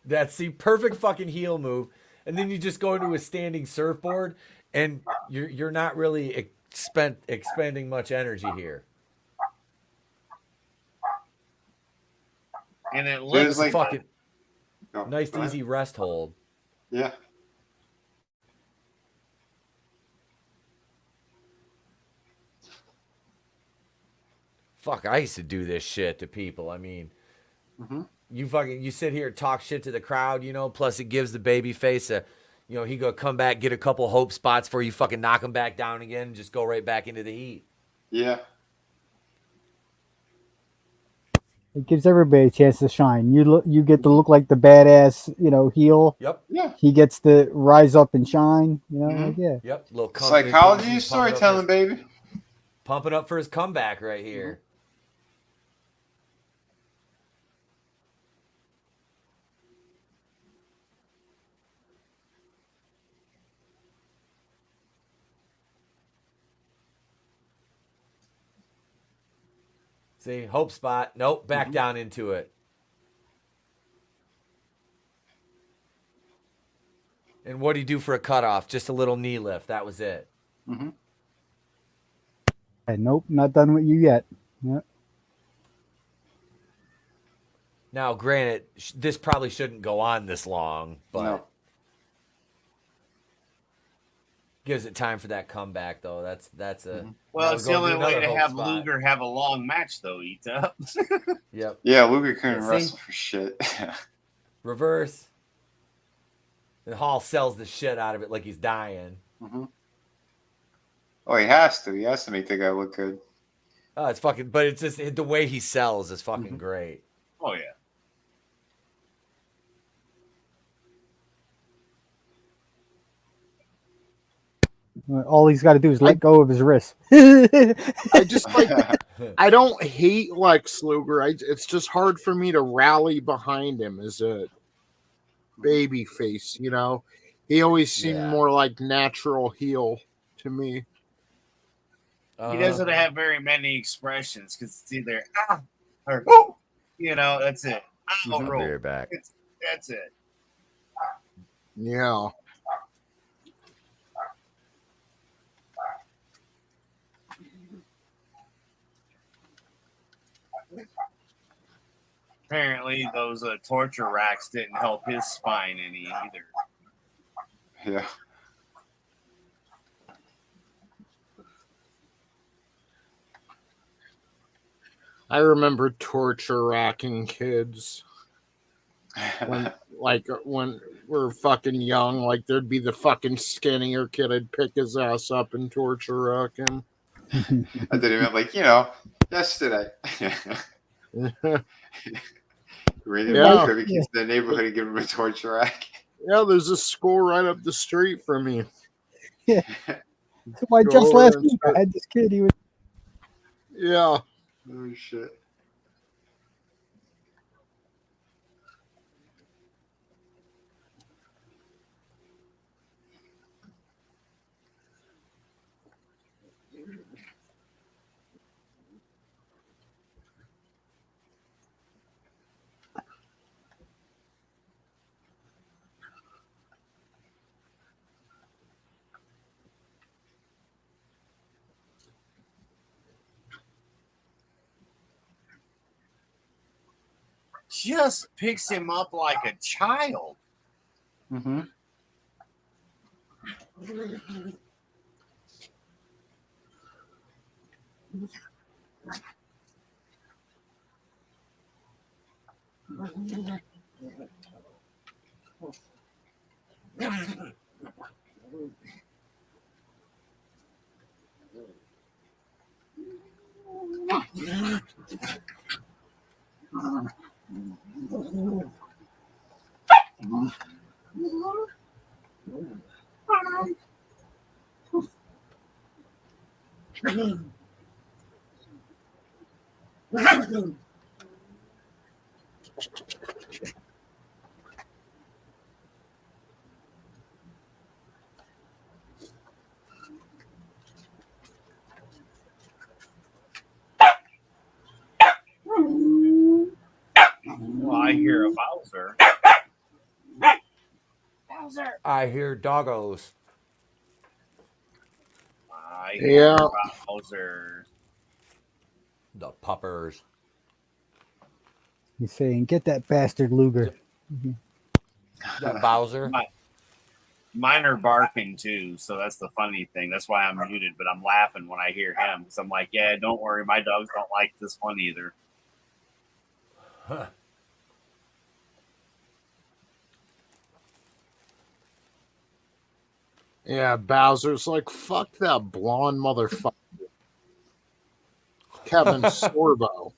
That's the perfect fucking heel move. And then you just go into a standing surfboard, and you're not really expending much energy here. And it So looks it's like Fucking oh, nice, go ahead. easy rest hold. Yeah. Fuck, I used to do this shit to people. I mean, Mhm. you sit here and talk shit to the crowd, you know. Plus, it gives the baby face a, you know, he go come back, get a couple hope spots for you, fucking knock him back down again, and just go right back into the heat. Yeah. It gives everybody a chance to shine. You get to look like the badass, heel. Yep, Yeah. He gets to rise up and shine. Mhm. Like, yeah. yep. Little Psychology he's is storytelling, baby. pumping up for his comeback right here. See, hope spot. Nope, back down into it. And what do you do for a cutoff? Just a little knee lift. That was it. Mm-hmm. And nope, not done with you yet. Yeah. Now, granted, this probably shouldn't go on this long, but No. gives it time for that comeback, though. That's a well, now it's we're the going only way another to hope have spot. Luger have a long match, though. Etep. Yep. Yeah, Luger couldn't Yeah, see? wrestle for shit. Reverse. And Hall sells the shit out of it like he's dying. Mm-hmm. Oh, he has to. He has to make the guy look good. Oh, it's fucking. But it's just the way he sells is fucking Mhm. great. Oh yeah. All he's got to do is let go of his wrist. I just like I don't hate Lex Luger. It's just hard for me to rally behind him as a baby face, He always seemed Yeah. more like natural heel to me. He doesn't have very many expressions because it's either or that's it. I'll be right back. That's it. Yeah. Apparently, those torture racks didn't help his spine any either. Yeah. I remember torture racking kids when we're fucking young. Like there'd be the fucking skinnier kid. I'd pick his ass up and torture rack him. I did him like, yesterday. Reading Yeah. the kids in the neighborhood and give him a torture rack. Yeah, there's a school right up the street from me. Yeah. So just last week I had this kid. He was. Yeah. Oh shit. Just picks him up like a child. Mm-hmm. Well, I hear a Bowser. I hear doggos. I Yeah. hear Bowser. The puppers. He's saying, "Get that bastard Luger." That Bowser. Mine are barking too, so that's the funny thing. That's why I'm muted, but I'm laughing when I hear him because I'm like, yeah, don't worry, my dogs don't like this one either. Huh. Yeah, Bowser's like, fuck that blonde motherfucker. Kevin Sorbo.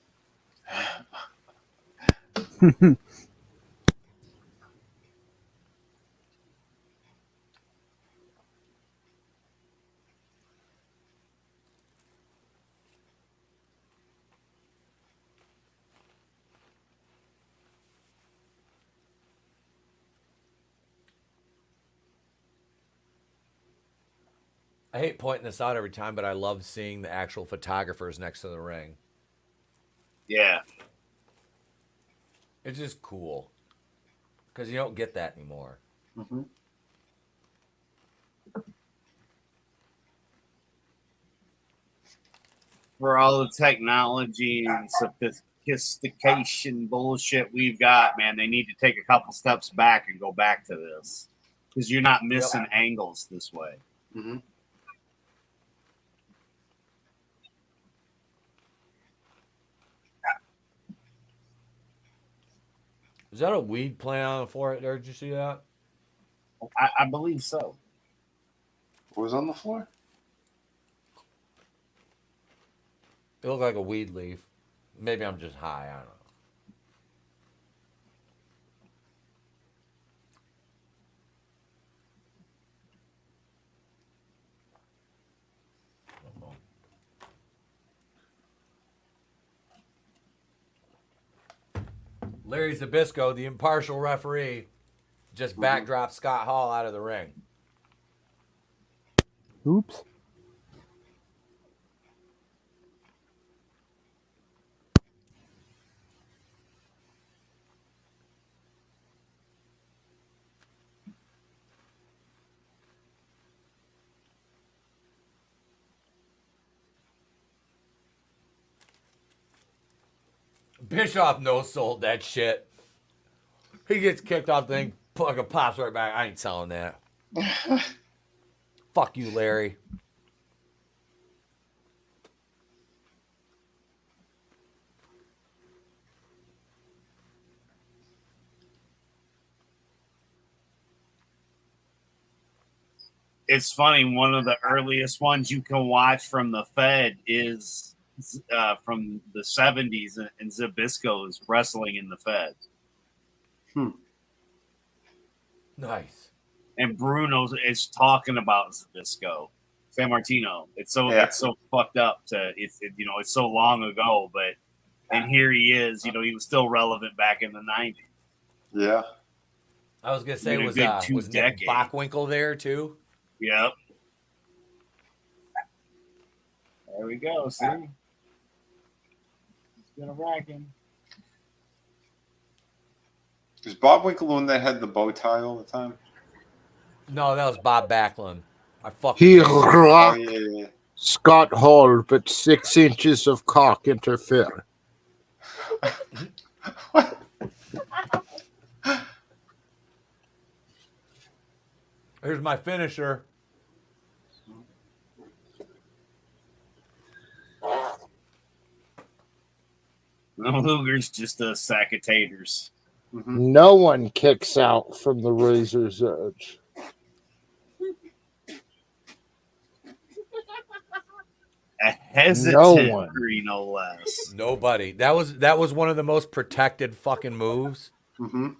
I hate pointing this out every time, but I love seeing the actual photographers next to the ring. Yeah. It's just cool. Because you don't get that anymore. Mm-hmm. For all the technology and sophistication bullshit we've got, man, they need to take a couple steps back and go back to this. Because you're not missing angles this way. Mm-hmm. Is that a weed plant on the floor right there? Did you see that? I believe so. What was on the floor? It looked like a weed leaf. Maybe I'm just high. I don't know. Larry Zabisco, the impartial referee, just backdropped Scott Hall out of the ring. Oops. Bischoff no-sold that shit. He gets kicked off the thing, fucking pops right back. I ain't selling that. Fuck you, Larry. It's funny. One of the earliest ones you can watch from the Fed is from the 70s, and Zabisco is wrestling in the Fed. Nice. And Bruno is talking about Zabisco, San Martino. It's so fucked up to it's so long ago, but and here he is. He was still relevant back in the 90s. Yeah. I was gonna say Been a was good 2 Nick decades. Bockwinkel there too? Yep. There we go. See, it's gonna rack him. Was Bob Winkle the one that had the bow tie all the time? No, that was Bob Backlund. I fucking He hate him. rocked yeah. Scott Hall, but 6 inches of cock interfere. Here's my finisher. Oh Luger's just a sack of taters. No one kicks out from the razor's edge. A hesitant No one. three, no less. Nobody. That was one of the most protected fucking moves. Mm-hmm.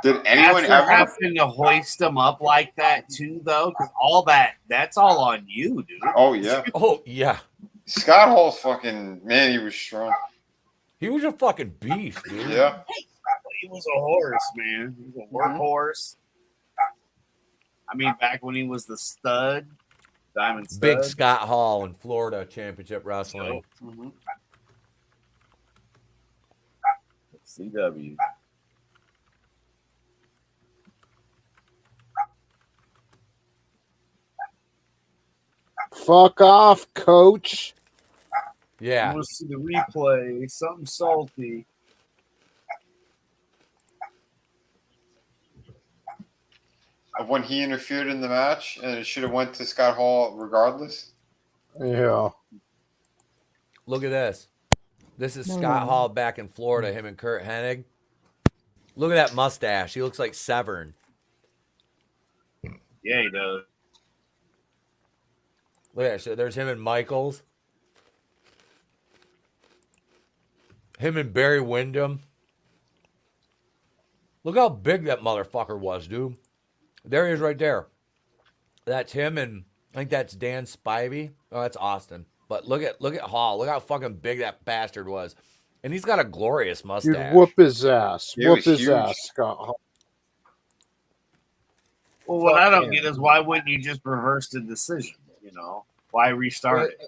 Did anyone After ever? having to hoist him up like that too, though, because that's all on you, dude. Oh yeah, Oh yeah. Scott Hall's fucking man. He was strong. He was a fucking beast, dude. Yeah. He was a horse, man. He was a workhorse. I mean, back when he was the stud, Diamond Stud. Big Scott Hall in Florida Championship Wrestling. Mm-hmm. CW. Fuck off, coach. I Yeah. want to see the replay. Something salty. Of when he interfered in the match, and it should have went to Scott Hall regardless. Yeah. Look at this. This is Scott Hall back in Florida, him and Kurt Hennig. Look at that mustache. He looks like Severn. Yeah, he does. Look at that. So there's him and Michaels. Him and Barry Windham. Look how big that motherfucker was, dude. There he is right there. That's him, and I think that's Dan Spivey. Oh, that's Austin. But look at Hall. Look how fucking big that bastard was. And he's got a glorious mustache. You'd whoop his ass. He Whoop was his huge. ass, Scott Hall. Well, what I don't Fuck get him. is why wouldn't you just reverse the decision? You know, why restart it?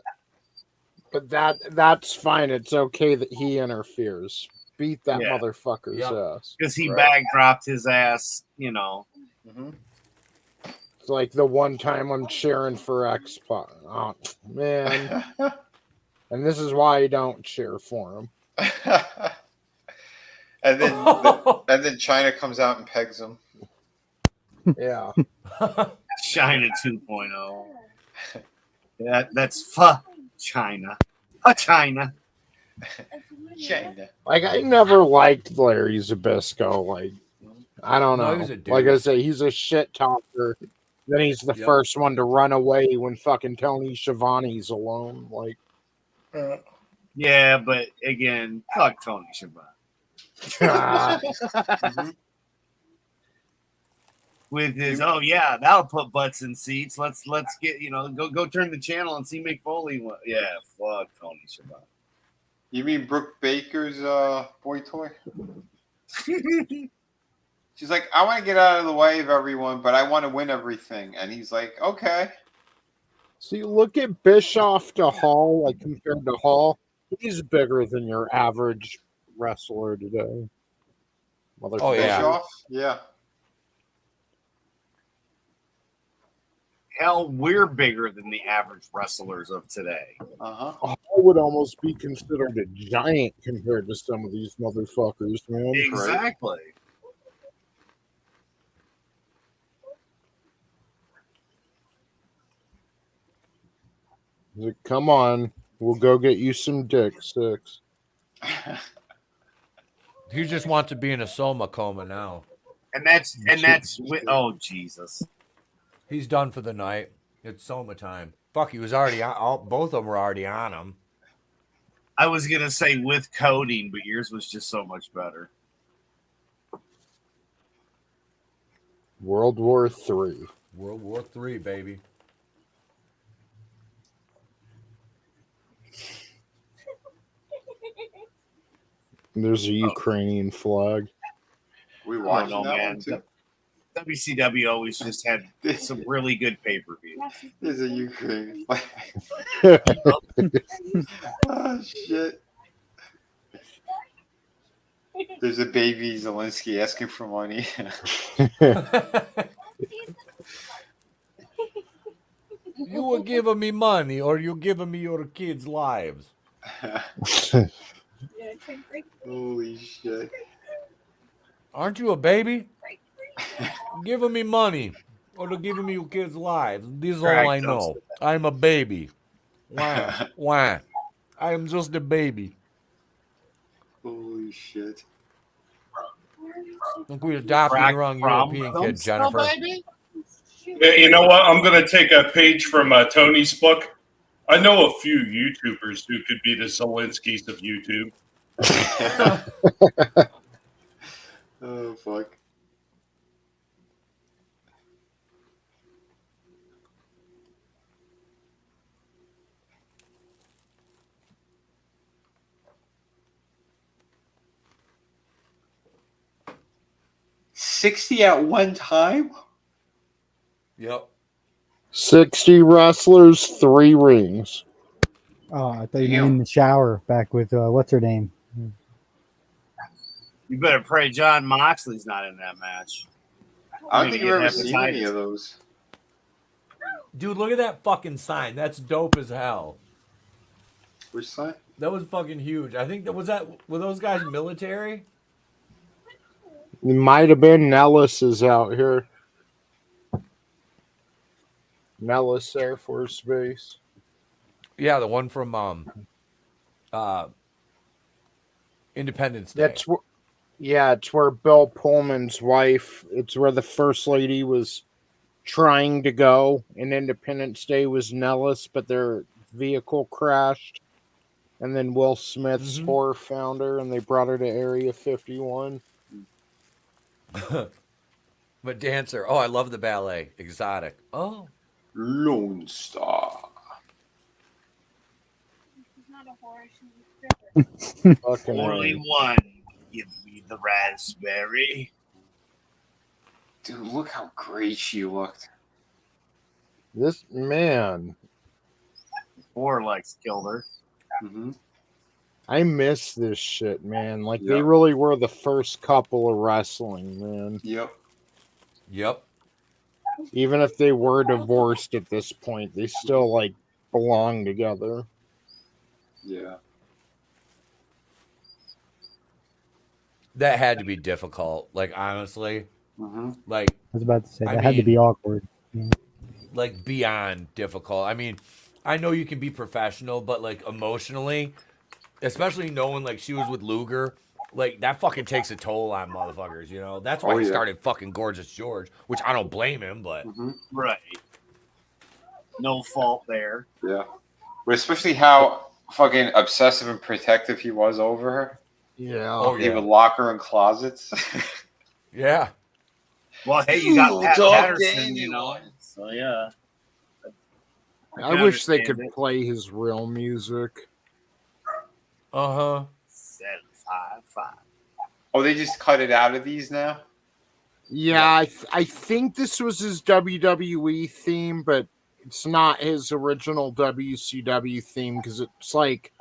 But that's fine. It's okay that he interferes. Beat that Yeah. motherfucker's Yep. ass. Because he Right. backdropped his ass. You know, Mm-hmm. It's like the one time I'm cheering for X-Pac. Oh, man. And this is why I don't cheer for him. and then China comes out and pegs him. Yeah. China 2.0. That's China. China. China. Like, I never liked Larry Zbyszko. Like, I don't No, know. he was a dude. Like I say, he's a shit talker. Then he's the Yep. first one to run away when fucking Tony Schiavone's alone. Like, Yeah, but again, fuck Tony Schiavone. Mhm. With his that'll put butts in seats. Let's get go turn the channel and see Mick Foley. Yeah, fuck Tony Schiavone. You mean Brooke Baker's boy toy? She's like, I want to get out of the way of everyone, but I want to win everything. And he's like, okay. see, look at Bischoff to Hall, like compared to Hall. He's bigger than your average wrestler today. Motherfucker. Oh, yeah. Bischoff? Yeah. Hell, we're bigger than the average wrestlers of today. Uh-huh. Hall would almost be considered a giant compared to some of these motherfuckers, man. Exactly. He's like, come on, we'll go get you some dick, Six. He just wants to be in a soma coma now. And that's oh Jesus. He's done for the night. It's soma time. Fuck, he was already on. Both of them were already on him. I was gonna say with coding, but yours was just so much better. World War III. World War III, baby. There's a Ukrainian flag. We I don't watching know, that man. one too. WCW always just had some really good pay-per-view. There's a Ukraine. Oh shit. There's a baby Zelensky asking for money. You were giving me money, or you giving me your kids' lives. Holy shit. Aren't you a baby? Giving me money. Or they're giving me you kids' lives. This is all Craig I know. toasted. I'm a baby. Wah, wah. I am just a baby. Holy shit. Look, we're adopting the Crack wrong from European film kid, still, Jennifer. baby? You know what? I'm going to take a page from Tony's book. I know a few YouTubers who could be the Zelenskys of YouTube. Oh, fuck. $60 at one time? Yep. 60 wrestlers, 3 rings. Oh, I thought you Damn. meant in the shower back with what's her name? You better pray John Moxley's not in that match. I don't Maybe think get I've ever seen any hepatitis. of those. Dude, look at that fucking sign. That's dope as hell. Which side? That was fucking huge. I think were those guys military? It might have been Nellis is out here. Nellis Air Force Base. Yeah, the one from Independence Day. That's it's where Bill Pullman's wife. It's where the first lady was trying to go, and Independence Day was Nellis, but their vehicle crashed, and then Will Smith's horror found her, and they brought her to Area 51. But dancer. Oh, I love the ballet. Exotic. Oh. Lone Star. Fucking Only A. one. Give me the raspberry. Dude, look how great she looked. This man, Four legs killed her. Mm-hmm. I miss this shit, man. Like they Yeah. really were the first couple of wrestling, man. Yep. Yep. Even if they were divorced at this point, they still like belong together. Yeah. That had to be difficult. Like honestly, Mm-hmm. like I was about to say I that had to mean- be awkward. like beyond difficult. I mean, I know you can be professional, but like emotionally, especially knowing like she was with Luger, like that fucking takes a toll on motherfuckers, you know? That's why Oh, he yeah. started fucking Gorgeous George, which I don't blame him, but Mm-hmm. Right. No fault there. Yeah. But especially how fucking obsessive and protective he was over her. Yeah. Oh, He yeah. would lock her in closets. yeah. Well, hey, you got Ooh, Pat dog Patterson, you know. dandelion. So yeah. I can wish they understand could it. play his real music. Uh-huh. 755. Oh, they just cut it out of these now? Yeah, I think this was his WWE theme, but it's not his original WCW theme because it's like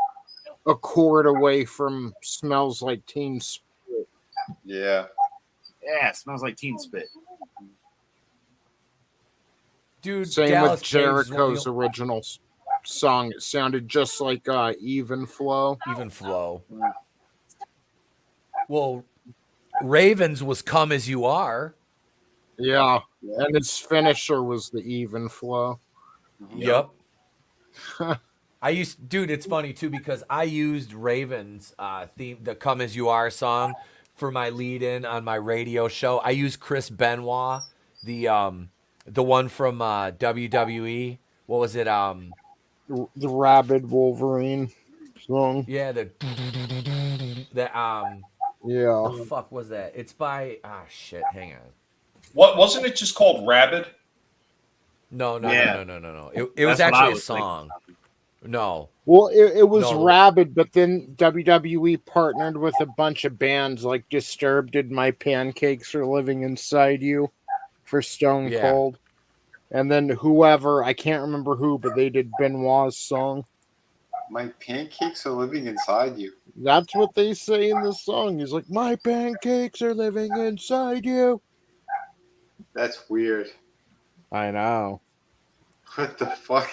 a chord away from Smells Like Teen Spirit. Yeah. Yeah, it smells like teen spit. Dude, Same Dallas with James is Jericho's one original song. It sounded just like Even Flow. of the- even flow. Well, Ravens was Come As You Are. Yeah, and his finisher was the Even Flow. Yep. Dude, it's funny too because I used Raven's theme, the "Come As You Are" song, for my lead-in on my radio show. I used Chris Benoit, the one from WWE. What was it? The Rabid Wolverine song. Yeah, the Yeah. what the fuck was that? It's by shit. Hang on. What wasn't it just called Rabbit? No. Yeah. It was That's what I actually a was thinking. song. No. Well, it was No. Rabid, but then WWE partnered with a bunch of bands like Disturbed did My Pancakes Are Living Inside You for Stone Yeah. Cold. And then whoever, I can't remember who, but they did Benoit's song. My pancakes are living inside you. That's what they say in the song. He's like, my pancakes are living inside you. That's weird. I know. What the fuck?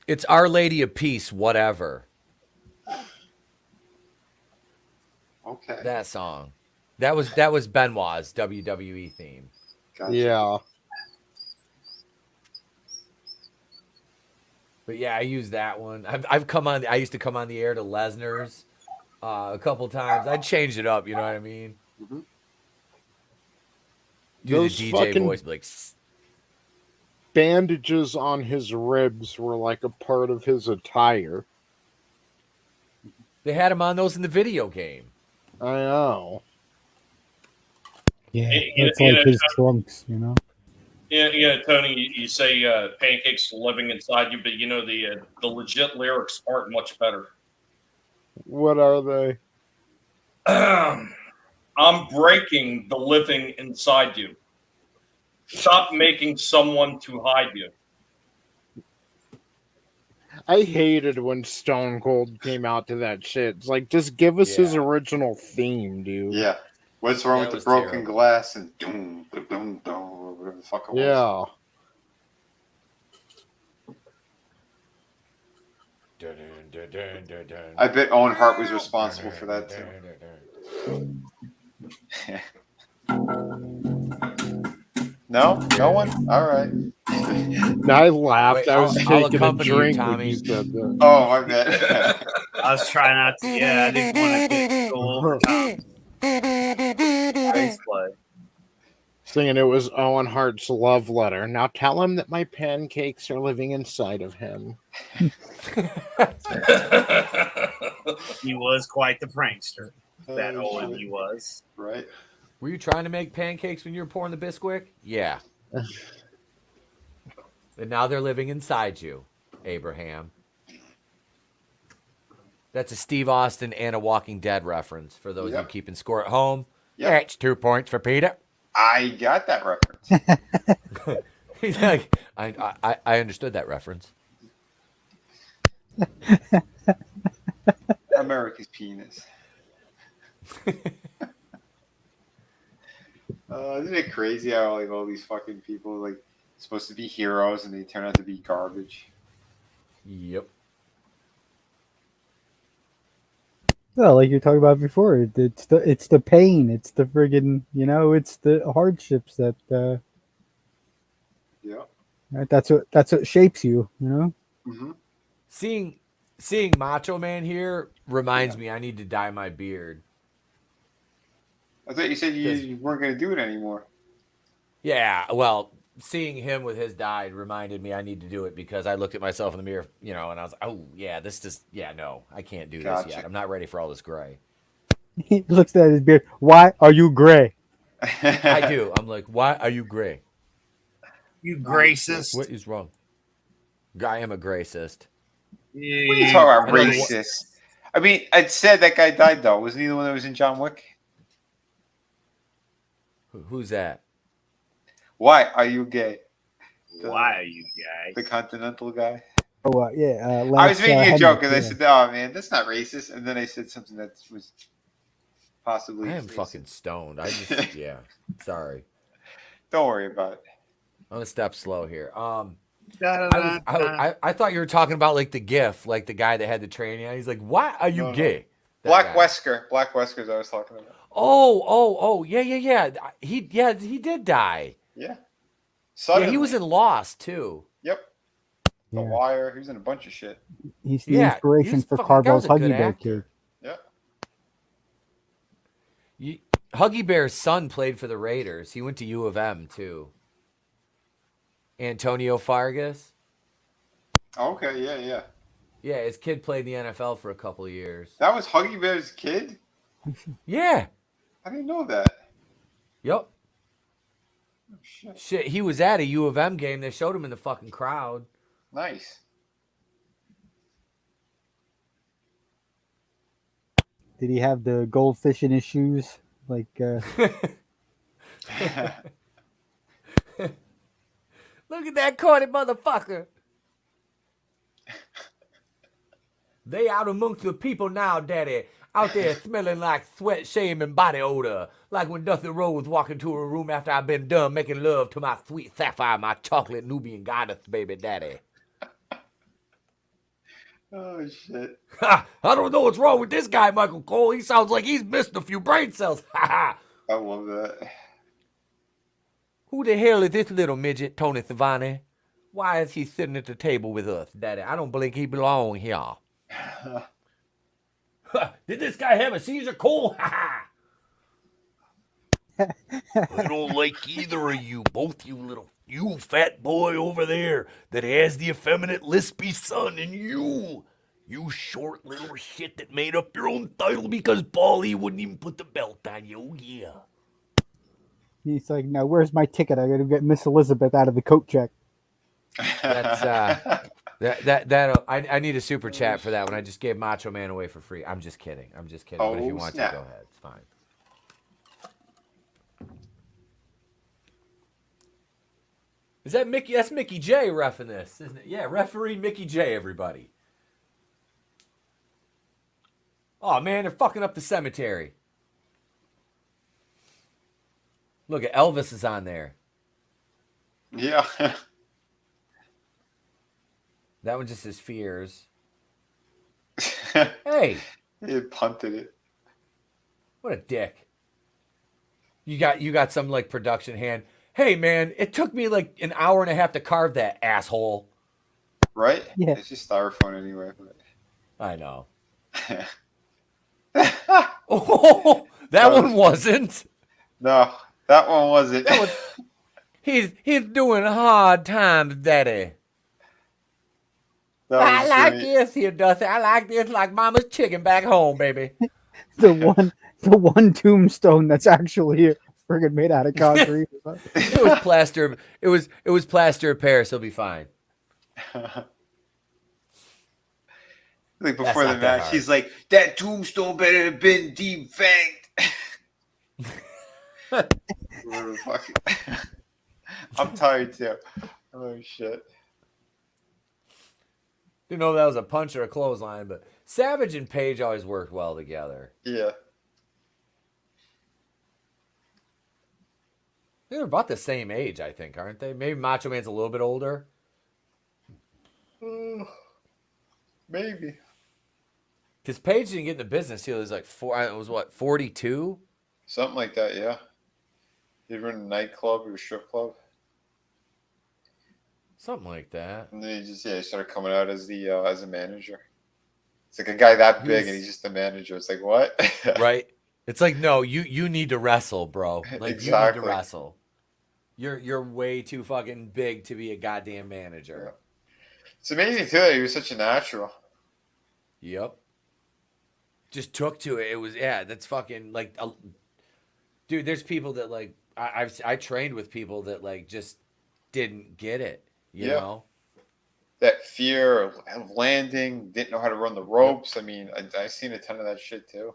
It's Our Lady of Peace, whatever. Okay. That song. That was Benoit's WWE theme. Gotcha. Yeah. But yeah, I use that one. I've come on. I used to come on the air to Lesnar's a couple times. I changed it up. You know what I mean? Mhm. Do Those the DJ fucking voice, be like. bandages on his ribs were like a part of his attire. They had him on those in the video game. I know. Yeah, You it's like his trunks, you know. Yeah, Tony, you say pancakes living inside you, but you know the legit lyrics aren't much better. What are they? I'm breaking the living inside you. Stop making someone to hide you. I hated when Stone Cold came out to that shit. It's like, just give us his Yeah. original theme, dude. Yeah. What's wrong That with was the broken terrible. glass and doom, doom, doom, or whatever the fuck it was? Yeah. I bet Owen Hart was responsible for that too. No? No one? All right. I laughed. Wait, I was I'll taking a accompany you, drink when Tommy. you said that. Oh, my bad. I was trying not to. Yeah, I didn't want to get so over Tom. Bass play. Singing it was Owen Hart's love letter. Now tell him that my pancakes are living inside of him. He was quite the prankster. That Oh, Owen shit. he was. Right? Were you trying to make pancakes when you were pouring the Bisquick? Yeah. And now they're living inside you, Abraham. That's a Steve Austin and a Walking Dead reference for those of you Yep. keeping score at home. Yep. That's 2 points for Peter. I got that reference. He's like, I understood that reference. America's penis. Isn't it crazy how like all these fucking people like supposed to be heroes and they turn out to be garbage? Yep. Well, like you talked about before, it's the pain, it's the friggin', you know, it's the hardships that Yeah. right, that's what shapes you, you know. Mm-hmm. Seeing Macho Man here reminds me I need to dye my beard. I thought you said you weren't going to do it anymore. Yeah, well, seeing him with his dye reminded me I need to do it because I looked at myself in the mirror, you know, and I was like, oh, yeah, no, I can't do this Gotcha. yet. I'm not ready for all this gray. He looks at his beard. Why are you gray? I do. I'm like, why are you gray? You gracist. What is wrong? I am a gracist. What are you talking about, I don't know racist? I mean, I said that guy died, though. Wasn't he the one that was in John Wick? Who's that? Why are you gay? Why are you gay? The Continental guy? Oh, yeah. I was Lex, making a Henry, joke because I yeah. said, oh, man, that's not racist. And then I said something that was possibly I am racist. fucking stoned. I just, yeah. Sorry. Don't worry about it. I'm gonna step slow here. I thought you were talking about like the GIF, like the guy that had the training. He's like, "Why are you No, no. gay?" That Black guy. Wesker's I was talking about. Oh, yeah. He did die. Yeah. Yeah, Suddenly. he was in Lost too. Yep. The Yeah. Wire. He was in a bunch of shit. He's the Yeah, inspiration he's for fucking- Carvel's that was a Huggy good Bear actor. cake. Yeah. Huggy Bear's son played for the Raiders. He went to U of M too. Antonio Fargas. Okay. Yeah. Yeah, his kid played in the NFL for a couple of years. That was Huggy Bear's kid? Yeah. I didn't know that. Yep. Oh, shit. Shit, he was at a U of M game. They showed him in the fucking crowd. Nice. Did he have the goldfish in his shoes? Like, Look at that corny motherfucker. They out amongst the people now, daddy. Out there smelling like sweat, shame, and body odor. Like when Dusty Rose walked into a room after I've been done making love to my sweet sapphire, my chocolate Nubian goddess, baby daddy. Oh, shit. Ha! I don't know what's wrong with this guy, Michael Cole. He sounds like he's missed a few brain cells. Ha ha! I love that. Who the hell is this little midget, Tony Savani? Why is he sitting at the table with us, Daddy? I don't believe he belongs here. Did this guy have a seizure? Cool. I don't like either of you, both you fat boy over there that has the effeminate lispy son, and you short little shit that made up your own title because Paulie wouldn't even put the belt on you. Yeah. He's like, now where's my ticket? I got to get Miss Elizabeth out of the coat check. That's I need a super chat for that one. I just gave Macho Man away for free. I'm just kidding. But if you want to, go ahead. It's fine. Is that Mickey? That's Mickey J reffing this, isn't it? Yeah, referee Mickey J, everybody. Oh, man, they're fucking up the cemetery. Look, at Elvis is on there. Yeah. That one just says fears. Hey. He punted it. What a dick. You got some, like, production hand. Hey, man, it took me, like, an hour and a half to carve that, asshole. Right? Yeah. It's just styrofoam anyway. I know. Oh, that one wasn't. No, that one wasn't. He's doing hard times, Daddy. That I was like great. this here, Dusty. I like this like Mama's chicken back home, baby. The one tombstone that's actually friggin' made out of concrete. It was plaster. It was plaster of Paris. He'll be fine. Like before That's the not that match, hard. he's like, "That tombstone better have been defanged." I'm tired too. Oh shit. Didn't know if that was a punch or a clothesline, but Savage and Page always worked well together. Yeah. They're about the same age, I think, aren't they? Maybe Macho Man's a little bit older. Maybe. Because Page didn't get in the business till he was like 42? Something like that, yeah. He'd run a nightclub or a strip club. Something like that. And then he started coming out as a manager. It's like a guy that big and he's just a manager. It's like, what? Right? It's like, no, you need to wrestle, bro. Like, Exactly. you need to wrestle. You're way too fucking big to be a goddamn manager. Yeah. It's amazing too that he was such a natural. Yep. Just took to it. It was, yeah, that's fucking like, dude, there's people that like, I trained with people that like just didn't get it, you know? That fear of landing, didn't know how to run the ropes. I mean, I've seen a ton of that shit too.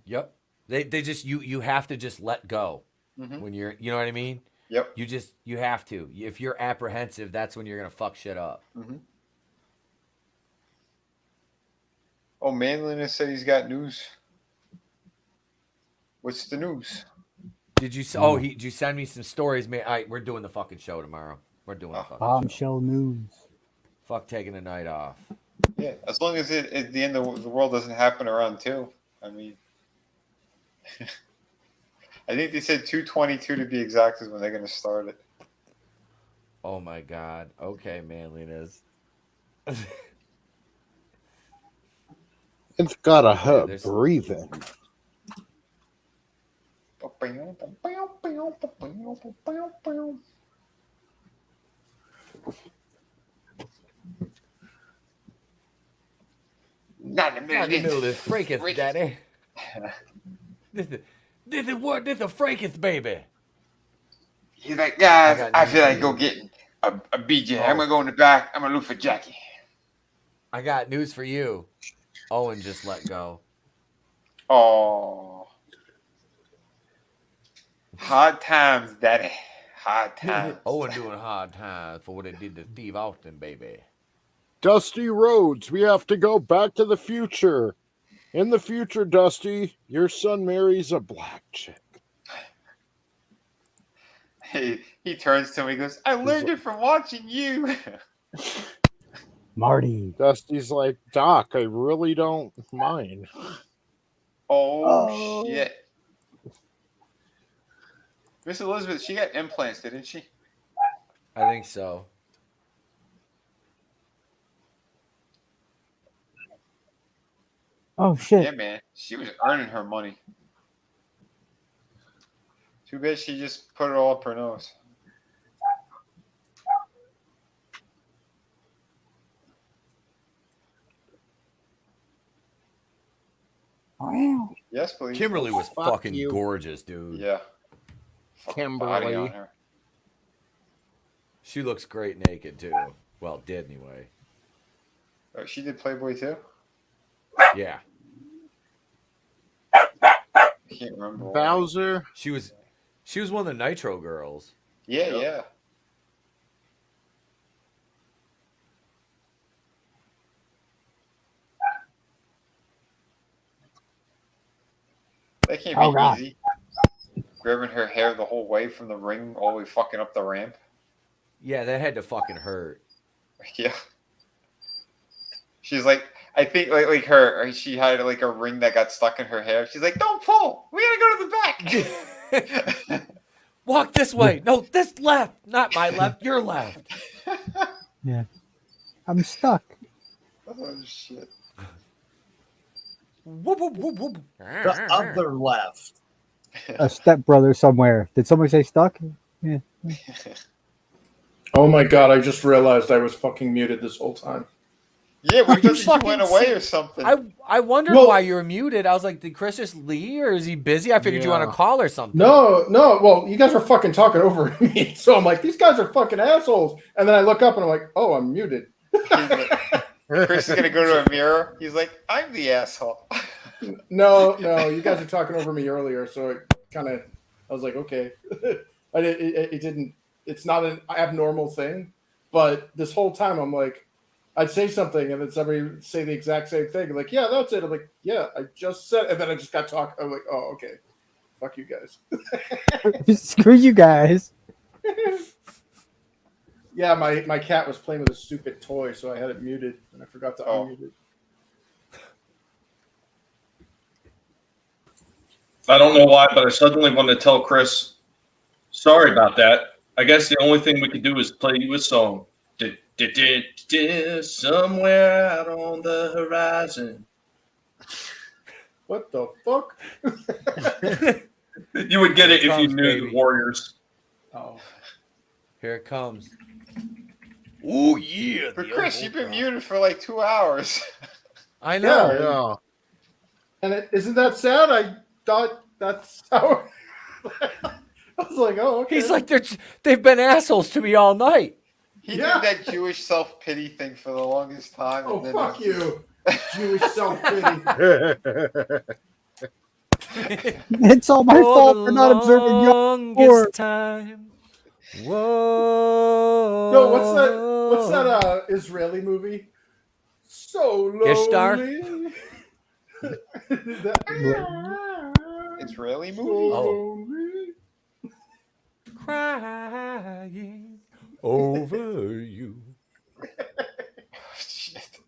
Yep. They just, you have to just let go when you're, you know what I mean? Yep. You have to. If you're apprehensive, that's when you're going to fuck shit up. Mm-hmm. Oh, Manliness said he's got news. What's the news? Did you? Oh, did you send me some stories, man? All right, we're doing the fucking show tomorrow. We're doing the fucking show. Bombshell news. Fuck taking a night off. Yeah, as long as at the end of the world doesn't happen around 2. I mean, I think they said 2:22 to be exact is when they're going to start it. Oh my God. Okay, Manliness. It's gotta hurt there's- breathing. Not in the Not in the middle of middle. this Franketh, Daddy. This is what? This is a Franketh, baby. He's like, guys, got I news feel for like you. go getting a BJ. Oh. I'm going to go in the back. I'm going to look for Jackie. I got news for you. Owen just let go. Oh. Hard times, daddy. Hard times. Owen doing hard time for what it did to Steve Austin, baby. Dusty Rhodes, we have to go back to the future. In the future, Dusty, your son marries a black chick. He turns to him. He goes, I learned it from watching you. Marty. Dusty's like, Doc, I really don't mind. Oh, shit. Miss Elizabeth, she got implants, didn't she? I think so. Oh shit! Yeah, man. She was earning her money. Too bad she just put it all up her nose. Wow. Yes, please. Kimberly was Fuck fucking you. gorgeous, dude. Yeah. Fucking body Kimberly. on her. She looks great naked too. Well, did anyway. Oh, she did Playboy too? Yeah. I can't remember. what. Bowser. She was one of the Nitro girls. Yeah, yeah. That can't be Oh, God. easy. Grabbing her hair the whole way from the ring all the way fucking up the ramp. Yeah, that had to fucking hurt. Yeah. She's like, I think like her, she had like a ring that got stuck in her hair. She's like, don't pull. We gotta go to the back. Walk this way. No, this left. Not my left. Your left. Yeah. I'm stuck. Oh shit. Whoop, whoop, whoop, whoop. The other left. A stepbrother somewhere. Did somebody say stuck? Yeah. Oh my god! I just realized I was fucking muted this whole time. Yeah, we You thought you fucking went away sick. or something. I wondered Well- why you were muted. I was like, did Chris just leave or is he busy? I figured you on a Yeah. call or something. No. Well, you guys were fucking talking over me, so I'm like, these guys are fucking assholes. And then I look up and I'm like, oh, I'm muted. Chris is gonna go to a mirror. He's like, I'm the asshole. No, you guys are talking over me earlier, so it kind of, I was like, okay. It didn't. It's not an abnormal thing, but this whole time I'm like, I'd say something and then somebody would say the exact same thing. Like, yeah, that's it. I'm like, yeah, I just said, and then I just got talking. I'm like, oh, okay, fuck you guys. Screw you guys. Yeah, my cat was playing with a stupid toy, so I had it muted, and I forgot to unmute it. I don't know why, but I suddenly want to tell Chris, sorry about that. I guess the only thing we could do is play you a song. Somewhere out on the horizon. What the fuck? You would get it if you Comes, knew baby. the Warriors. Oh, Here it comes. Oh yeah. But the Chris, old you've been rock. muted for like 2 hours. I know. Yeah. and isn't that sad? I thought that's how. I was like, oh, okay. He's like they've been assholes to me all night. He Yeah. did that Jewish self-pity thing for the longest time. oh, and then fuck he- you, Jewish self-pity. It's all my fault for not observing Yom Kippur. longest time. Whoa. No, what's that Israeli movie? So lonely. Ishtar? Israeli So movie? Oh. lonely. Crying over you. Shit.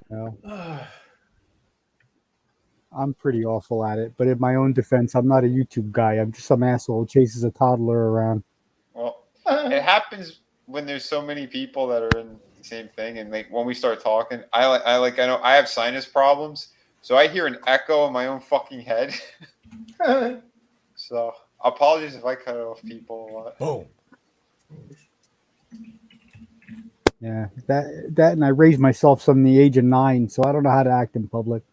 No, I'm pretty awful at it, but in my own defense, I'm not a YouTube guy. I'm just some asshole who chases a toddler around. Well, it happens when there's so many people that are in the same thing, and like when we start talking, I know I have sinus problems, so I hear an echo in my own fucking head. So apologies if I cut off people a lot. Boom. Yeah, that and I raised myself from the age of 9, so I don't know how to act in public.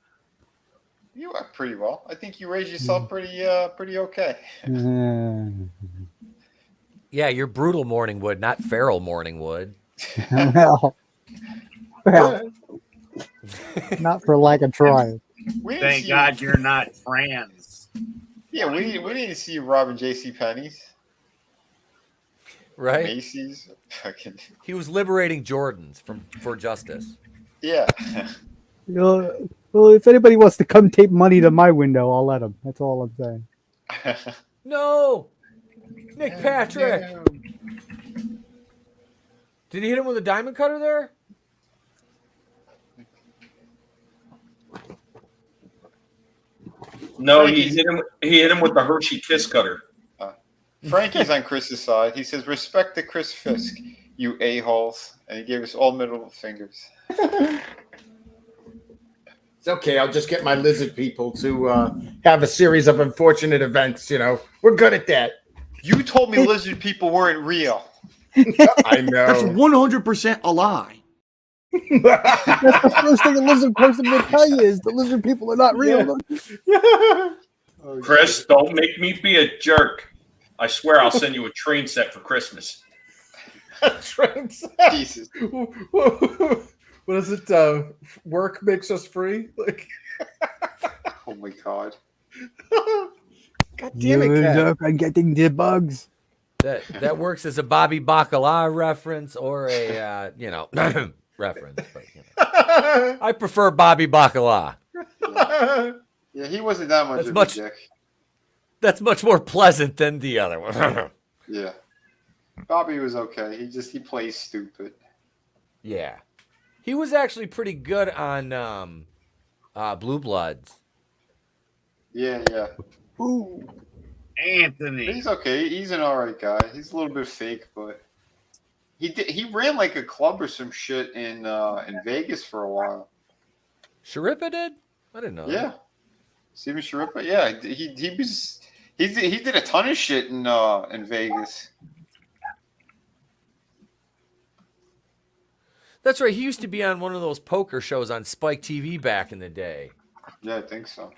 You act pretty well. I think you raised yourself pretty okay. Yeah, you're brutal morning wood, not feral morning wood. well, not for lack of trying. We didn't Thank see God you're not trans. Yeah, we didn't see you robbing J.C. Penney's, Right? Macy's, fucking He was liberating Jordans for justice. yeah. Well, if anybody wants to come tape money to my window, I'll let them. That's all I'm saying. No! Nick Patrick! Did he hit him with a diamond cutter there? No, he hit him with the Hershey Kiss Cutter. Frankie's on Chris's side. He says, "Respect the Chris Fisk, you a-holes," and he gave us all middle fingers. It's okay. I'll just get my lizard people to have a series of unfortunate events. You know, we're good at that. You told me lizard people weren't real. I That's know. 100% a lie. That's the first thing a lizard person will tell you is the lizard people are not real. Chris, don't make me be a jerk. I swear I'll send you a train set for Christmas. Jesus. What is it? Work makes us free. Like, Oh my God. God damn it, Cat. Joke on getting the bugs. That works as a Bobby Bacala reference or a reference. But, I prefer Bobby Bacala. Yeah, he wasn't that much That's of much- a dick. That's much more pleasant than the other one. Yeah. Bobby was okay. He plays stupid. Yeah, he was actually pretty good on Blue Bloods. Yeah. Ooh. Anthony. He's okay. He's an alright guy. He's a little bit fake, but he ran like a club or some shit in Vegas for a while. Sharippa did? I didn't know. Yeah. Steven Sharippa? Yeah. He did a ton of shit in Vegas. That's right. He used to be on one of those poker shows on Spike TV back in the day. Yeah, I think so.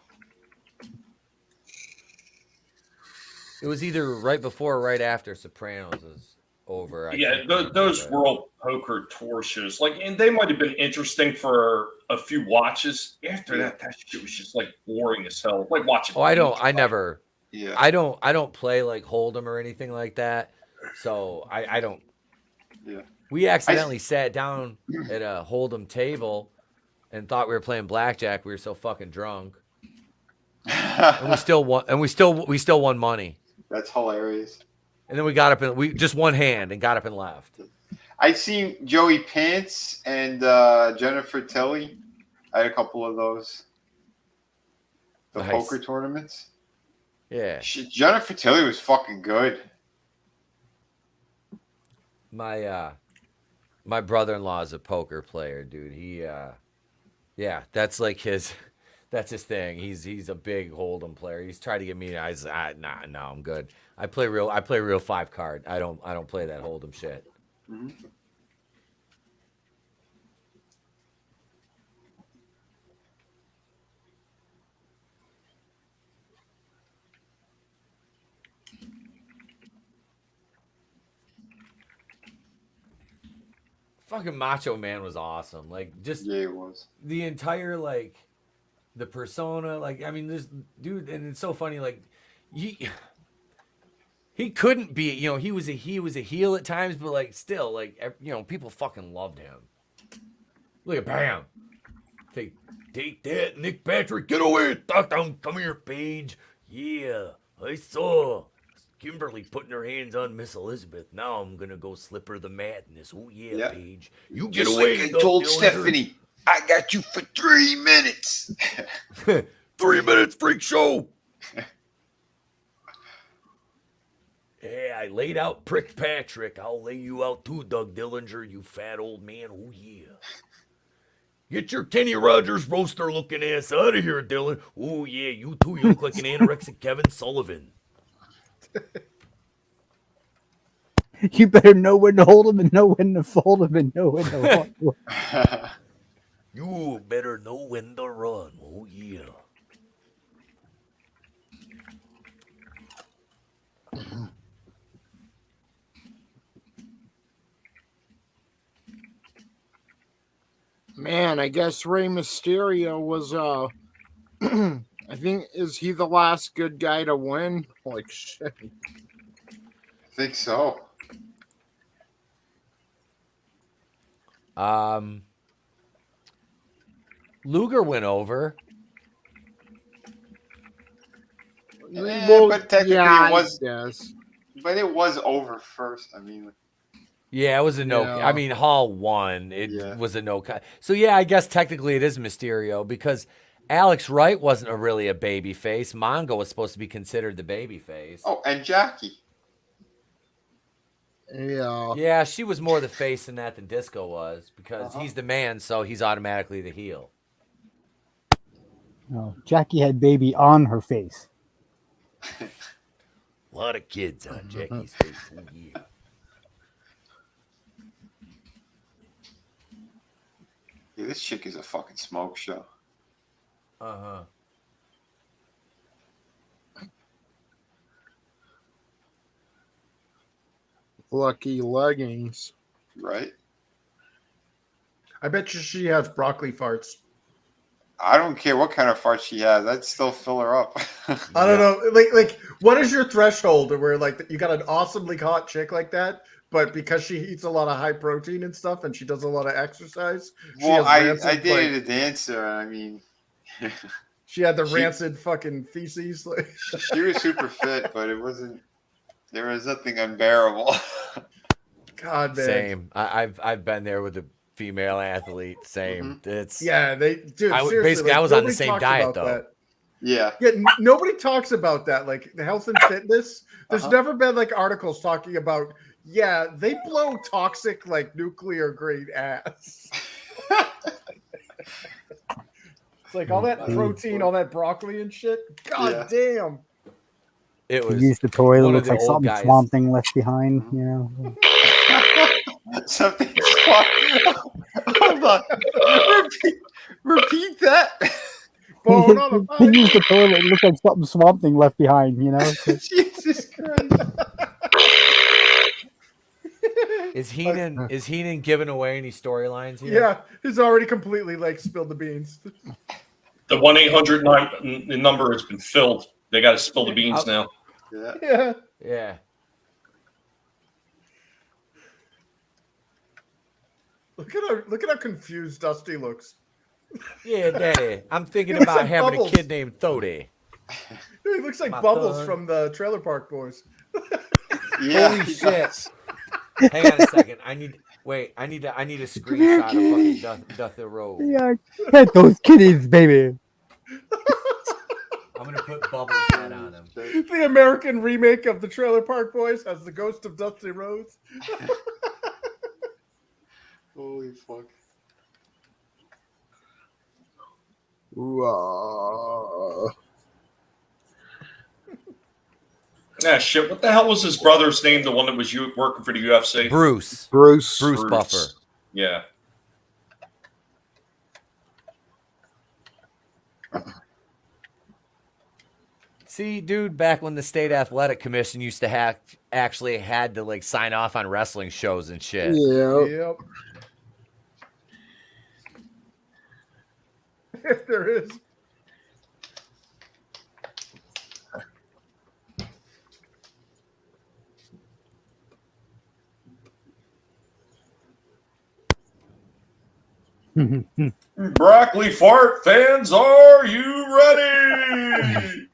It was either right before or right after Sopranos was over. I Yeah, can't remember, those but- World Poker Tour shows, and they might have been interesting for a few watches. After that shit was just boring as hell. Like watching. Oh, I never. Yeah. I don't play like Hold'em or anything like that. So I don't. Yeah. We accidentally sat down at a Hold'em table and thought we were playing blackjack. We were so fucking drunk, and we still won. And we still won money. That's hilarious. And then we got up and we just one hand and got up and left. I seen Joey Pants and Jennifer Tilly. I had a couple of those. The Nice. poker tournaments. Yeah. Jennifer Tilly was fucking good. My brother-in-law is a poker player, dude. He that's like his thing. He's a big Hold'em player. He's tried to get me. No, I'm good. I play real 5-card. I don't play that Hold'em shit. Mm-hmm. Fucking Macho Man was awesome. Just Yeah, it was. the entire the persona. This dude, and it's so funny. He couldn't be. He was a heel at times, but still, people fucking loved him. Look at Bam. Take that, Nick Patrick. Get away. Come here, Paige. Yeah, I saw Kimberly putting her hands on Miss Elizabeth. Now I'm gonna go slip her the madness. Oh yeah, Yeah. Paige. You get Just away. like I Doug told Dillinger. Stephanie, I got you for 3 minutes. 3 minutes, freak show. Yeah, I laid out Prick Patrick. I'll lay you out too, Doug Dillinger, you fat old man. Oh yeah. Get your Kenny Rogers roaster looking ass out of here, Dylan. Oh yeah, you too. You look like an anorexic Kevin Sullivan. You better know when to hold them and know when to fold them and know when to walk. You better know when to run. Oh yeah. Man, I guess Rey Mysterio was I think, is he the last good guy to win? Like shit. I think so. Luger went over. But technically it was. Yes. But it was over first. Yeah, it was a no. Yeah. I mean, Hall won. It was a no. So yeah, I guess technically it is Mysterio because Alex Wright wasn't really a baby face. Mongo was supposed to be considered the baby face. Oh, and Jackie. Yeah. Yeah, she was more the face in that than Disco was because he's the man, so he's automatically the heel. No, Jackie had baby on her face. A lot of kids on Jackie's face. Oh, yeah. Yeah, this chick is a fucking smoke show. Uh-huh. Lucky leggings. Right? I bet you she has broccoli farts. I don't care what kind of fart she has. I'd still fill her up. I don't know. Like, what is your threshold where like you got an awesomely hot chick like that, but because she eats a lot of high protein and stuff, and she does a lot of exercise, Well, she has I rancid, dated like, a dancer, and I mean, she had the rancid fucking feces. Like, she was super fit, but it wasn't. There was nothing unbearable. God, man. Same. I've been there with a female athlete. Same. It's Yeah, dude. I, seriously, basically, like, I was on the nobody same talks diet about though. that. Yeah. Yeah, nobody talks about that. Like the health and fitness. There's Uh-huh. never been like articles talking about. Yeah, they blow toxic like nuclear grade ass. It's like all that protein, all that broccoli and shit. God damn. It He was used the toilet. one of Looks the like old something guys. Swamp Thing left behind. You know. Something. Hold on. Repeat that. Bone on a He pine. used the toilet. It looked like something Swamp Thing left behind. You know. So, Jesus Christ. Is Heenan giving away any storylines here? Yeah, he's already completely like spilled the beans. The 1-800 number has been filled. They got to spill the beans now. Yeah. Yeah. Yeah. Look at how confused Dusty looks. Yeah, Daddy. I'm thinking He looks about like having Bubbles. a kid named Thody. Dude, he looks like My Bubbles son. from the Trailer Park Boys. Yeah. Holy shit. Hang on a second. I need a screenshot of fucking Duff the Road. yeah, get those kitties, baby. I'm gonna put Bubbles head on him. The American remake of the Trailer Park Boys has the ghost of Dusty Rhodes. Holy fuck. Ooh, Ah, shit. What the hell was his brother's name? The one that was working for the UFC? Bruce Bruce. Buffer. Yeah. See, dude, back when the state athletic commission used to actually had to like sign off on wrestling shows and shit. Yeah. Yep. If there is. Broccoli fart fans, are you ready?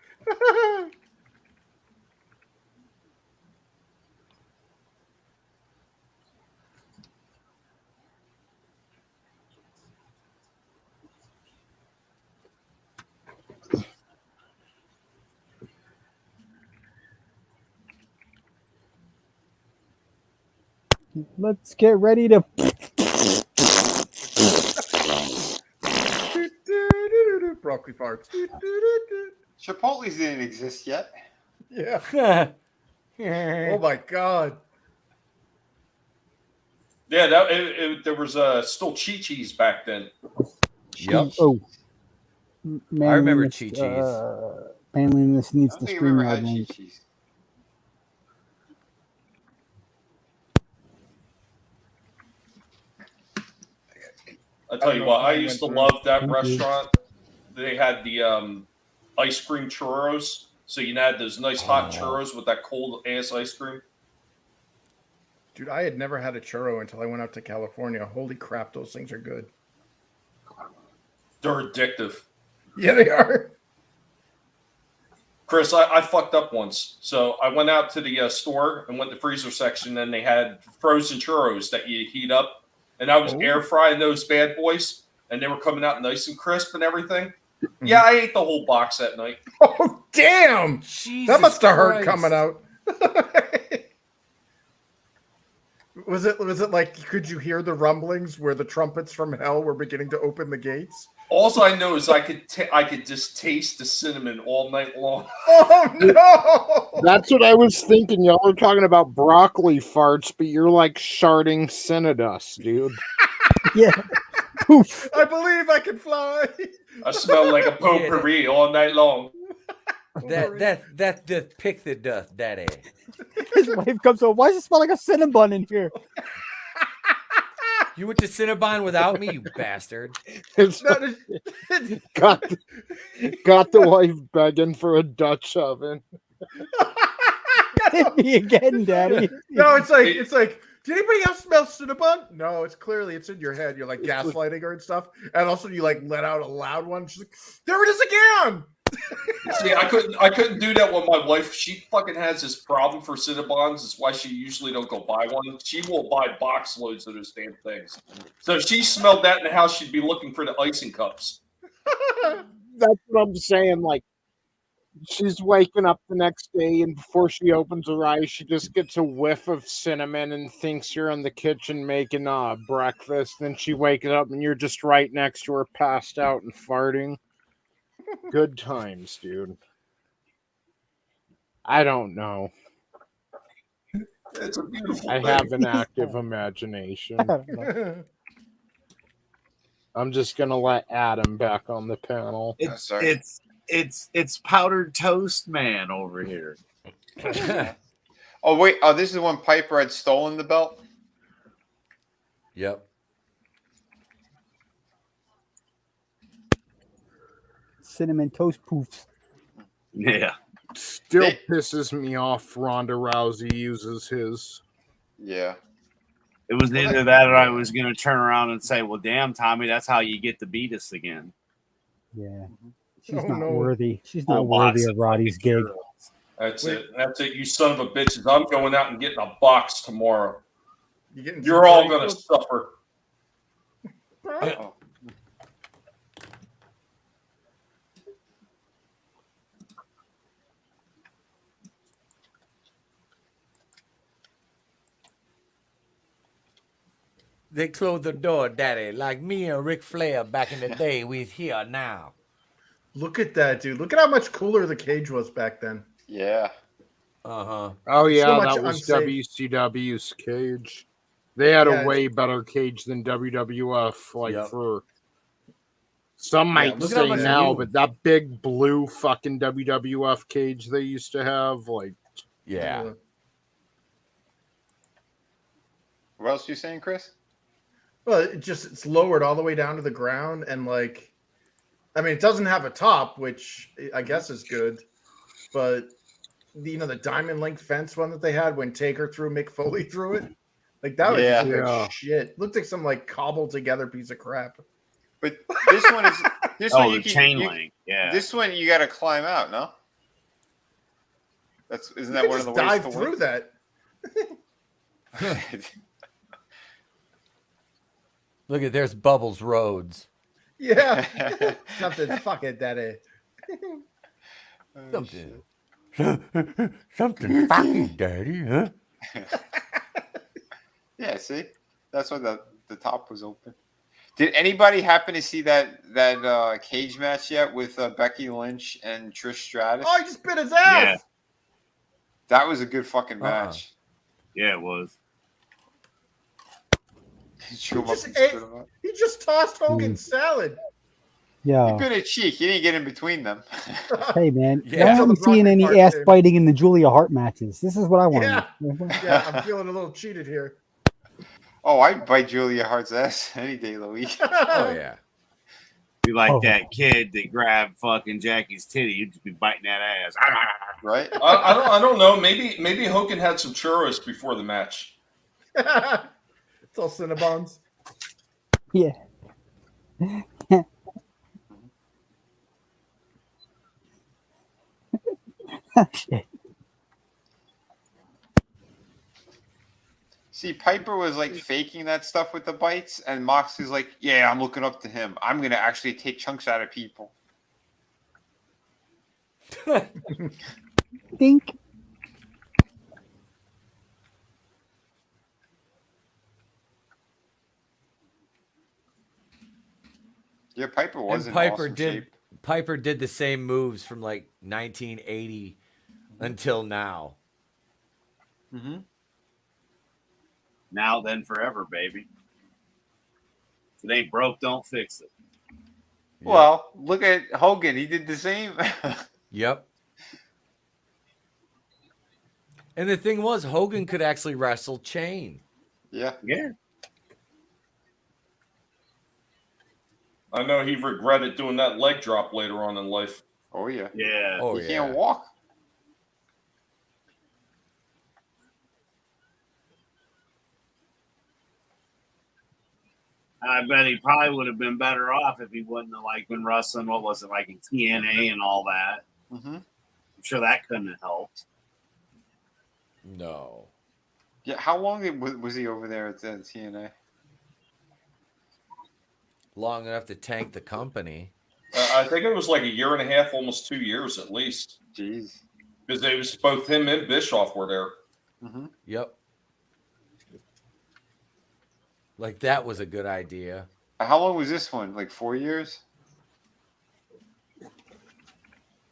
Let's get ready to. Broccoli farts. Chipotle's didn't exist yet. Yeah. Oh my god. Yeah, there was still Chi-Chi's back then. Yep. Oh. I remember Manliness, Chi-Chi's. Manliness I needs don't to think I've ever had streamline. link. Chi-Chi's. I tell you what, I used to love that restaurant. They had the ice cream churros. So you had those nice hot churros with that cold ass ice cream. Dude, I had never had a churro until I went out to California. Holy crap, those things are good. They're addictive. Yeah, they are. Chris, I fucked up once. So I went out to the store and went to the freezer section, and they had frozen churros that you heat up. And I was air frying those bad boys, and they were coming out nice and crisp and everything. Yeah, I ate the whole box that night. Oh damn! Jesus That must have hurt Christ. coming out. Was it like, could you hear the rumblings where the trumpets from hell were beginning to open the gates? All I know is I could just taste the cinnamon all night long. Oh no! That's what I was thinking. Y'all were talking about broccoli farts, but you're like sharding cinnadust, dude. Yeah. Poof. I believe I can fly. I smell like a potpourri all night long. That just pick the dust, daddy. His wife comes over. Why does it smell like a Cinnabon in here? You went to Cinnabon without me, you bastard. It's got the wife begging for a Dutch oven. Hit me again, Daddy. No, it's like. Did anybody else smell Cinnabon? No, it's in your head. You're like gaslighting her and stuff, and also you like let out a loud one. She's like, "There it is again." See, I couldn't do that with my wife. She fucking has this problem for Cinnabons. That's why she usually don't go buy one. She will buy box loads of those damn things. So if she smelled that in the house, she'd be looking for the icing cups. That's what I'm saying. Like, she's waking up the next day, and before she opens her eyes, she just gets a whiff of cinnamon and thinks you're in the kitchen making breakfast. Then she wakes up, and you're just right next to her, passed out and farting. Good times, dude. I don't know. It's a beautiful I thing. have an active imagination. I don't know. I'm just gonna let Adam back on the panel. It's powdered toast man over here. Oh wait, oh this is when Piper had stolen the belt. Yep. Cinnamon toast poofs. Yeah. Still pisses me off Ronda Rousey uses his. Yeah. It was either that or I was going to turn around and say, well, damn, Tommy, that's how you get to beat us again. Yeah. She's Oh, not no. worthy. She's not Oh, worthy box of Roddy's gig. That's it. That's it. You son of a bitches. I'm going out and getting a box tomorrow. Getting You're some all curry going to sauce? suffer. Uh-oh. They closed the door, daddy. Like me and Ric Flair back in the day, we're here now. Look at that, dude. Look at how much cooler the cage was back then. Yeah. Uh-huh. Oh It's yeah, so much that was unsafe. WCW's cage. They had Yeah, a way better cage than WWF. Like Yep. for some might look at how say much now, room. but that big blue fucking WWF cage they used to have, like Yeah. What else are you saying, Chris? Well, it's lowered all the way down to the ground, and like, I mean, it doesn't have a top, which I guess is good, but the diamond link fence one that they had when Taker threw Mick Foley through it, like that was Yeah. just like Yeah. shit. Looked like some like cobbled together piece of crap. But this one is this one Oh, you the can chain you, link. Yeah. This one you got to climb out. No, isn't You that could one of just the ways dive to through win? that. Look at there's Bubbles Rhodes. Yeah, something fucking daddy. Something. Something fucking daddy, huh? Yeah, see, that's why the top was open. Did anybody happen to see that cage match yet with Becky Lynch and Trish Stratus? Oh, he just bit his ass. Yeah. That was a good fucking match. Yeah, it was. Chew 'em up just and spit 'em out. He just tossed Hogan's salad. Yeah. He bit a cheek. He didn't get in between them. Hey man, Yeah. I Until the haven't seen broccoli any part ass came. biting in the Julia Hart matches. This is what I want. Yeah. Yeah, I'm feeling a little cheated here. Oh, I'd bite Julia Hart's ass any day of the week. Oh yeah. Be like Oh. that kid that grabbed fucking Jackie's titty. You'd just be biting that ass. Right? I don't know. Maybe Hogan had some churros before the match. It's all Cinnabons. Yeah. Okay. See, Piper was like faking that stuff with the bites, and Moxley's like, "Yeah, I'm looking up to him. I'm gonna actually take chunks out of people." Dink. Yeah, Piper was And in awesome shape. Piper did the same moves from like 1980 until now. Mm-hmm. Now then forever, baby. If it ain't broke, don't fix it. Well, look at Hogan. He did the same. Yep. And the thing was, Hogan could actually wrestle chain. Yeah. Yeah. I know he regretted doing that leg drop later on in life. Oh yeah. Yeah. Oh, He yeah. can't walk. I bet he probably would have been better off if he wouldn't have like been wrestling. What was it like in TNA and all that? Mm-hmm. I'm sure that couldn't have helped. No. Yeah. How long was he over there at the TNA? Long enough to tank the company. I think it was like a year and a half, almost 2 years at least. Jeez. Because it was both him and Bischoff were there. Mm-hmm. Yep. Like, that was a good idea. How long was this one? Like 4 years?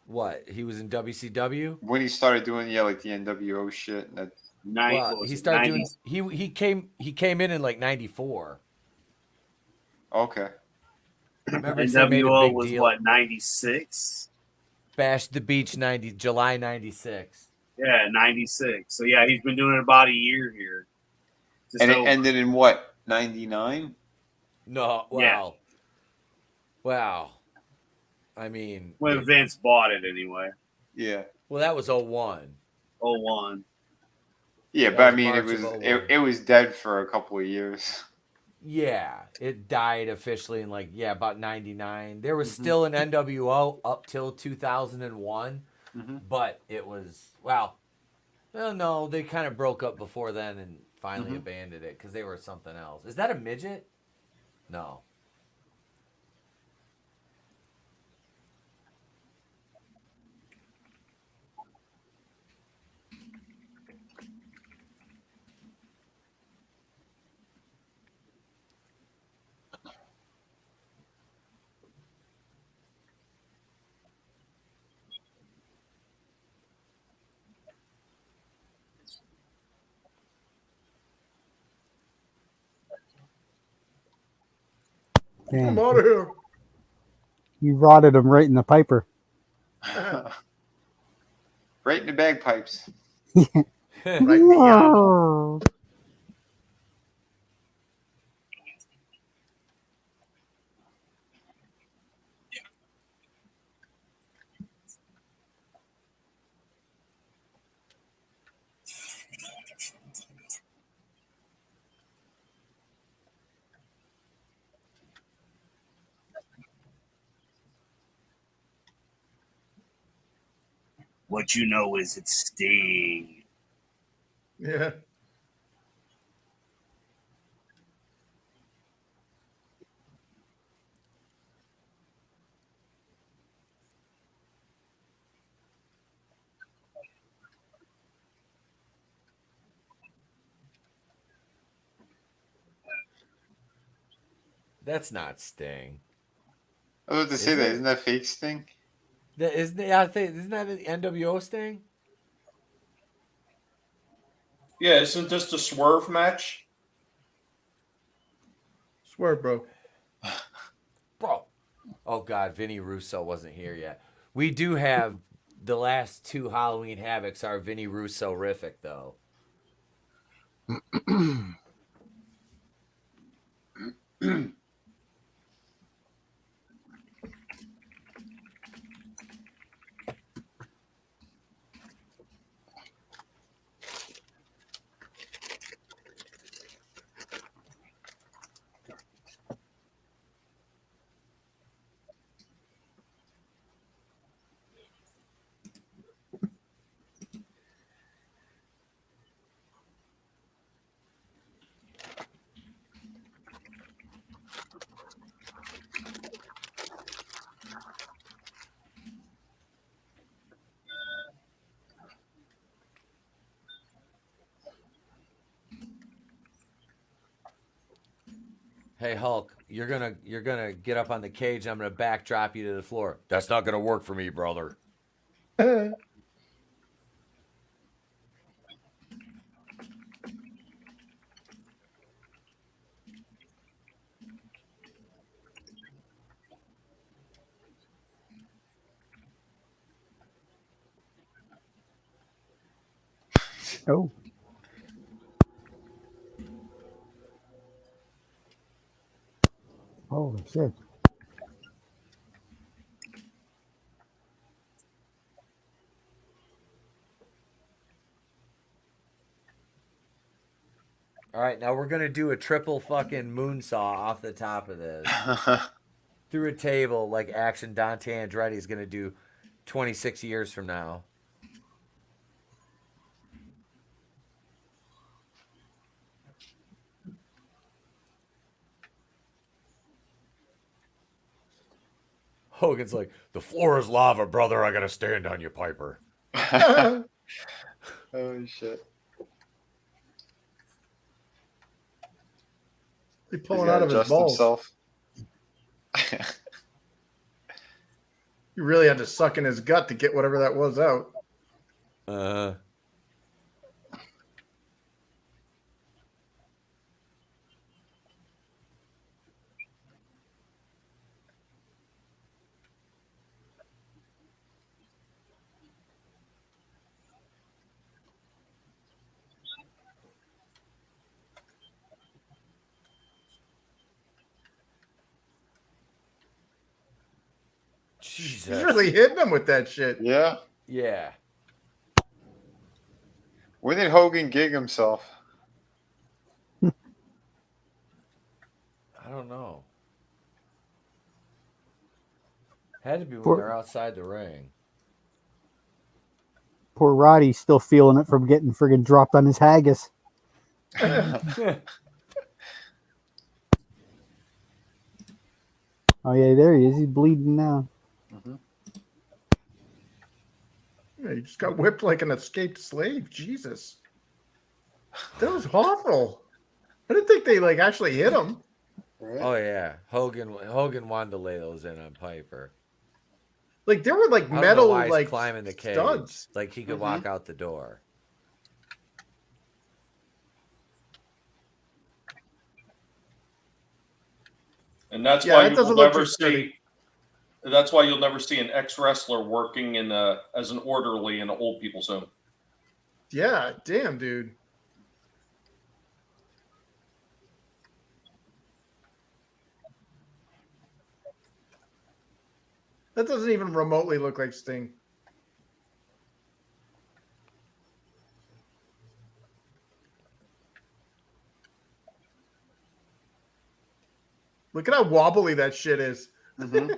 What? He was in WCW? When he started doing like the NWO shit. And that, Well, he started doing he came in like 94. okay. Remember they made a NWO big was deal. what, 96? Bash the Beach July 96. Yeah, 96. So yeah, he's been doing it about a year here. Just And it over. ended in what? 99? No, wow. Yeah. Wow. I mean, When Vince bought it anyway. Yeah. well, that was 01. 01. Yeah, That but I was mean, March of 01. it was dead for a couple of years. Yeah, it died officially in like about 99. There was still an NWO up till 2001, but it was no, they kind of broke up before then and finally abandoned it because they were something else. Is that a midget? No. I'm Damn. out of here. You rotted him right in the Piper. Right in the bagpipes. Right beyond. What you know is it Sting. Yeah. That's not Sting. I was about to say Is that. it? Isn't that fake Sting? Isn't that the NWO Sting? Yeah, isn't this the swerve match? Swear, bro. Bro. Oh God, Vinny Russo wasn't here yet. We do have the last two Halloween Havocs are Vinny Russo-rific though. Hey Hulk, you're gonna get up on the cage. And I'm gonna backdrop you to the floor. That's not gonna work for me, brother. Oh. Holy shit. All right, now we're gonna do a triple fucking moonsaw off the top of this through a table like Action Dante Andretti is gonna do 26 years from now. Hogan's like, the floor is lava, brother. I gotta stand on you, Piper. Oh shit. He's He's pulling gotta out of his adjust balls. himself. He really had to suck in his gut to get whatever that was out. Jesus. He's really hitting him with that shit. Yeah. Yeah. When did Hogan gig himself? I don't know. Had to be when they're outside the ring. Poor Roddy's still feeling it from getting friggin' dropped on his haggis. Oh yeah, there he is. He's bleeding now. Yeah, he just got whipped like an escaped slave. Jesus. That was awful. I didn't think they like actually hit him. Right? Oh yeah, Hogan wanted to lay those in on Piper. Like there were like I don't know metal why he's like climbing the cage, studs. like he could walk out the door. And that's Yeah, why that you doesn't will look never too sturdy. see. That's why you'll never see an ex-wrestler working in as an orderly in an old people's home. Yeah, damn, dude. That doesn't even remotely look like Sting. Look at how wobbly that shit is. Mm-hmm.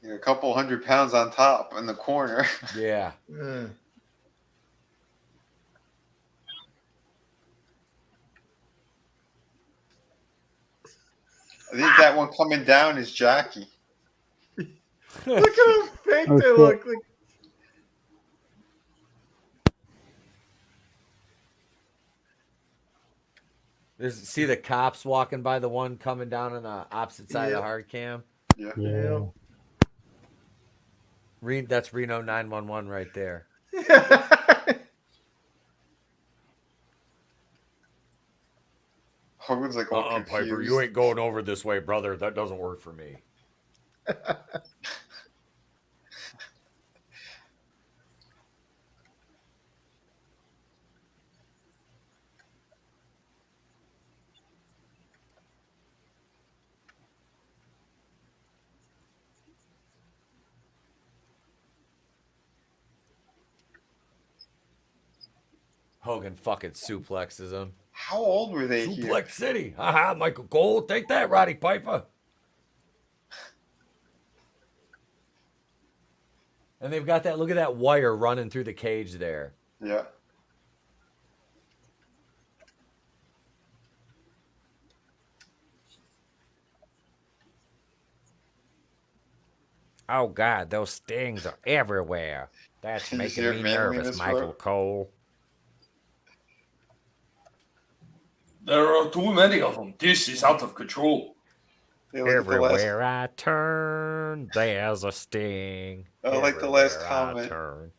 Yeah, a couple 100 pounds on top in the corner. Yeah. Uh, I think that one coming down is Jackie. look at how fake Oh, they shit. look. Like, See the cops walking by the one coming down on the opposite side of Yeah. the hard cam. Yeah. Yeah. That's Reno 911 right there. Hogan's like all confused. Piper, you ain't going over this way, brother. That doesn't work for me. Hogan fucking suplexes him. How old were they here? Suplex City. Haha, Michael Cole. Take that, Roddy Piper. And they've got that, look at that wire running through the cage there. Yeah. Oh, God, those stings are everywhere. That's Did you making hear me manliness, nervous, bro? Michael Cole. There are too many of them. This is out of control. They look at the last- Everywhere I turn, there's a sting. I like the last Everywhere I comment. turn.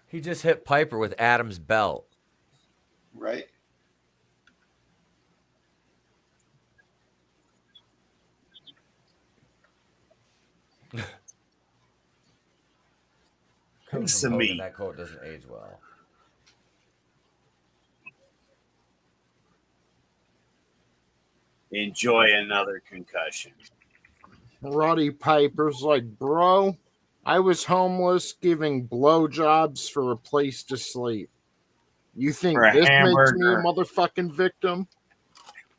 He just hit Piper with Adam's belt. Right? Coming Piece from of Hogan, meat. that coat doesn't age well. Enjoy another concussion. Roddy Piper's like, bro, I was homeless giving blowjobs for a place to sleep. You think For a this makes me a hamburger. motherfucking victim?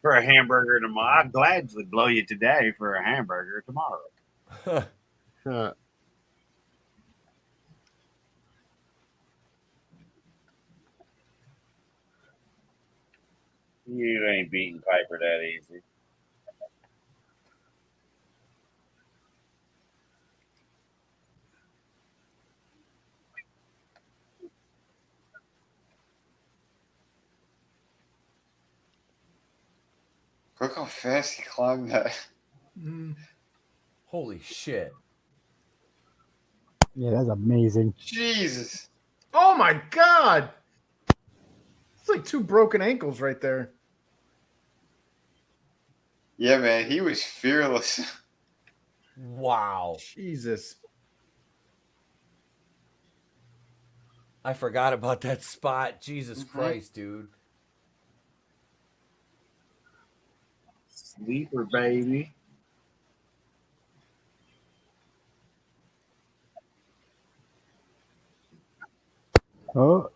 For a hamburger tomorrow, I'd gladly blow you today for a hamburger tomorrow. Uh, You ain't beating Piper that easy. Look how fast he climbed that. Holy shit. Yeah, that's amazing. Jesus. Oh my god! It's like 2 broken ankles right there. Yeah, man, he was fearless. Wow. Jesus. I forgot about that spot. Jesus Christ, dude. Sleeper, baby. Oh,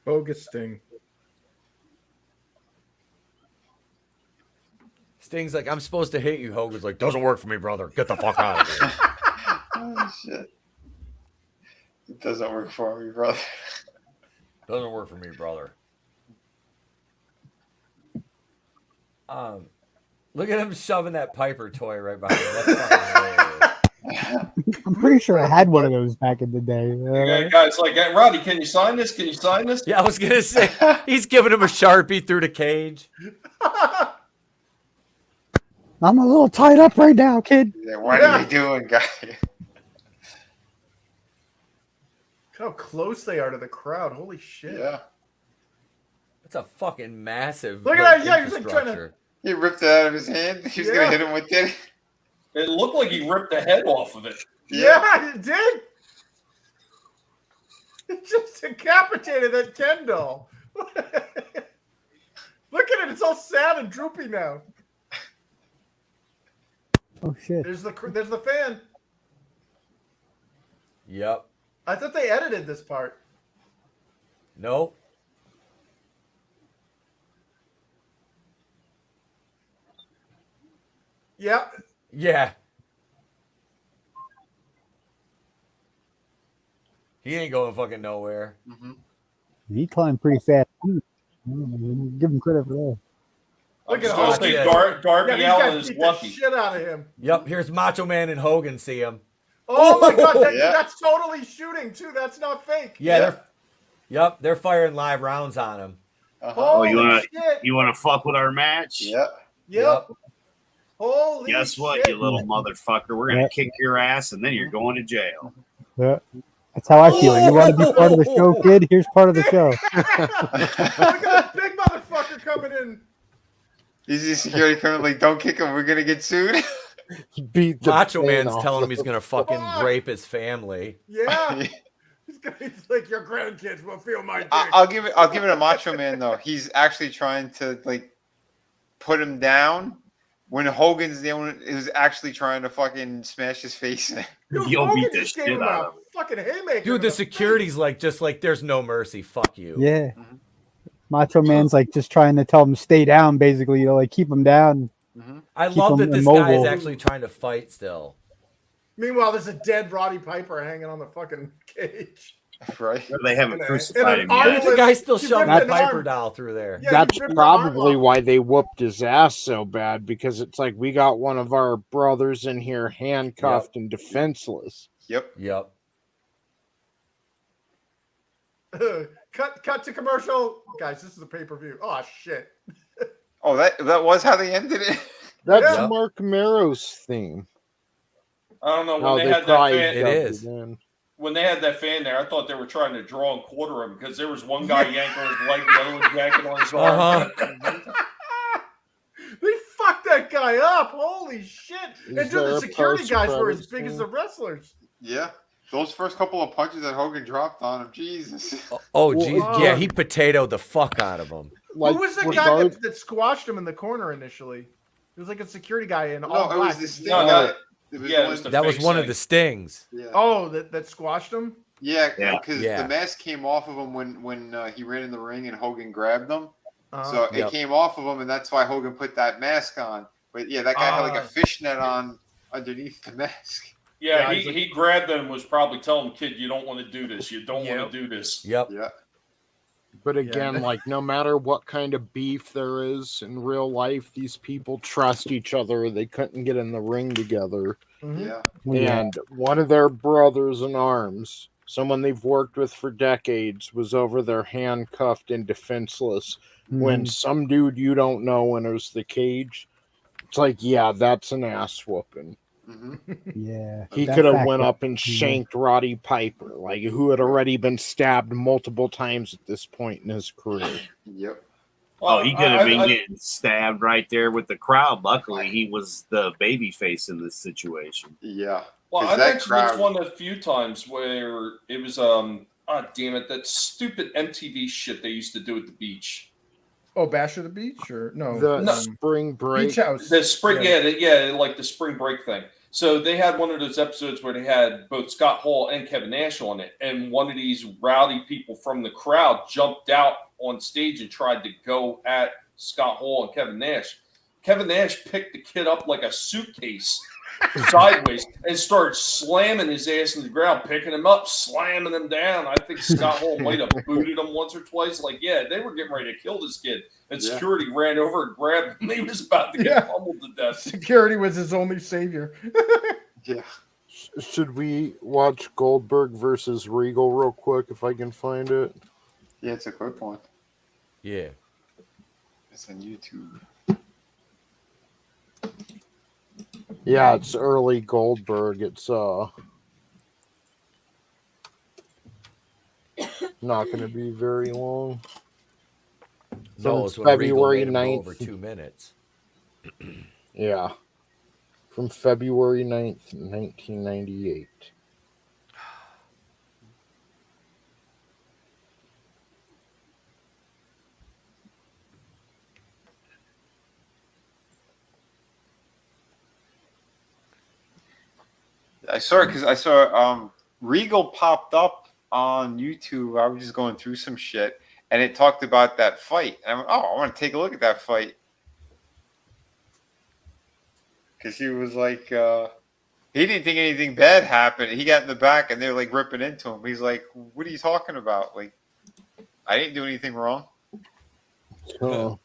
Bogus Sting. Sting's like, I'm supposed to hit you. Hogan's like, doesn't work for me, brother. Get the fuck out of here. Oh, shit. It doesn't work for me, brother. Doesn't work for me, brother. Look at him shoving that Piper toy right behind him. That's fucking hilarious. I'm pretty sure I had one of those back in the day. Yeah, guys, like, hey, Roddy, can you sign this? Can you sign this? Yeah, I was gonna say he's giving him a Sharpie through the cage. I'm a little tied up right now, kid. Yeah, what are you doing, guy? Look how close they are to the crowd. Holy shit. Yeah. That's a fucking massive. Look at like, that, yeah, he's like trying to- infrastructure. He ripped it out of his hand. He was Yeah. going to hit him with it. It looked like he ripped the head off of it. Yeah, it did. It just decapitated that Ken doll. Look at it. It's all sad and droopy now. Oh shit! There's the fan. Yep. I thought they edited this part. Nope. Yeah. Yeah. He ain't going fucking nowhere. Mm-hmm. He climbed pretty fast. Give him credit for that. Look I'm at supposed how to say shit. Darby these Allin guys is beat the lucky. shit out of him. Yep. Here's Macho Man and Hogan. See him. Oh my god, Yeah. that's totally shooting too. That's not fake. Yeah. They're firing live rounds on him. Uh-huh. Holy you shit. want to fuck with our match? Yeah. Yep. Holy Guess what, shit. you little motherfucker? We're gonna kick your ass, and then you're going to jail. Yeah. That's how I feel. You want to be part of the show, kid? Here's part of the show. Look at that big motherfucker coming in. He's the security criminal. Like, don't kick him. We're gonna get sued. Beat the Macho paint Man's off telling him of he's the- gonna fucking Fuck. rape his family. Yeah. He's like, your grandkids will feel my dick. I'll give it a Macho Man though. He's actually trying to like put him down when Hogan's the one who's actually trying to fucking smash his face in. Dude, You'll Hogan beat the just gave shit him out a of him. fucking haymaker. Dude, in the face. security's just like, there's no mercy. Fuck you. Yeah. Macho Man's like just trying to tell him stay down, basically, like keep him down. I Keep love him that this guy is immobile. actually trying to fight still. Meanwhile, there's a dead Roddy Piper hanging on the fucking cage. Right. They haven't And a- crucified and him an yet. armless- The guy's still He shoving ripped the an Piper arm. doll through there. Yeah, That's he ripped the arm probably off. why they whooped his ass so bad, because it's like we got one of our brothers in here handcuffed and defenseless. Yep. Yep. Cut to commercial. Guys, this is a pay-per-view. Oh, shit. Oh, that was how they ended it. That's Yeah. Mark Maro's theme. I don't know when How they they had that probably fan. It dubbed is. in. When they had that fan there, I thought they were trying to draw and quarter him because there was one guy yanking on his leg, the other one yanking on his arm. They fucked that guy up. Holy shit. Is And dude, there the a security guys were as post-credits big as scene? the wrestlers. Yeah. Those first couple of punches that Hogan dropped on him, Jesus. Oh, Well, geez. Yeah, he potatoed the fuck out of him. Like, Who was the guy that squashed him in the corner initially? It was like a security guy in all No, it was black. the Sting. No, guy. it was yeah, the it was one- That was face one of thing. the stings. yeah. Oh, that squashed him? Yeah, Yeah. because Yeah. the mask came off of him when he ran in the ring and Hogan grabbed him. Uh-huh. So Yep. it came off of him, and that's why Hogan put that mask on. But yeah, that guy had like a fishnet on underneath the mask. Yeah, Yeah, he grabbed them and was probably telling him, kid, you don't want to do this. You don't Yep. want to do this. Yep. Yeah. But again, like no matter what kind of beef there is in real life, these people trust each other. They couldn't get in the ring together. Mhm. Yeah. Yeah. And one of their brothers in arms, someone they've worked with for decades, was over there handcuffed and defenseless. When some dude you don't know enters the cage, it's like, yeah, that's an ass whooping. hmm Yeah. He That could have fact went that- up and shanked Roddy Piper, like who had already been stabbed multiple times at this point in his career. Yep. Oh, he could have been I- getting stabbed right there with the crowd. Luckily, he was the baby face in this situation. Yeah. Well, 'Cause I that mentioned crowd- this one a few times where it was damn it, that stupid MTV shit they used to do at the beach. Oh, Bash of the Beach? Or no? The No. spring break. Beach House. The spring, like the spring break thing. So they had one of those episodes where they had both Scott Hall and Kevin Nash on it, and one of these rowdy people from the crowd jumped out on stage and tried to go at Scott Hall and Kevin Nash. Kevin Nash picked the kid up like a suitcase sideways and started slamming his ass in the ground, picking him up, slamming him down. I think Scott Hall might have booted him once or twice. Like, yeah, they were getting ready to kill this kid. And Yeah. security ran over and grabbed him. He was about to get Yeah. pummeled to death. Security was his only savior. Yeah. Should we watch Goldberg versus Regal real quick if I can find it? Yeah, it's a quick one. Yeah. It's on YouTube. Yeah, it's early Goldberg. It's not going to be very long. No, From it's when Regal February made him go 9th. over 2 minutes. Yeah. From February 9th, 1998. I saw it because I saw Regal popped up on YouTube. I was just going through some shit, and it talked about that fight. And I went, oh, I want to take a look at that fight. Because he was like, he didn't think anything bad happened. He got in the back, and they're like ripping into him. He's like, what are you talking about? Like, I didn't do anything wrong. So,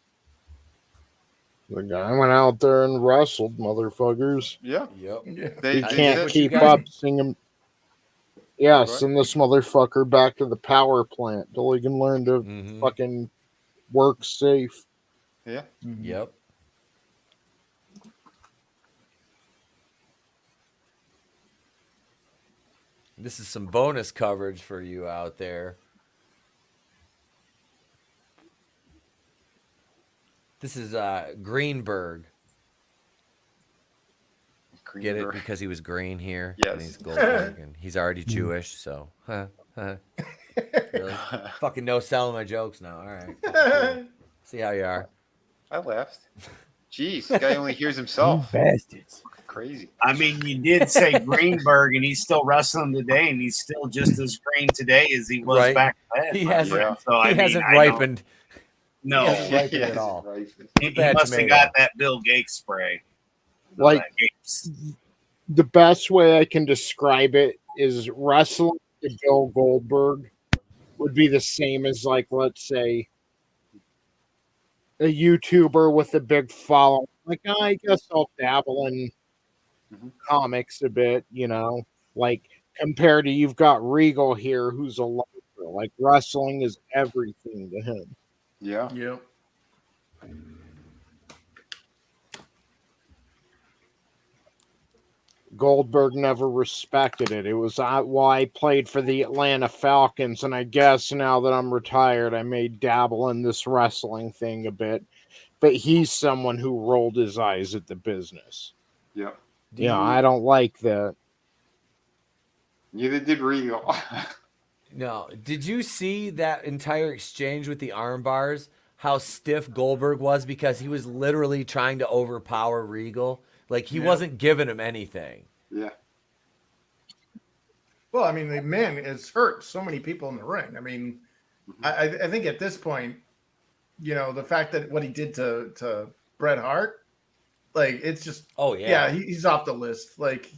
the guy went out there and wrestled, motherfuckers. Yeah. Yep. Yeah. They, He they can't said- what you keep guys- up. Sing him. Yeah, Right. send this motherfucker back to the power plant till he can learn to Mhm. fucking work safe. Yeah. Yep. This is some bonus coverage for you out there. This is Greenberg. Get it? Because he was green here. Yes. And he's Goldberg, and he's already Jewish, so. Really? Fucking no selling my jokes now. All right. Cool. See how you are. I laughed. Jeez, this guy only hears You himself. bastards. Crazy. I mean, you did say Greenberg, and he's still wrestling today, and he's still just as green today as he was Right. back then. He my hasn't, friend. So, he I mean, hasn't I know- ripened. No, He hasn't ripened at Yes, all. right. he Bad must have tomato. got that Bill Gates spray. Like, That Gates. the best way I can describe it is wrestling to Bill Goldberg would be the same as, like, let's say, a YouTuber with a big following. Like, I guess I'll dabble in comics a bit, you know, like compared to you've got Regal here, who's a lifer. Like, wrestling is everything to him. Yeah. Yep. Goldberg never respected it. It was why I played for the Atlanta Falcons, and I guess now that I'm retired, I may dabble in this wrestling thing a bit. But he's someone who rolled his eyes at the business. Yeah. Yeah, I don't like that. Neither did Regal. No. Did you see that entire exchange with the arm bars? How stiff Goldberg was because he was literally trying to overpower Regal. Like, he wasn't giving him anything. Yeah. Well, I mean, the man has hurt so many people in the ring. I mean, I think at this point, you know, the fact that what he did to Bret Hart, like, it's just, Oh, yeah. he's off the list. Like,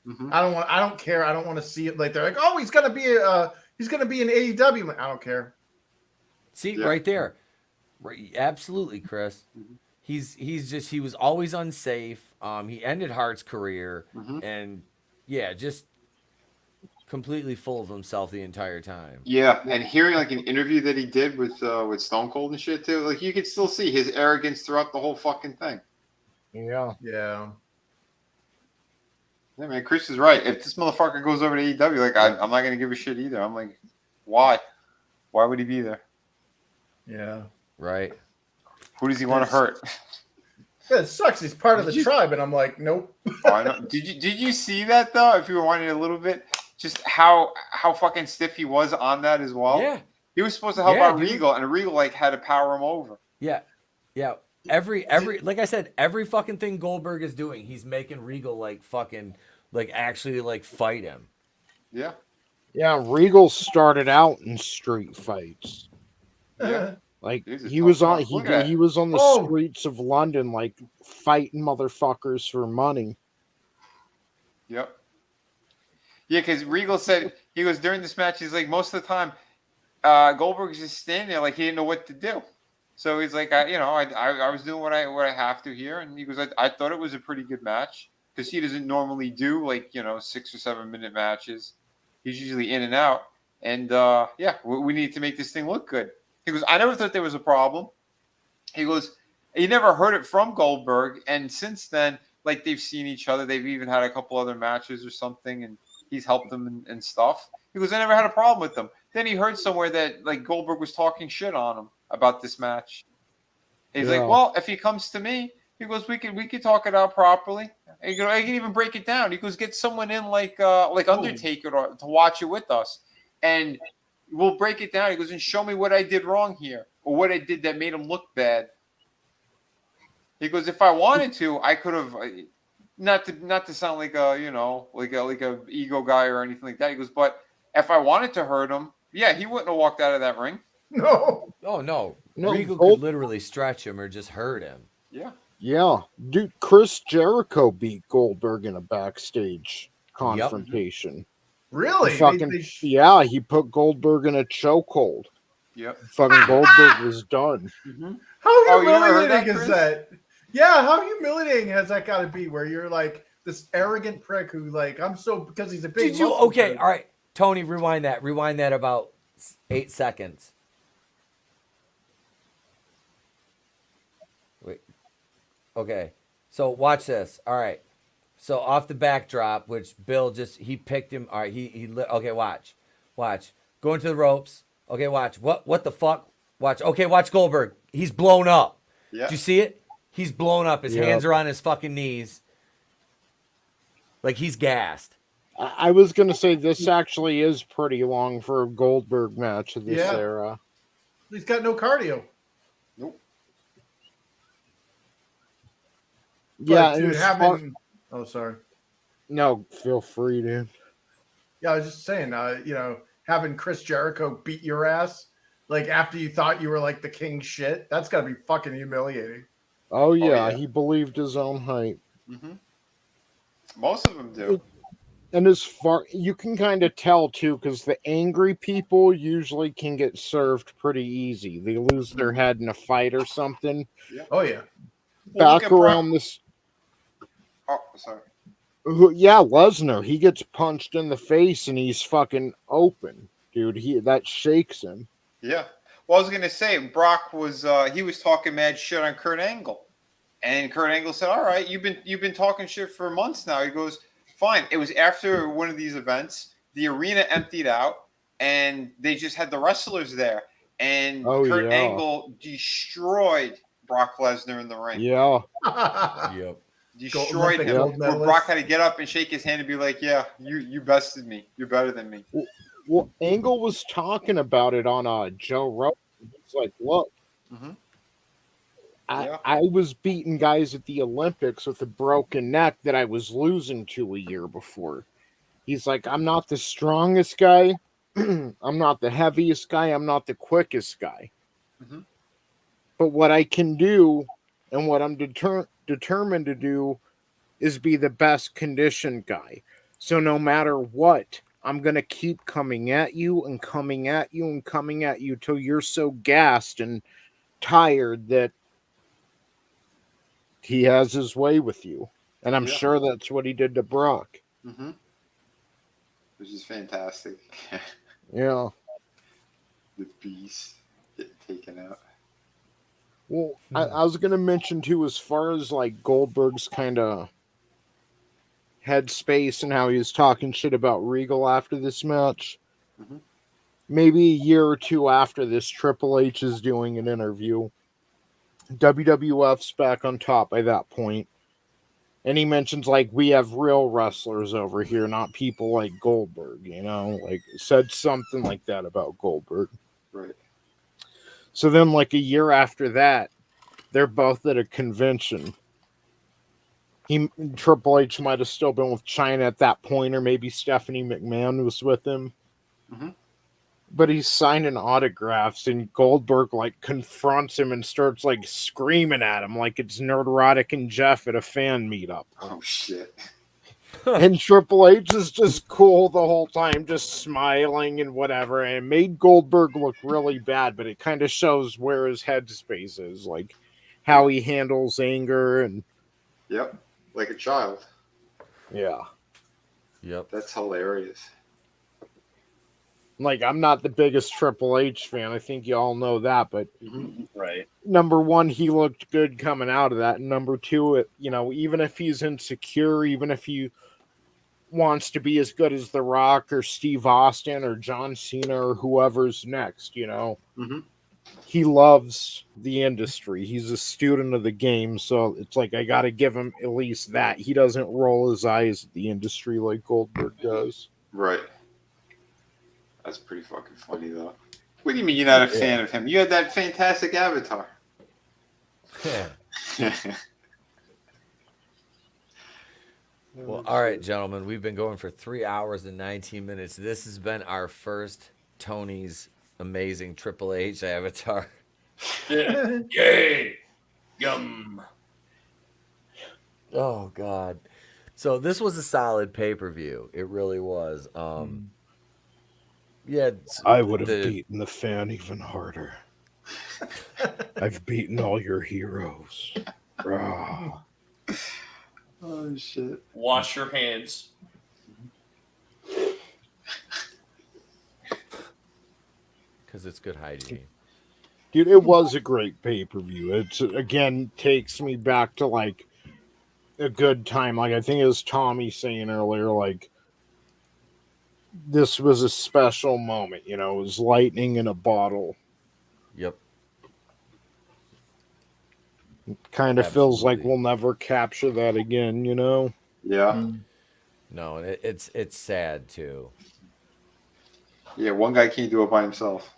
Mhm. I don't care. I don't want to see it. Like, they're like, oh, he's gonna be in AEW. I don't care. See, Yeah. right there. Right, absolutely, Chris. Mm-hmm. He was always unsafe. He ended Hart's career, Mhm. and yeah, just completely full of himself the entire time. Yeah, and hearing like an interview that he did with Stone Cold and shit too, like you could still see his arrogance throughout the whole fucking thing. Yeah. Yeah. Yeah, man, Chris is right. If this motherfucker goes over to AEW, like I'm not gonna give a shit either. I'm like, why? Why would he be there? Yeah. Right? Who does he want to hurt? Yeah, it sucks. He's part of the Did you- tribe, and I'm like, nope. Oh, I know. Did you see that though? If you were wondering a little bit, just how fucking stiff he was on that as well. Yeah. He was supposed to help Yeah, out dude. Regal, and Regal like had to power him over. Yeah. Yeah. Every like I said, every fucking thing Goldberg is doing, he's making Regal like fucking like actually like fight him. Yeah. Yeah, Regal started out in street fights. Yeah. Like He's a he tough was on fuck. Look at he that. was on the Oh. streets of London, like fighting motherfuckers for money. Yep. Yeah, because Regal said he goes during this match. He's like most of the time, Goldberg's just standing there like he didn't know what to do. So he's like, I was doing what I have to here, and he goes, I thought it was a pretty good match because he doesn't normally do like 6 or 7 minute matches. He's usually in and out, and we need to make this thing look good. He goes, I never thought there was a problem. He goes, he never heard it from Goldberg, and since then, like they've seen each other. They've even had a couple other matches or something, and he's helped them and stuff. He goes, I never had a problem with them. Then he heard somewhere that like Goldberg was talking shit on him about this match. He's Yeah. like, well, if he comes to me, he goes, we could talk it out properly. And he goes, I can even break it down. He goes, get someone in like Undertaker to watch it with us, and we'll break it down. He goes, and show me what I did wrong here or what I did that made him look bad. He goes, if I wanted to, I could have, not to sound like a ego guy or anything like that. He goes, but if I wanted to hurt him, yeah, he wouldn't have walked out of that ring. No. Oh no. No, Regal Gold- could literally stretch him or just hurt him. Yeah. Yeah, dude, Chris Jericho beat Goldberg in a backstage confrontation. Really? Fucking yeah, he put Goldberg in a chokehold. Yep. Fucking Goldberg was done. How Oh, you never heard humiliating that, is Chris? that? Yeah, how humiliating has that got to be? Where you're like this arrogant prick who like because he's a big. Did you muscle okay, dude. all right. Tony, rewind that about 8 seconds. Wait. Okay. So watch this. All right. So off the backdrop, which Bill he picked him. All right. Okay. Watch. Go into the ropes. Okay. Watch. What the fuck? Watch. Okay. Watch Goldberg. He's blown up. Yeah. Did you see it? He's blown up. His Yep. hands are on his fucking knees. Like he's gassed. I was gonna say this actually is pretty long for a Goldberg match of this Yeah. era. He's got no cardio. Nope. Yeah, But, and dude, as having. Oh, sorry. no, feel free, dude. Yeah, I was just saying, having Chris Jericho beat your ass, like after you thought you were like the king shit, that's gotta be fucking humiliating. Oh yeah, yeah. he believed his own hype. Mm-hmm. Most of them do. And as far you can kind of tell too, because the angry people usually can get served pretty easy. They lose their head in a fight or something. Oh yeah. Well, look Back at around this, Oh, sorry. yeah, Lesnar. He gets punched in the face and he's fucking open, dude. That shakes him. Yeah. Well, I was gonna say Brock was he was talking mad shit on Kurt Angle, and Kurt Angle said, "All right, you've been talking shit for months now." He goes, "Fine." It was after one of these events. The arena emptied out, and they just had the wrestlers there, and Kurt yeah. Angle destroyed Brock Lesnar in the ring. Yeah. Yep. Destroyed Olympic him. gold Where medalist. Brock had to get up and shake his hand and be like, "Yeah, you bested me. You're better than me." Well, Angle was talking about it on Joe Rogan. He's like, "Look, Mhm. I was beating guys at the Olympics with a broken neck that I was losing to a year before." He's like, "I'm not the strongest guy. I'm not the heaviest guy. I'm not the quickest guy. Mhm. But what I can do and what I'm determined to do is be the best conditioned guy. So no matter what, I'm going to keep coming at you and coming at you and coming at you till you're so gassed and tired that he has his way with you." And I'm Yeah. sure that's what he did to Brock. Mm-hmm. Which is fantastic. Yeah. The beast getting taken out. Well, I was going to mention too, as far as like Goldberg's kind of headspace and how he was talking shit about Regal after this match. Mhm. Maybe a year or two after this, Triple H is doing an interview. WWF's back on top by that point. And he mentions, like, we have real wrestlers over here, not people like Goldberg, like, said something like that about Goldberg. Right. So then, like, a year after that, they're both at a convention. Triple H might have still been with China at that point, or maybe Stephanie McMahon was with him. Mhm. But he's signing autographs, and Goldberg like confronts him and starts like screaming at him like it's Nerdrotic and Jeff at a fan meetup. Oh shit. And Triple H is just cool the whole time, just smiling and whatever. And it made Goldberg look really bad, but it kind of shows where his headspace is, like how he handles anger and Yep. Like a child. yeah. Yep. That's hilarious. Like, I'm not the biggest Triple H fan. I think you all know that. But Right. number one, he looked good coming out of that. And number two, even if he's insecure, even if he wants to be as good as The Rock or Steve Austin or John Cena or whoever's next, Mhm. he loves the industry. He's a student of the game. So it's like, I got to give him at least that. He doesn't roll his eyes at the industry like Goldberg does. Right. That's pretty fucking funny, though. What do you mean you're not a fan of him? You had that fantastic avatar. Yeah. Well, all right, gentlemen. We've been going for 3 hours and 19 minutes. This has been our first Tony's amazing Triple H avatar. Yeah. Yay. Yum. Oh, God. So this was a solid pay-per-view. It really was. Yeah. I would have beaten the fan even harder. I've beaten all your heroes. Rah. Oh, shit. Wash your hands. Because it's good hygiene. Dude, it was a great pay-per-view. It's, again, takes me back to, like, a good time. Like, I think it was Tommy saying earlier, like, this was a special moment. It was lightning in a bottle. Yep. Kind of feels like Absolutely. we'll never capture that again, you know? Yeah. No, and it's sad too. Yeah, one guy can't do it by himself.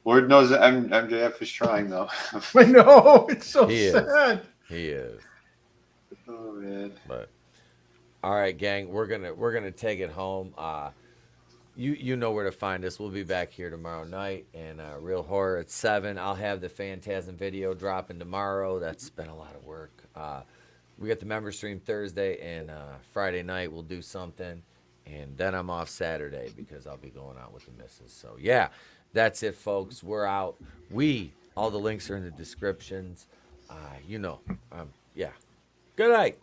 Lord knows that MJF is trying though. I know, it's so He is. sad. He is. Oh man. But all right, gang, we're gonna take it home. You know where to find us. We'll be back here tomorrow night, and Real Horror at 7. I'll have the Phantasm video dropping tomorrow. That's been a lot of work. We got the member stream Thursday, and Friday night we'll do something, and then I'm off Saturday because I'll be going out with the missus. So yeah, that's it, folks. We're out. All the links are in the descriptions. Yeah. Good night.